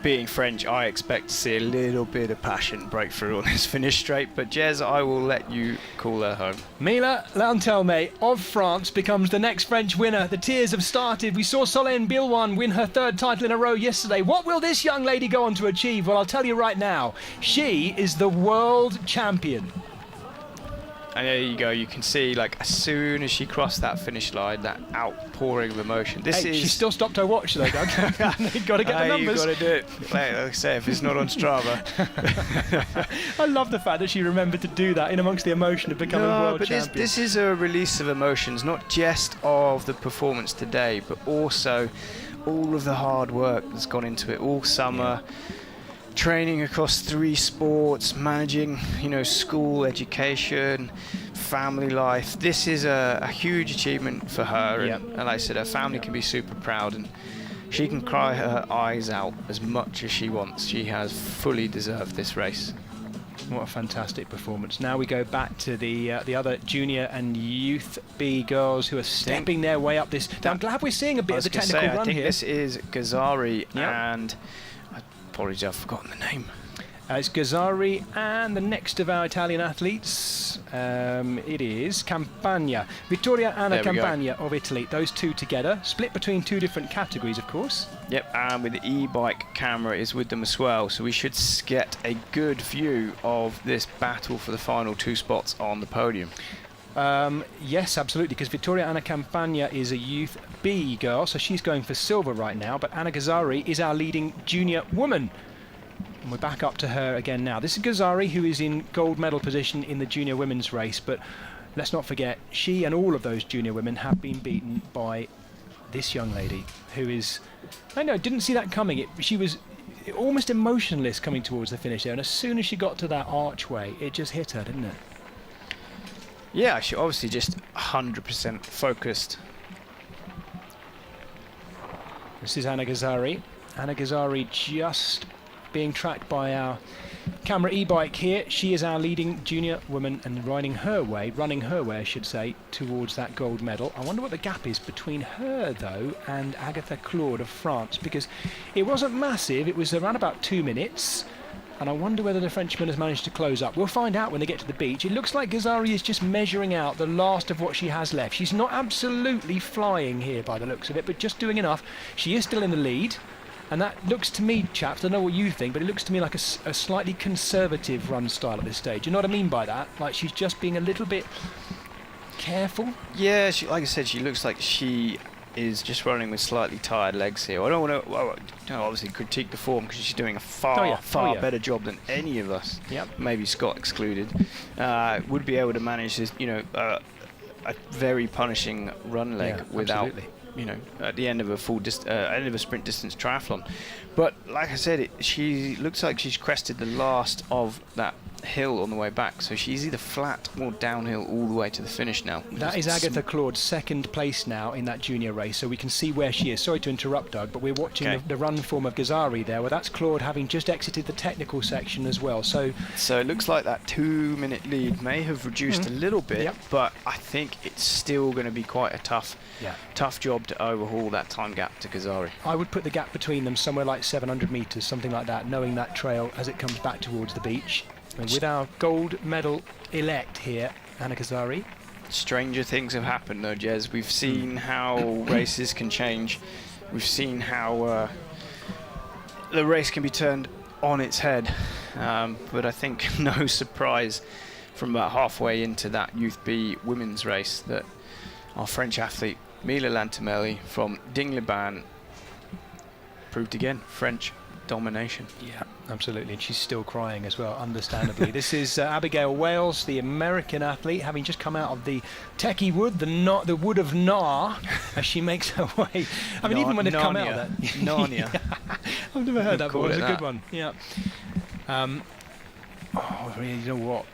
Being French, I expect to see a little bit of passion break through on this finish straight, but Jez, I will let you call her home. Mila Lantelme of France becomes the next French winner. The tears have started. We saw Solène Bilwan win her 3rd title in a row yesterday. What will this young lady go on to achieve? Well, I'll tell you right now. She is the world champion. And there you go, you can see, like, as soon as she crossed that finish line, that outpouring of emotion. She still stopped her watch though, Doug. You've got to get the numbers. You've got to do it. Like I say, if it's not on Strava. I love the fact that she remembered to do that in amongst the emotion of becoming world champion. This is a release of emotions, not just of the performance today, but also all of the hard work that's gone into it all summer. Training across 3 sports, managing, school, education, family life. This is a huge achievement for her, and like I said, her family can be super proud, and she can cry her eyes out as much as she wants. She has fully deserved this race. What a fantastic performance. Now we go back to the other junior and youth B girls who are stepping their way up this. I'm glad we're seeing a bit of the technical run here. I think this is Ghazari and... Apologies, I've forgotten the name. It's Ghazari and the next of our Italian athletes, it is Campagna. Vittoria Anna Campagna of Italy. Those 2 together, split between 2 different categories, of course. Yep, and with the e-bike camera is with them as well, so we should get a good view of this battle for the final 2 spots on the podium. Yes, absolutely, because Vittoria Anna Campagna is a Youth B girl, so she's going for silver right now, but Anna Ghazari is our leading junior woman. And we're back up to her again now. This is Ghazari, who is in gold medal position in the junior women's race, but let's not forget, she and all of those junior women have been beaten by this young lady, who is... I know, didn't see that coming. She was almost emotionless coming towards the finish there, and as soon as she got to that archway, it just hit her, didn't it? Yeah, she obviously just 100% focused. This is Anna Ghazari. Anna Ghazari just being tracked by our camera e-bike here. She is our leading junior woman and running her way, I should say, towards that gold medal. I wonder what the gap is between her, though, and Agatha Claude of France, because it wasn't massive. It was around about 2 minutes. And I wonder whether the Frenchman has managed to close up. We'll find out when they get to the beach. It looks like Ghazari is just measuring out the last of what she has left. She's not absolutely flying here by the looks of it, but just doing enough. She is still in the lead. And that looks to me, chaps, I don't know what you think, but it looks to me like a slightly conservative run style at this stage. You know what I mean by that? Like she's just being a little bit careful. Yeah, like I said, she looks like she is just running with slightly tired legs here. I don't want to obviously critique the form because she's doing a far better job than any of us. Yep. Maybe Scott excluded. Would be able to manage this, a very punishing run leg without, at the end of a end of a sprint distance triathlon. But like I said, she looks like she's crested the last of that hill on the way back, so she's either flat or downhill all the way to the finish now. That is Agatha Claude's second place now in that junior race, so we can see where she is. Sorry to interrupt, Doug, but we're watching the run form of Ghazari there. Well, that's Claude having just exited the technical section as well. So it looks like that 2-minute lead may have reduced a little bit, but I think it's still going to be quite a tough job to overhaul that time gap to Ghazari. I would put the gap between them somewhere like 700 metres, something like that, knowing that trail as it comes back towards the beach. And with our gold medal elect here, Anna Ghazari. Stranger things have happened though, Jez. We've seen how races can change. We've seen how the race can be turned on its head. But I think no surprise from about halfway into that Youth B women's race that our French athlete Mila Lantamelli from Digne-les-Bains proved again French domination. Yeah, absolutely, and she's still crying as well, understandably. This is Abigail Wales, the American athlete, having just come out of the Techie Wood, the Wood of Nar, as she makes her way. I mean, even when they've come out of that. Narnia. I've never heard that before. It's a good one. Yeah. You know what?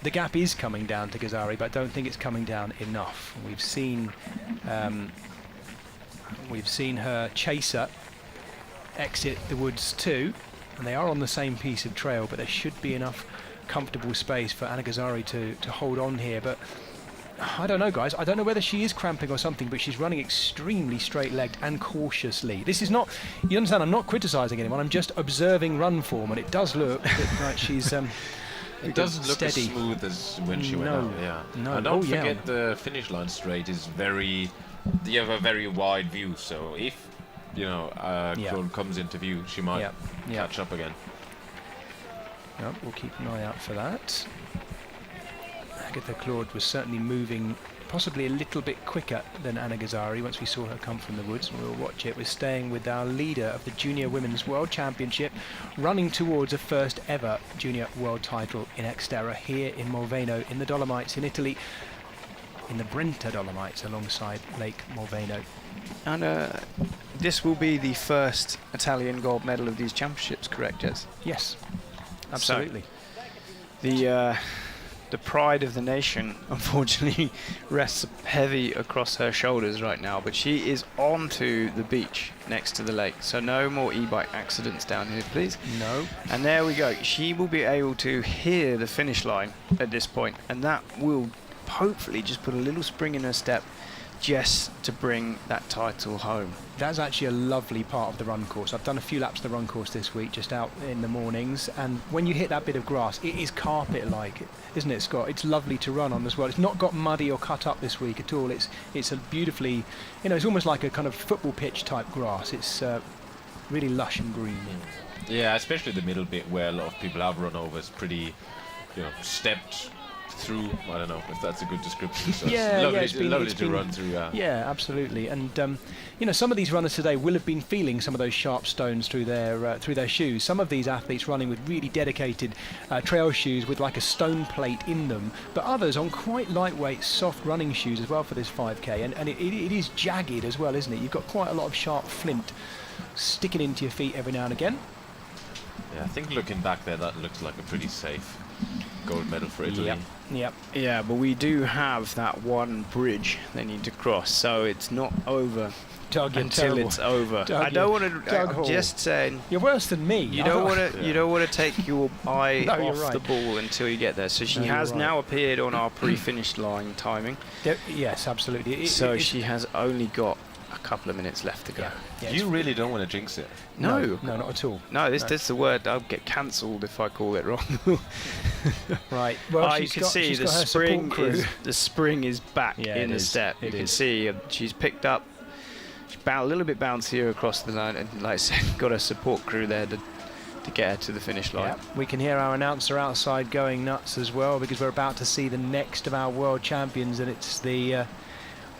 The gap is coming down to Ghazari, but I don't think it's coming down enough. We've seen her chaser exit the woods too, and they are on the same piece of trail, but there should be enough comfortable space for Anna Ghazari to hold on here. But I don't know, guys. I don't know whether she is cramping or something, but she's running extremely straight-legged and cautiously. This is not, you understand, I'm not criticising anyone, I'm just observing run form, and it does look like she's it doesn't look steady. as smooth as when she went out. Yeah. No. And don't forget the finish line straight is you have a very wide view, so if Claude comes into view, she might catch up again. Yep, we'll keep an eye out for that. Agatha Claude was certainly moving possibly a little bit quicker than Anna Ghazari once we saw her come from the woods, and we'll watch it. We're staying with our leader of the Junior Women's World Championship, running towards a first ever Junior World title in XTERRA here in Molveno in the Dolomites in Italy, in the Brenta Dolomites alongside Lake Molveno. And this will be the first Italian gold medal of these championships, correct, Jez? Yes, absolutely. So, the pride of the nation, unfortunately, rests heavy across her shoulders right now, but she is onto the beach next to the lake, so no more e-bike accidents down here, please. No. And there we go. She will be able to hear the finish line at this point, and that will hopefully just put a little spring in her step just to bring that title home. That's actually a lovely part of the run course. I've done a few laps of the run course this week, just out in the mornings, and when you hit that bit of grass, it is carpet-like, isn't it, Scott? It's lovely to run on as well. It's not got muddy or cut up this week at all. It's a beautifully, it's almost like a kind of football pitch type grass. It's really lush and green. Yeah, especially the middle bit where a lot of people have run over. It's pretty, stepped through. I don't know if that's a good description. So it's lovely to run through. Yeah, absolutely. And some of these runners today will have been feeling some of those sharp stones through their shoes. Some of these athletes running with really dedicated trail shoes with like a stone plate in them, but others on quite lightweight, soft running shoes as well for this 5K. And it is jagged as well, isn't it? You've got quite a lot of sharp flint sticking into your feet every now and again. Yeah, I think looking back there, that looks like a pretty safe gold medal for Italy. Yep. Yeah, but we do have that one bridge they need to cross, so it's not over Doug, until it's over. Doug, I don't want to. I'm just saying. You're worse than me. You don't want to. You don't want to take your eye No, off you're right. the ball until you get there. So she has now appeared on our pre-finished line timing. Yes, absolutely. She has only got a couple of minutes left to go. Yeah, You really don't want to jinx it. No, not at all. No, that's the word. I'll get cancelled if I call it wrong. Right. Well, you can see the spring is back in the step. You can see she's picked up. She's a little bit bouncier across the line, and like I said, got a support crew there to to get her to the finish line. Yeah, we can hear our announcer outside going nuts as well, because we're about to see the next of our world champions, and it's the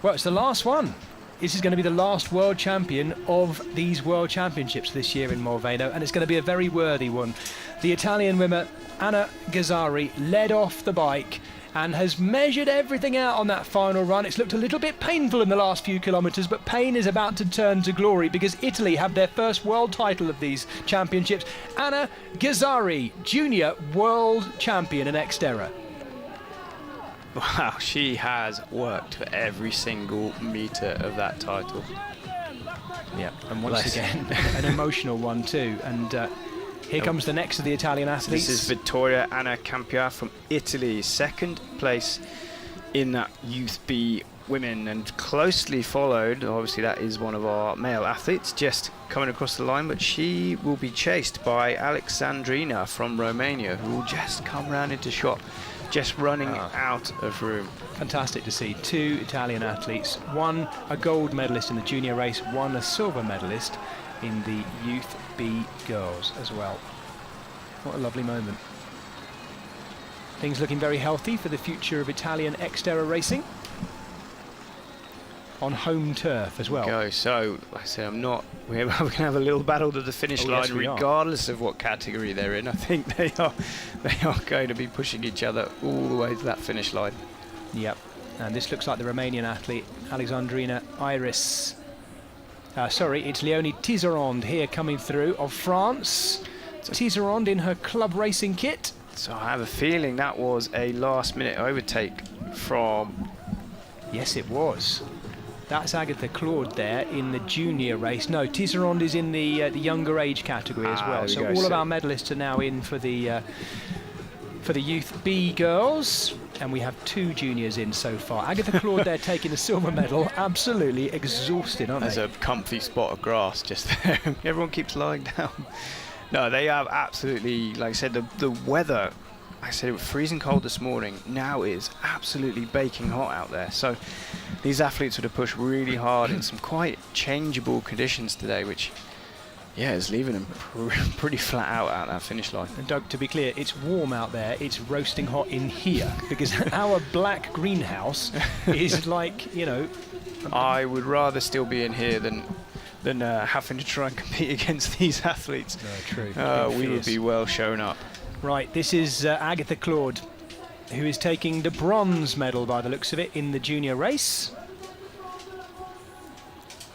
well, it's the last one. This is going to be the last world champion of these world championships this year in Molveno, and it's going to be a very worthy one. The Italian swimmer Anna Gazzari led off the bike and has measured everything out on that final run. It's looked a little bit painful in the last few kilometres, but pain is about to turn to glory, because Italy have their first world title of these championships. Anna Gazzari, junior world champion in XTERRA. Wow, she has worked for every single metre of that title. Yeah, and once again, an emotional one too. And here comes the next of the Italian athletes. This is Vittoria Anna Campia from Italy, second place in that Youth B women, and closely followed, obviously that is one of our male athletes just coming across the line, but she will be chased by Alexandrina from Romania, who will just come round into shot, just running out of room. Fantastic to see two Italian athletes, one a gold medalist in the junior race, one a silver medalist in the Youth B girls as well. What a lovely moment. Things looking very healthy for the future of Italian XTERRA racing on home turf as well. Go. So, like I said, we're going to have a little battle to the finish line, yes, regardless of what category they're in. I think they are going to be pushing each other all the way to that finish line. Yep. And this looks like the Romanian athlete Alexandrina Iris. Sorry, it's Leonie Tizarond here coming through of France. Tizarond in her club racing kit. So I have a feeling that was a last-minute overtake from... Yes, it was. That's Agatha Claude there in the junior race. No, Tizarond is in the younger age category as well. So all of our medalists are now in for the Youth B girls, and we have two juniors in so far. Agatha Claude there taking the silver medal, absolutely exhausted, aren't they? There's a comfy spot of grass just there. Everyone keeps lying down. No, they have absolutely, like I said, the weather, like I said, it was freezing cold this morning. Now is absolutely baking hot out there. So these athletes would have pushed really hard in some quite changeable conditions today, which, yeah, is leaving them pretty flat out at that finish line. And Doug, to be clear, it's warm out there, it's roasting hot in here, because our black greenhouse is like, you know... I would rather still be in here than having to try and compete against these athletes. No, true. We would be well shown up. Right, this is Agatha Claude, who is taking the bronze medal by the looks of it in the junior race.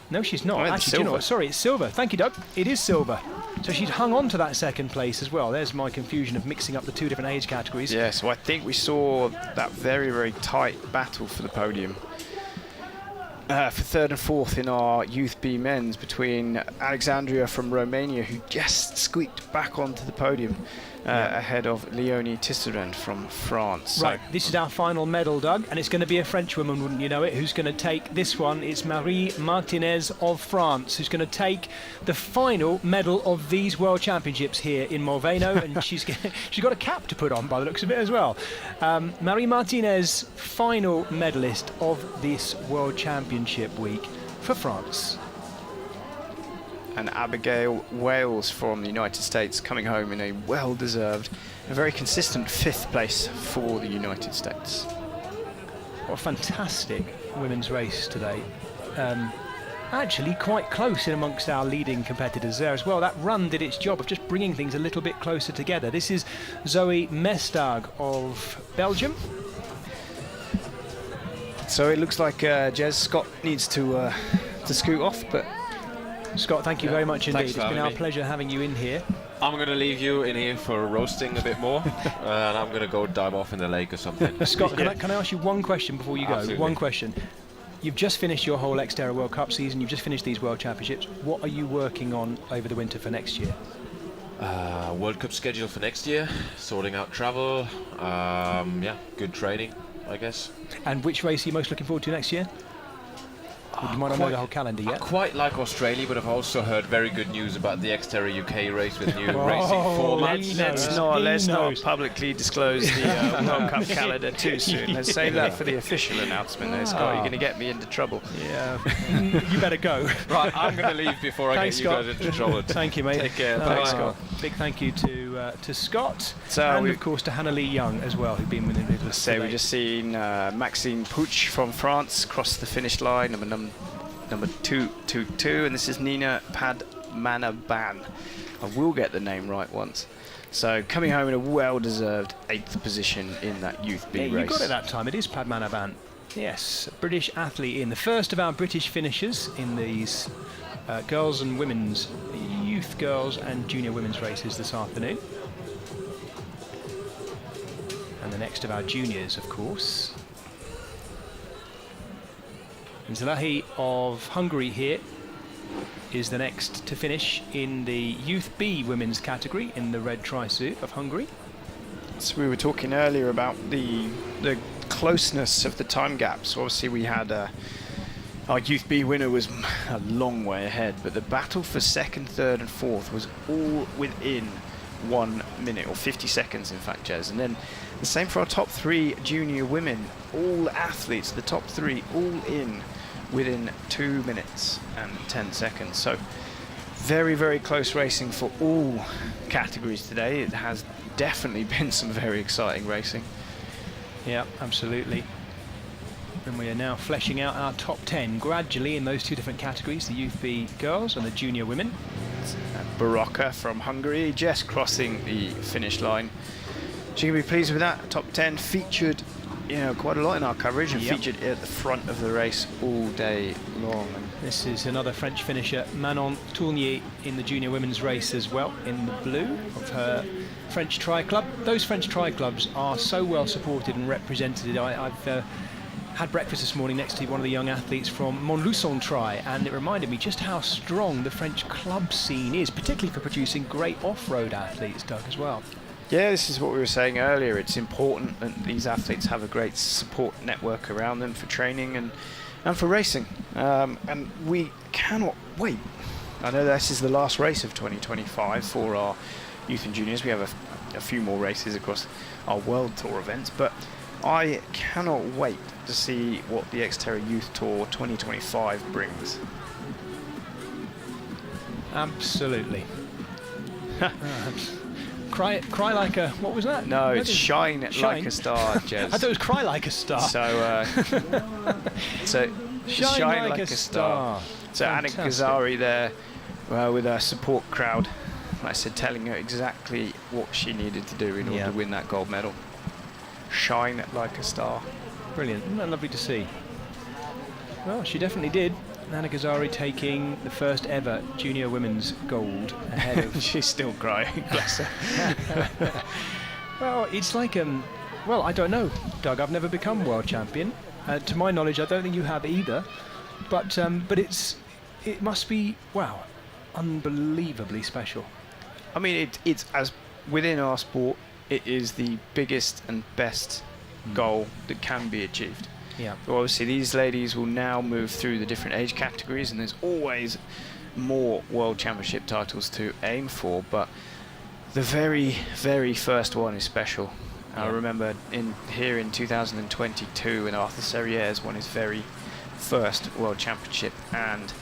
No, she's not. Oh, actually, do you know what? Sorry, it's silver. Thank you, Doug. It is silver. So she's hung on to that second place as well. There's my confusion of mixing up the two different age categories. Yeah, so I think we saw that very, very tight battle for the podium. For third and fourth in our Youth B men's, between Alexandria from Romania, who just squeaked back onto the podium, ahead of Leonie Tissarand from France. Right, this is our final medal, Doug, and it's going to be a French woman, wouldn't you know it, who's going to take this one. It's Marie Martinez of France, who's going to take the final medal of these World Championships here in Molveno, and she's got a cap to put on by the looks of it as well. Marie Martinez, final medalist of this World Championship week for France. And Abigail Wales from the United States coming home in a well-deserved, a very consistent 5th place for the United States. What a fantastic women's race today. Actually quite close in amongst our leading competitors there as well. That run did its job of just bringing things a little bit closer together. This is Zoe Mestag of Belgium. So it looks like Jez Scott needs to scoot off, but Scott, thank you very much indeed. Thanks It's been our pleasure having you in here. I'm going to leave you in here for roasting a bit more, and I'm going to go dive off in the lake or something. Scott, can I ask you one question before you go? Absolutely. One question. You've just finished your whole XTERRA World Cup season. You've just finished these World Championships. What are you working on over the winter for next year? World Cup schedule for next year, sorting out travel, yeah, good training, I guess. And which race are you most looking forward to next year? You might not know the whole calendar I yet. quite like Australia, but I've also heard very good news about the XTERRA UK race with new racing formats. Let's not publicly disclose the World Cup calendar too soon. Let's save that for the official announcement there, Scott. You're going to get me into trouble. Yeah. You better go. Right, I'm going to leave before I Thanks, get you guys into trouble. Thank you, mate. Take care. Thanks, Bye. Scott. Big thank you to Scott, So and we've- of course to Hannah Lee Young as well, who've been with us So today. we've just seen Maxime Puch from France cross the finish line, number 222, and this is Nina Padmanabhan. I will get the name right once. So coming home in a well-deserved 8th position in that Youth B Yeah, race. you got it that time. It is Padmanabhan. Yes, British athlete in the first of our British finishers in these girls and women's, youth girls and junior women's races this afternoon. And the next of our juniors, of course. And Zalahi of Hungary here is the next to finish in the Youth B women's category in the red tri-suit of Hungary. So we were talking earlier about the closeness of the time gaps. So obviously we had our Youth B winner was a long way ahead, but the battle for second, third and fourth was all within 1 minute, or 50 seconds in fact, Jez. And then the same for our top 3 junior women, all athletes, the top 3 all in within 2 minutes and 10 seconds. So very, very close racing for all categories today. It has definitely been some very exciting racing. Yeah, absolutely. And we are now fleshing out our top 10 gradually in those 2 different categories, the Youth B girls and the junior women. Barocca from Hungary just crossing the finish line. She can be pleased with that. Top 10 featured, quite a lot in our coverage, and featured at the front of the race all day long. This is another French finisher, Manon Tournier, in the junior women's race as well, in the blue of her French tri-club. Those French tri-clubs are so well supported and represented. I've had breakfast this morning next to one of the young athletes from Montluçon Tri, and it reminded me just how strong the French club scene is, particularly for producing great off-road athletes, Doug, as well. Yeah, this is what we were saying earlier. It's important that these athletes have a great support network around them for training and for racing. And we cannot wait. I know this is the last race of 2025 for our youth and juniors. We have a few more races across our World Tour events, but I cannot wait to see what the XTERRA Youth Tour 2025 brings. Absolutely. Cry like a... What was that? No, What it's is- shine like a star, Jez. I thought it was cry like a star. So shine like a star. So Anna Fantastic. Ghazari there with her support crowd, like I said, telling her exactly what she needed to do in order to win that gold medal. Shine like a star. Brilliant. Isn't that lovely to see? Well, she definitely did. Anna Ghazari taking the first ever junior women's gold ahead of... She's still crying, bless her. Well, it's like, well, I don't know, Doug. I've never become world champion. To my knowledge, I don't think you have either. But it must be, wow, unbelievably special. I mean, it's as within our sport, it is the biggest and best goal that can be achieved. Yeah. So obviously these ladies will now move through the different age categories, and there's always more world championship titles to aim for, but the very, very first one is special. I remember here in 2022 when Arthur Serrières won his very first world championship, and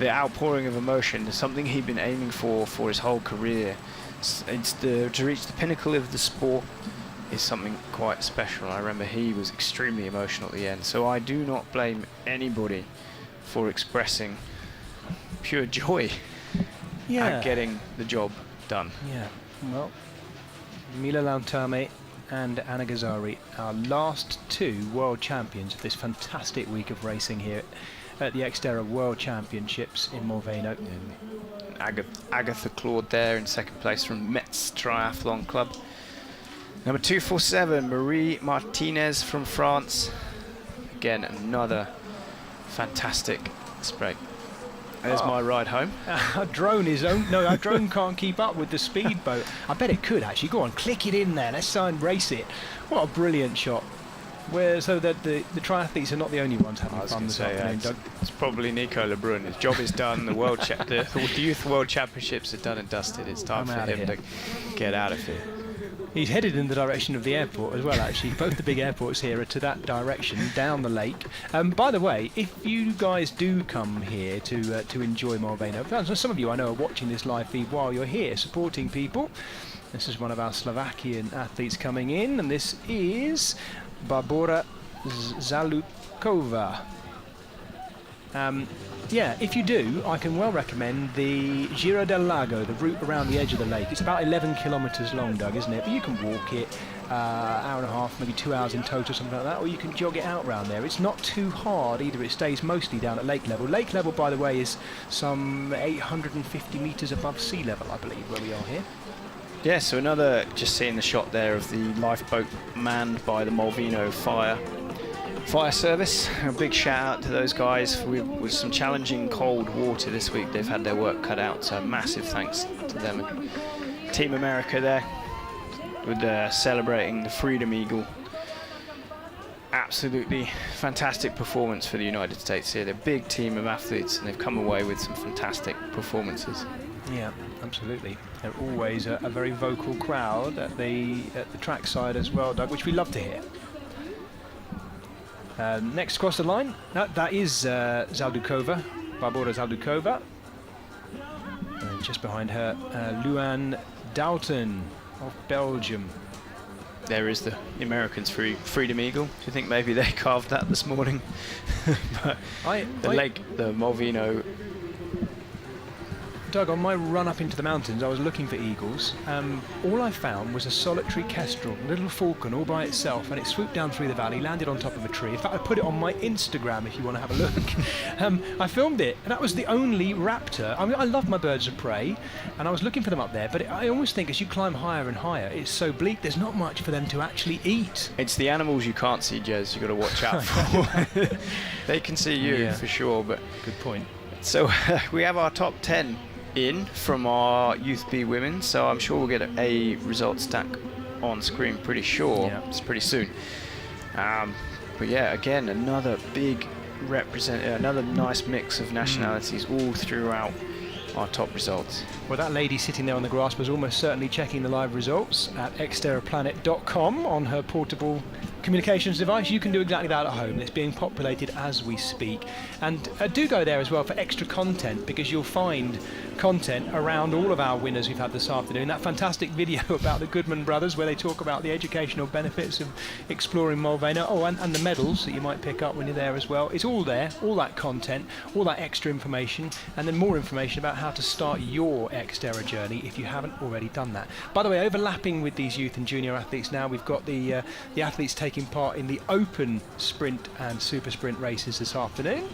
the outpouring of emotion is something he'd been aiming for his whole career. To reach the pinnacle of the sport is something quite special. I remember he was extremely emotional at the end, so I do not blame anybody for expressing pure joy at getting the job done. Yeah, well, Mila Lautame and Anna Ghazari, our last 2 world champions of this fantastic week of racing here at the XTERRA World Championships in Molveno. Agatha Claude there in second place from Metz Triathlon Club. Number 247, Marie Martinez from France. Again, another fantastic spray. There's my ride home. Our drone is our drone can't keep up with the speedboat. I bet it could actually. Go on, click it in there. Let's try and race it. What a brilliant shot. So that the triathletes are not the only ones having I was fun going to this say, afternoon, Doug. it's probably Nico Lebrun. His job is done. The Youth World Championships are done and dusted. It's time for him to get out of here. He's headed in the direction of the airport as well, actually. Both the big airports here are to that direction, down the lake. By the way, if you guys do come here to enjoy Molveno, some of you I know are watching this live feed while you're here, supporting people. This is one of our Slovakian athletes coming in, and this is Barbora Zalukova. Yeah, if you do, I can well recommend the Giro del Lago, the route around the edge of the lake. It's about 11 kilometres long, Doug, isn't it? But you can walk it, hour and a half, maybe 2 hours in total, something like that, or you can jog it out round there. It's not too hard either. It stays mostly down at lake level. Lake level, by the way, is some 850 metres above sea level, I believe, where we are here. Yeah, so another, just seeing the shot there of the lifeboat manned by the Molveno fire service. A big shout out to those guys with some challenging cold water this week. They've had their work cut out, so massive thanks to them. And Team America there with celebrating the Freedom Eagle. Absolutely fantastic performance for the United States here. They're a big team of athletes and they've come away with some fantastic performances. Yeah, absolutely. They're always a very vocal crowd at the trackside as well, Doug, which we love to hear. Next across the line, that is Zaldukova, Barbora Zaldukova. Just behind her, Luan Doughton of Belgium. There is the Americans' Freedom Eagle. Do you think maybe they carved that this morning? But the Molveno. Doug, on my run up into the mountains, I was looking for eagles. All I found was a solitary kestrel, a little falcon all by itself, and it swooped down through the valley, landed on top of a tree. In fact, I put it on my Instagram if you want to have a look. I filmed it, and that was the only raptor. I mean, I love my birds of prey, and I was looking for them up there, but I always think as you climb higher and higher, it's so bleak, there's not much for them to actually eat. It's the animals you can't see, Jez, you've got to watch out for. They can see you, for sure, but... Good point. So we have our top 10 in from our Youth B women, so I'm sure we'll get a result stack on screen pretty sure. Yeah. It's pretty soon. But yeah, again, another big another nice mix of nationalities all throughout our top results. Well, that lady sitting there on the grass was almost certainly checking the live results at xterraplanet.com on her portable communications device. You can do exactly that at home. It's being populated as we speak. And do go there as well for extra content, because you'll find content around all of our winners we've had this afternoon. That fantastic video about the Goodman brothers where they talk about the educational benefits of exploring Molveno. Oh, and the medals that you might pick up when you're there as well. It's all there, all that content, all that extra information, and then more information about how to start your XTERRA journey if you haven't already done that. By the way, overlapping with these youth and junior athletes now, we've got the athletes taking part in the open sprint and super sprint races this afternoon,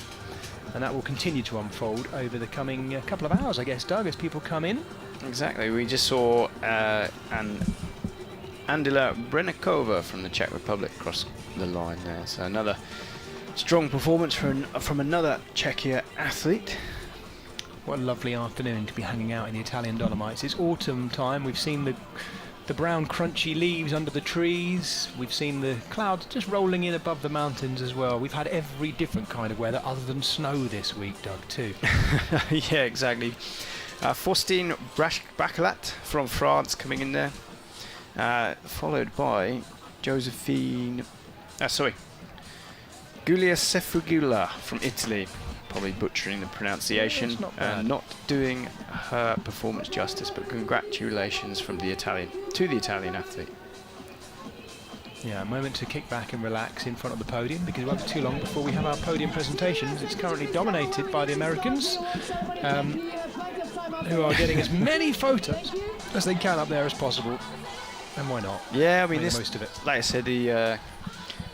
and that will continue to unfold over the coming couple of hours, I guess, Doug, as people come in. Exactly. We just saw Andila Brennikova from the Czech Republic cross the line there, so another strong performance from another Czechia athlete. What a lovely afternoon to be hanging out in the Italian Dolomites. It's autumn time. We've seen the brown crunchy leaves under the trees. We've seen the clouds just rolling in above the mountains as well. We've had every different kind of weather other than snow this week, Doug, too. Yeah, exactly. Faustine Bacalat from France coming in there, followed by Giulia Sefugula from Italy. Probably butchering the pronunciation and not doing her performance justice, but congratulations from the Italian athlete. Yeah, a moment to kick back and relax in front of the podium, because it won't be too long before we have our podium presentations. It's currently dominated by the Americans, who are getting as many photos as they can up there as possible. And why not? Yeah, I mean, most of it. Like I said,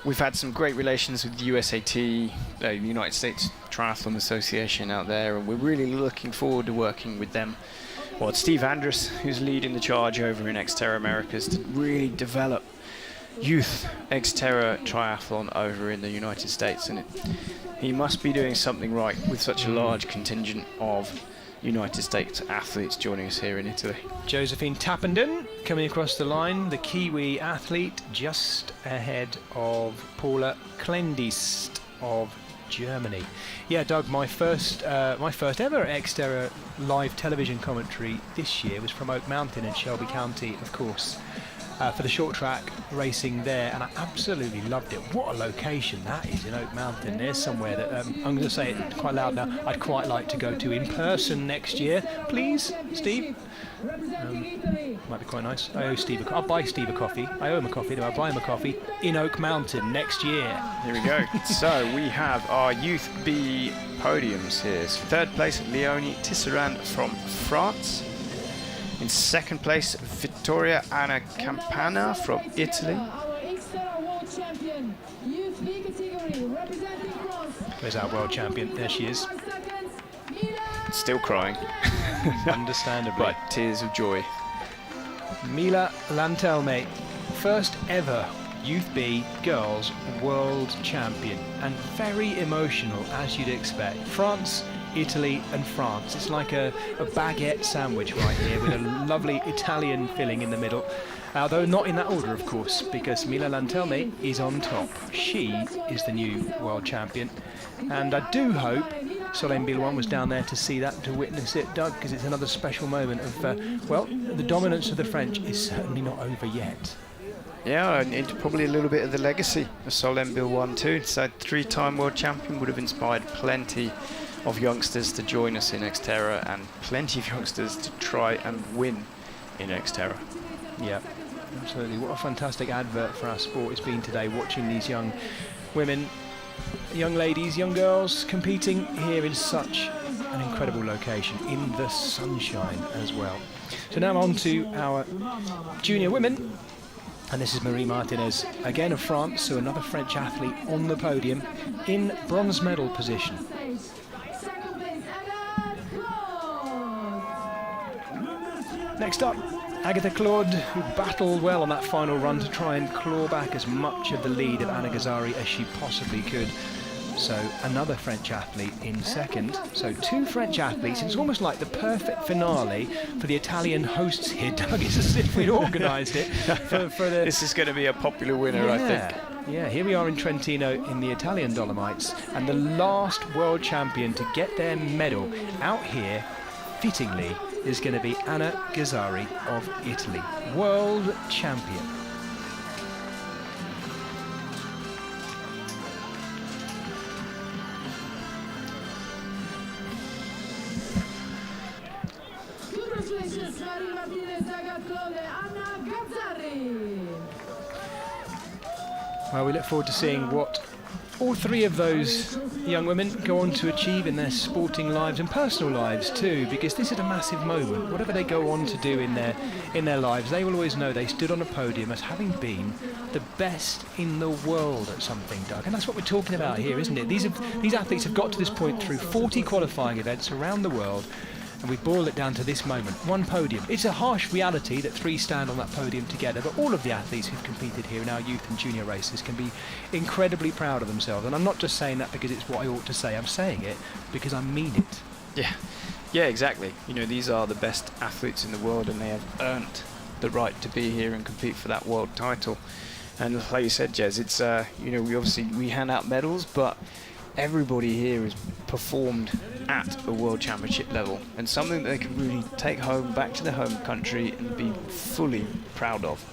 we've had some great relations with the USAT, the United States Triathlon Association out there, and we're really looking forward to working with them. Well, it's Steve Andrus who's leading the charge over in XTERRA Americas to really develop youth XTERRA triathlon over in the United States, and he must be doing something right with such a large contingent of United States athletes joining us here in Italy. Josephine Tappenden coming across the line, the Kiwi athlete just ahead of Paula Klendist of Germany. Yeah, Doug, my first ever XTERRA live television commentary this year was from Oak Mountain in Shelby County, of course, for the short track racing there, and I absolutely loved it. What a location that is in Oak Mountain. There's somewhere that I'm going to say it quite loud now, I'd quite like to go to in person next year. Please, Steve? Might be quite nice. I owe Steve I'll buy Steve a coffee. I owe him a coffee, then I'll buy him a coffee in Oak Mountain next year. Here we go. So we have our Youth B podiums here. So third place, Leonie Tisserand from France. In second place, Vittoria Anna Campana from Italy. There's our world champion. There she is. Still crying. Understandably. But tears of joy. Mila Lantelme, first ever Youth B Girls World Champion, and very emotional as you'd expect. France, Italy and France. It's like a baguette sandwich right here with a lovely Italian filling in the middle. Although not in that order, of course, because Mila Lantelme is on top. She is the new world champion. And I do hope Solène Billouin was down there to see that, to witness it, Doug, because it's another special moment of, well, the dominance of the French is certainly not over yet. Yeah, and probably a little bit of the legacy of Solène Billouin too. So three-time world champion would have inspired plenty of youngsters to join us in XTERRA, and plenty of youngsters to try and win in XTERRA. Yeah, absolutely. What a fantastic advert for our sport it's been today, watching these young women, young ladies, young girls competing here in such an incredible location, in the sunshine as well. So now on to our junior women. And this is Marie Martinez, again of France, so another French athlete on the podium in bronze medal position. Next up, Agatha Claude, who battled well on that final run to try and claw back as much of the lead of Anna Gazzari as she possibly could. So another French athlete in second. So two French athletes. It's almost like the perfect finale for the Italian hosts here, Doug. It's as if we'd organised it for the... This is going to be a popular winner, I think. Yeah, here we are in Trentino in the Italian Dolomites, and the last world champion to get their medal out here, fittingly, is going to be Anna Gazzari of Italy, world champion. Congratulations, Marie Martinez, Agatha Claude, Anna Gazzari. Well, we look forward to seeing what all three of those young women go on to achieve in their sporting lives and personal lives too, because this is a massive moment. Whatever they go on to do in their lives, they will always know they stood on a podium as having been the best in the world at something, Doug. And that's what we're talking about here, isn't it? These athletes have got to this point through 40 qualifying events around the world, and we boil it down to this moment, one podium. It's a harsh reality that three stand on that podium together, but all of the athletes who've competed here in our youth and junior races can be incredibly proud of themselves. And I'm not just saying that because it's what I ought to say, I'm saying it because I mean it. Yeah, exactly. You know, these are the best athletes in the world, and they have earned the right to be here and compete for that world title. And like you said, Jez, it's you know, we hand out medals, but everybody here has performed at a world championship level, and something that they can really take home back to their home country and be fully proud of.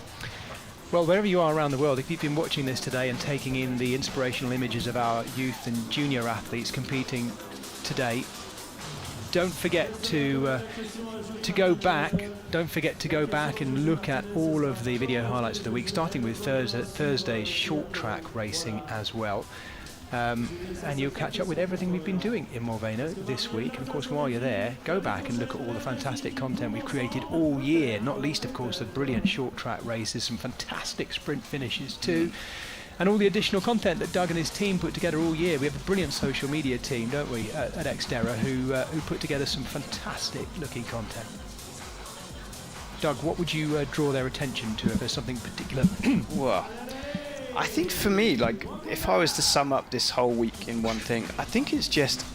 Well, wherever you are around the world, if you've been watching this today and taking in the inspirational images of our youth and junior athletes competing today, don't forget to go back. Don't forget to go back and look at all of the video highlights of the week, starting with Thursday's short track racing as well. And you'll catch up with everything we've been doing in Molveno this week. And of course, while you're there, go back and look at all the fantastic content we've created all year, not least, of course, the brilliant short track races, some fantastic sprint finishes too, and all the additional content that Doug and his team put together all year. We have a brilliant social media team, don't we, at XTERRA, who put together some fantastic looking content. Doug, what would you draw their attention to if there's something particular? Well, I think for me, like, if I was to sum up this whole week in one thing, I think it's just,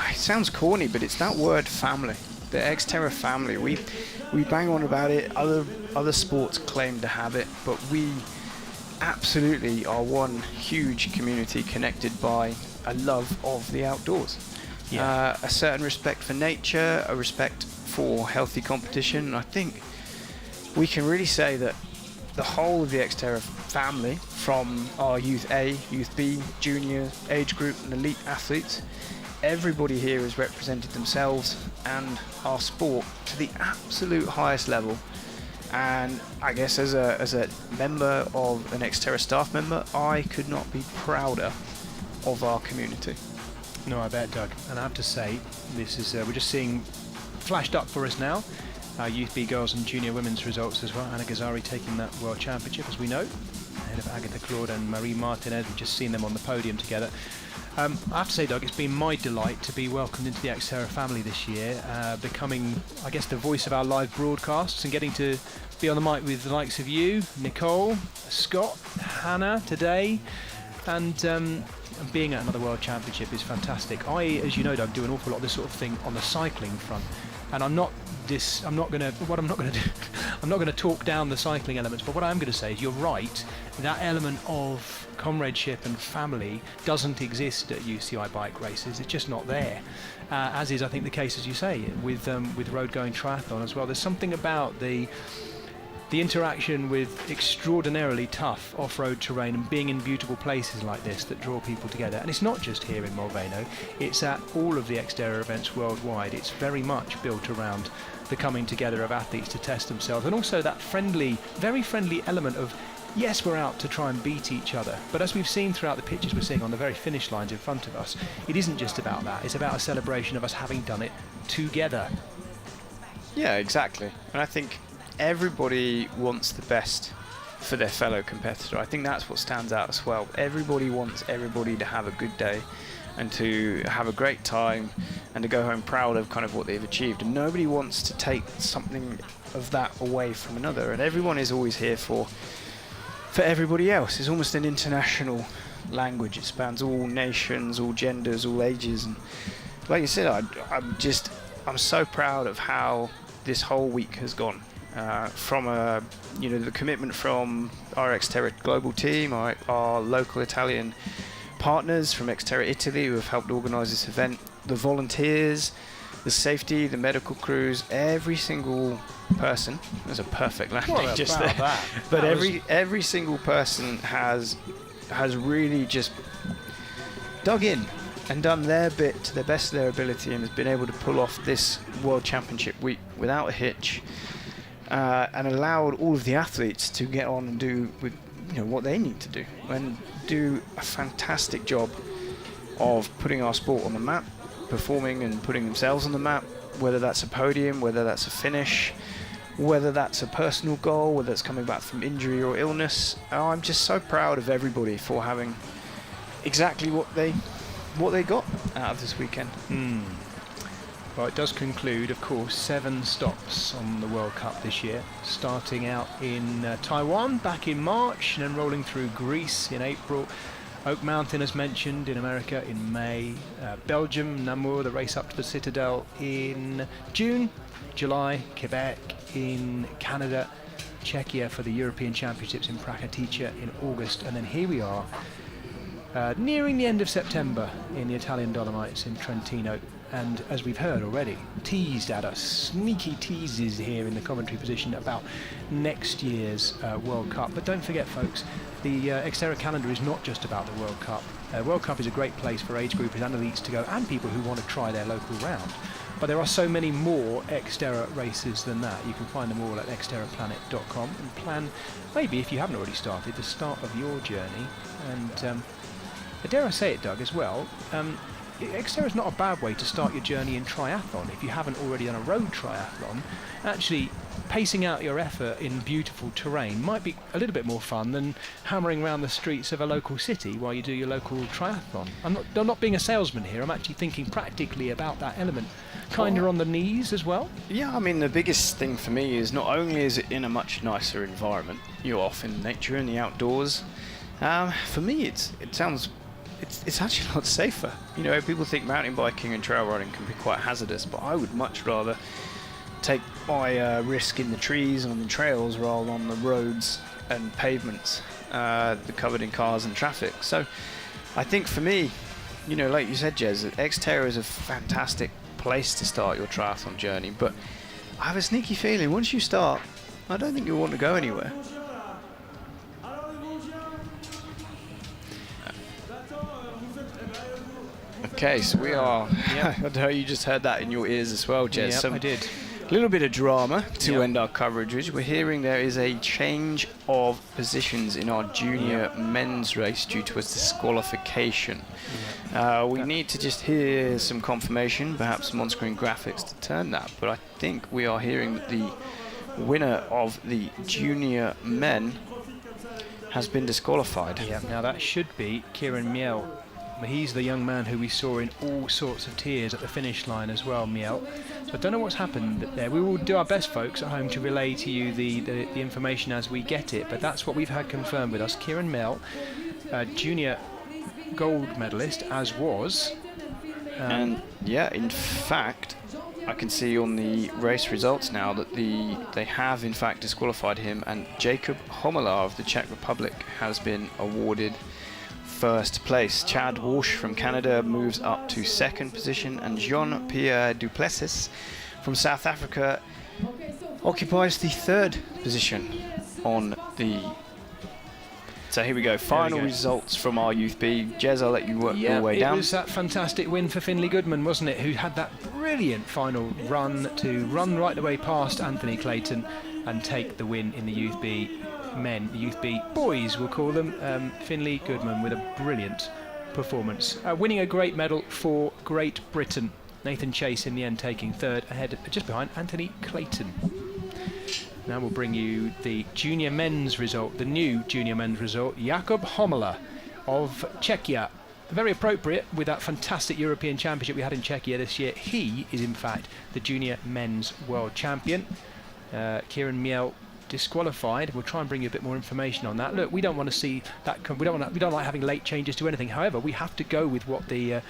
it sounds corny, but it's that word family. The XTERRA family, we bang on about it. Other sports claim to have it, but we absolutely are one huge community connected by a love of the outdoors. Yeah. A certain respect for nature, a respect for healthy competition. And I think we can really say that the whole of the XTERRA family, from our Youth A, Youth B, Junior age group and elite athletes, everybody here has represented themselves and our sport to the absolute highest level. And I guess as a member of an XTERRA staff member, I could not be prouder of our community. No, I bet, Doug. And I have to say, this is we're just seeing flashed up for us now our Youth B girls and Junior women's results as well. Anna Gazzari taking that World Championship, as we know, ahead of Agatha Claude and Marie Martinez. We've just seen them on the podium together. I have to say, Doug, it's been my delight to be welcomed into the XTERRA family this year, becoming, I guess, the voice of our live broadcasts and getting to be on the mic with the likes of you, Nicole, Scott, Hannah today, and being at another World Championship is fantastic. I, as you know, Doug, do an awful lot of this sort of thing on the cycling front, and I'm not going to talk down the cycling elements, but what I'm going to say is you're right. That element of comradeship and family doesn't exist at UCI bike races. It's just not there. As is, I think, the case, as you say, with road going triathlon as well. There's something about the interaction with extraordinarily tough off-road terrain and being in beautiful places like this that draw people together. And it's not just here in Molveno, it's at all of the XTERRA events worldwide. It's very much built around the coming together of athletes to test themselves, and also that friendly, very friendly element of, yes, we're out to try and beat each other, but as we've seen throughout the pictures we're seeing on the very finish lines in front of us, it isn't just about that. It's about a celebration of us having done it together. Yeah, exactly. And I think everybody wants the best for their fellow competitor. I think that's what stands out as well. Everybody wants everybody to have a good day and to have a great time and to go home proud of kind of what they've achieved. And nobody wants to take something of that away from another. And everyone is always here for everybody else. It's almost an international language. It spans all nations, all genders, all ages. And like you said, I'm so proud of how this whole week has gone. From the commitment from our XTERRA global team, our local Italian partners from XTERRA Italy who have helped organise this event, the volunteers, the safety, the medical crews, every single person. There's a perfect landing just there. But every single person has really just dug in and done their bit to the best of their ability and has been able to pull off this World Championship week without a hitch. And allowed all of the athletes to get on and do with what they need to do and do a fantastic job of putting our sport on the map, performing and putting themselves on the map, whether that's a podium, whether that's a finish, whether that's a personal goal, whether it's coming back from injury or illness. I'm just so proud of everybody for having exactly what they got out of this weekend. Well, it does conclude, of course, 7 stops on the World Cup this year, starting out in Taiwan back in March and then rolling through Greece in April, Oak Mountain, as mentioned, in America in May, Belgium, Namur, the race up to the Citadel in June, July, Quebec in Canada, Czechia for the European Championships in Pracaticcia in August, and then here we are nearing the end of September in the Italian Dolomites in Trentino. And as we've heard already, teased at us, sneaky teases here in the commentary position about next year's World Cup. But don't forget, folks, the XTERRA calendar is not just about the World Cup. World Cup is a great place for age groupers and elites to go, and people who want to try their local round. But there are so many more XTERRA races than that. You can find them all at xterraplanet.com and plan, maybe if you haven't already started, the start of your journey. And dare I say it, Doug, as well, XTERRA is not a bad way to start your journey in triathlon. If you haven't already done a road triathlon, actually pacing out your effort in beautiful terrain might be a little bit more fun than hammering around the streets of a local city while you do your local triathlon. I'm not being a salesman here, I'm actually thinking practically about that element. Kind of on the knees as well? Yeah, I mean, the biggest thing for me is not only is it in a much nicer environment, you're off in nature, in the outdoors. For me, it sounds it's actually a lot safer. You know, people think mountain biking and trail running can be quite hazardous, but I would much rather take my risk in the trees and on the trails rather than on the roads and pavements covered in cars and traffic. So I think for me, you know, like you said, Jez, XTERRA is a fantastic place to start your triathlon journey, but I have a sneaky feeling once you start, I don't think you'll want to go anywhere. Okay, so we are. I don't know, you just heard that in your ears as well, Jez. Yeah, I did. A little bit of drama to end our coverage with. We're hearing there is a change of positions in our junior men's race due to a disqualification. We need to just hear some confirmation, perhaps some on-screen graphics to turn that, but I think we are hearing that the winner of the junior men has been disqualified. Yeah, now that should be Kieran Miel. He's the young man who we saw in all sorts of tears at the finish line as well, Miel. So I don't know what's happened there. We will do our best, folks, at home to relay to you the information as we get it, but that's what we've had confirmed with us. Kieran Miel, junior gold medalist, as was. And yeah, in fact, I can see on the race results now that they have in fact disqualified him, and Jacob Homela of the Czech Republic has been awarded first place. Chad Walsh from Canada moves up to second position, and Jean-Pierre Duplessis from South Africa occupies the third position on the... So here we go, final results from our Youth B. Jez, I'll let you work your way down. It was that fantastic win for Finley Goodman, wasn't it, who had that brilliant final run to run right the way past Anthony Clayton and take the win in the Youth B men, the Youth B boys we'll call them. Finley Goodman with a brilliant performance, winning a great medal for Great Britain. Nathan Chase in the end taking third, ahead just behind Anthony Clayton. Now we'll bring you the junior men's result, the new junior men's result. Jakob Homela of Czechia. Very appropriate with that fantastic European Championship we had in Czechia this year. He is in fact the junior men's world champion. Kieran Miel disqualified. We'll try and bring you a bit more information on that. Look, we don't want to see that. We don't like having late changes to anything. However, we have to go with what the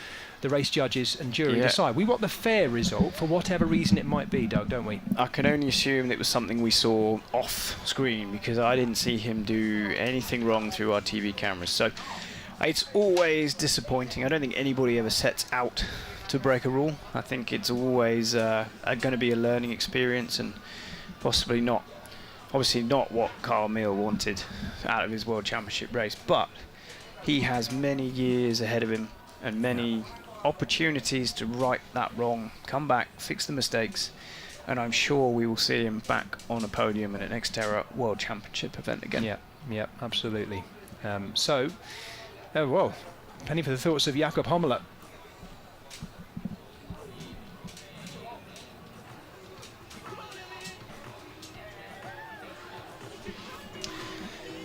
race judges and jury decide. We want the fair result for whatever reason it might be, Doug, don't we? I can only assume it was something we saw off screen, because I didn't see him do anything wrong through our TV cameras. So it's always disappointing. I don't think anybody ever sets out to break a rule. I think it's always going to be a learning experience, and possibly not. Obviously not what Carl Miel wanted out of his World Championship race, but he has many years ahead of him and many opportunities to right that wrong, come back, fix the mistakes, and I'm sure we will see him back on a podium at an XTERRA World Championship event again. Yeah, absolutely. Well, penny for the thoughts of Jakob Homela.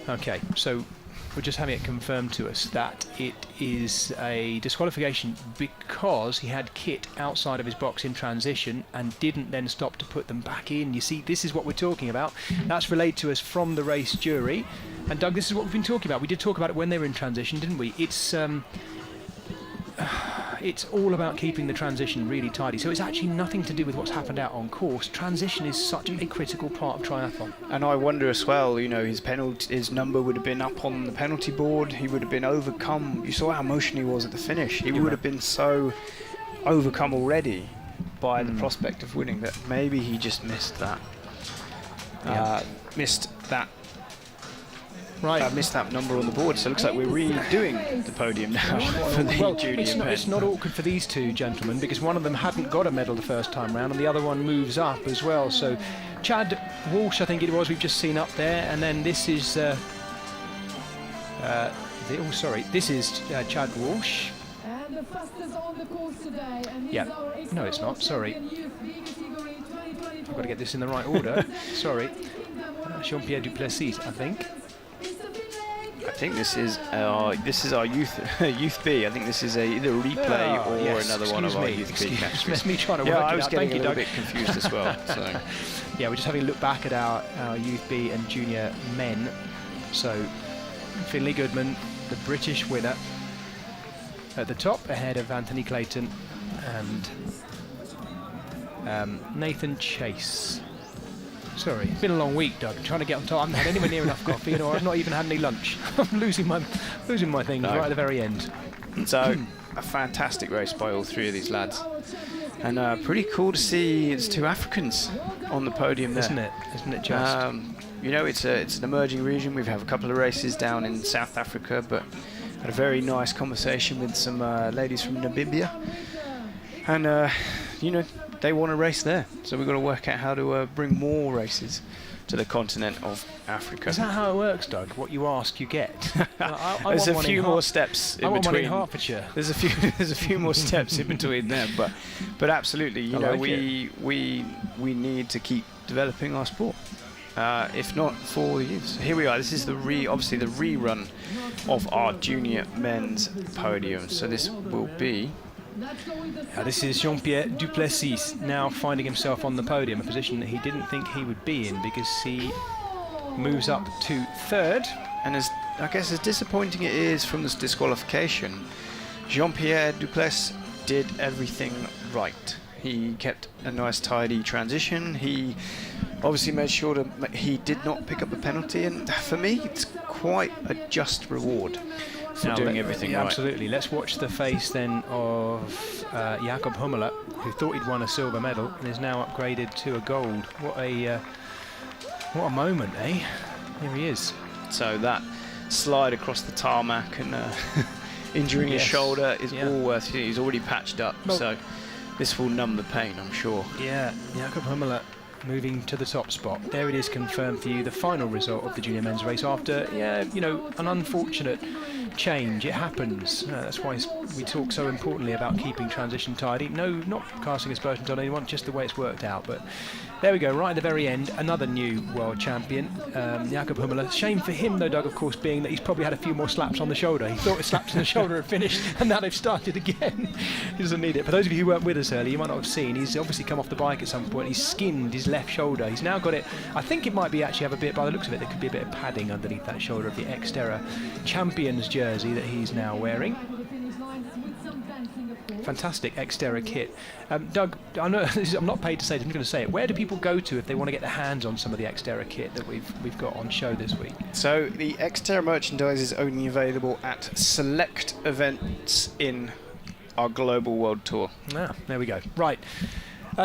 Okay, so we're just having it confirmed to us that it is a disqualification because he had kit outside of his box in transition and didn't then stop to put them back in. You see, this is what we're talking about. That's relayed to us from the race jury. And Doug, this is what we've been talking about. We did talk about it when they were in transition, didn't we? It's all about keeping the transition really tidy. So it's actually nothing to do with what's happened out on course. Transition is such a critical part of triathlon. And I wonder as well, you know, his number would have been up on the penalty board. He would have been overcome. You saw how emotional he was at the finish. He would have been so overcome already by the prospect of winning that maybe he just missed that. Missed that number on the board, so it looks like we're redoing the podium now for the junior men. It's not awkward for these two gentlemen because one of them hadn't got a medal the first time round and the other one moves up as well. So Chad Walsh, I think it was, we've just seen up there, and then this is this is Chad Walsh. And the fastest on the course today. And no, it's not. Sorry, I've got to get this in the right order. Sorry, Jean-Pierre Duplessis, I think. I think this is our youth B. I think this is either a replay or another one of our youth B categories. That's me trying to work it out. I was getting a little bit confused as well. So. Yeah, we're just having a look back at our youth B and junior men. So Finley Goodman, the British winner, at the top, ahead of Anthony Clayton and Nathan Chase. Sorry, it's been a long week, Doug. I'm trying to get on top. I haven't had anywhere near enough coffee, or I've not even had any lunch. I'm losing my things right at the very end. So, a fantastic race by all three of these lads. And pretty cool to see it's two Africans on the podium there. Isn't it? Isn't it just? You know, it's an emerging region. We've had a couple of races down in South Africa, but had a very nice conversation with some ladies from Namibia. And, you know, they want to race there. So we've got to work out how to bring more races to the continent of Africa. Is that how it works, Doug? What you ask, you get. There's a few more steps in between. I want one in Hertfordshire. There's a few more steps in between there, but absolutely, you know, we need to keep developing our sport. If not for the youth. So here we are. This is obviously the rerun of our junior men's podium. So this will be. This is Jean-Pierre Duplessis now finding himself on the podium, a position that he didn't think he would be in, because he moves up to third. And I guess as disappointing it is from this disqualification, Jean-Pierre Duplessis did everything right. He kept a nice tidy transition. He obviously made sure that he did not pick up a penalty, and for me it's quite a just reward for doing everything right. Absolutely. Let's watch the face then of Jakob Hummler, who thought he'd won a silver medal and is now upgraded to a gold. What a moment, eh? Here he is. So that slide across the tarmac and injuring his shoulder is all worth it. He's already patched up, so this will numb the pain, I'm sure. Yeah, Jakob Hummler moving to the top spot. There it is, confirmed for you, the final result of the junior men's race after, you know, an unfortunate change. It happens. That's why we talk so importantly about keeping transition tidy. No, not casting aspersions on anyone, just the way it's worked out. But there we go, right at the very end, another new world champion, Jakob Hummler. Shame for him, though, Doug, of course, being that he's probably had a few more slaps on the shoulder. He thought his slaps on the shoulder had finished, and now they've started again. He doesn't need it. For those of you who weren't with us earlier, you might not have seen, he's obviously come off the bike at some point. He's skinned his left shoulder. He's now got it. I think it might be actually have a bit, by the looks of it, there could be a bit of padding underneath that shoulder of the XTERRA Champions jersey that he's now wearing. Fantastic XTERRA kit. Doug, I know I'm not paid to say it, I'm going to say it. Where do people go to if they want to get their hands on some of the XTERRA kit that we've got on show this week? So the XTERRA merchandise is only available at select events in our global world tour. There we go. Right.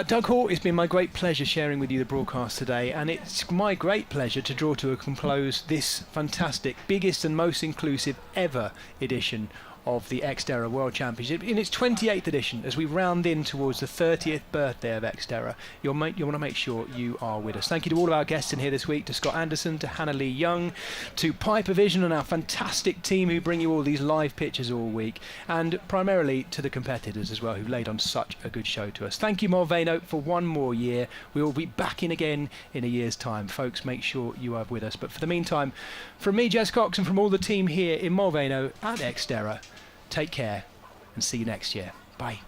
Doug Hall, it's been my great pleasure sharing with you the broadcast today, and it's my great pleasure to draw to a close this fantastic, biggest and most inclusive ever edition of the XTERRA World Championship in its 28th edition. As we round in towards the 30th birthday of XTERRA, you'll want to make sure you are with us. Thank you to all of our guests in here this week, to Scott Anderson, to Hannah Lee Young, to Piper Vision and our fantastic team who bring you all these live pictures all week, and primarily to the competitors as well, who've laid on such a good show to us. Thank you, Molveno, for one more year. We will be back in again in a year's time. Folks, make sure you are with us. But for the meantime, from me, Jez Cox, and from all the team here in Molveno at XTERRA, take care and see you next year. Bye.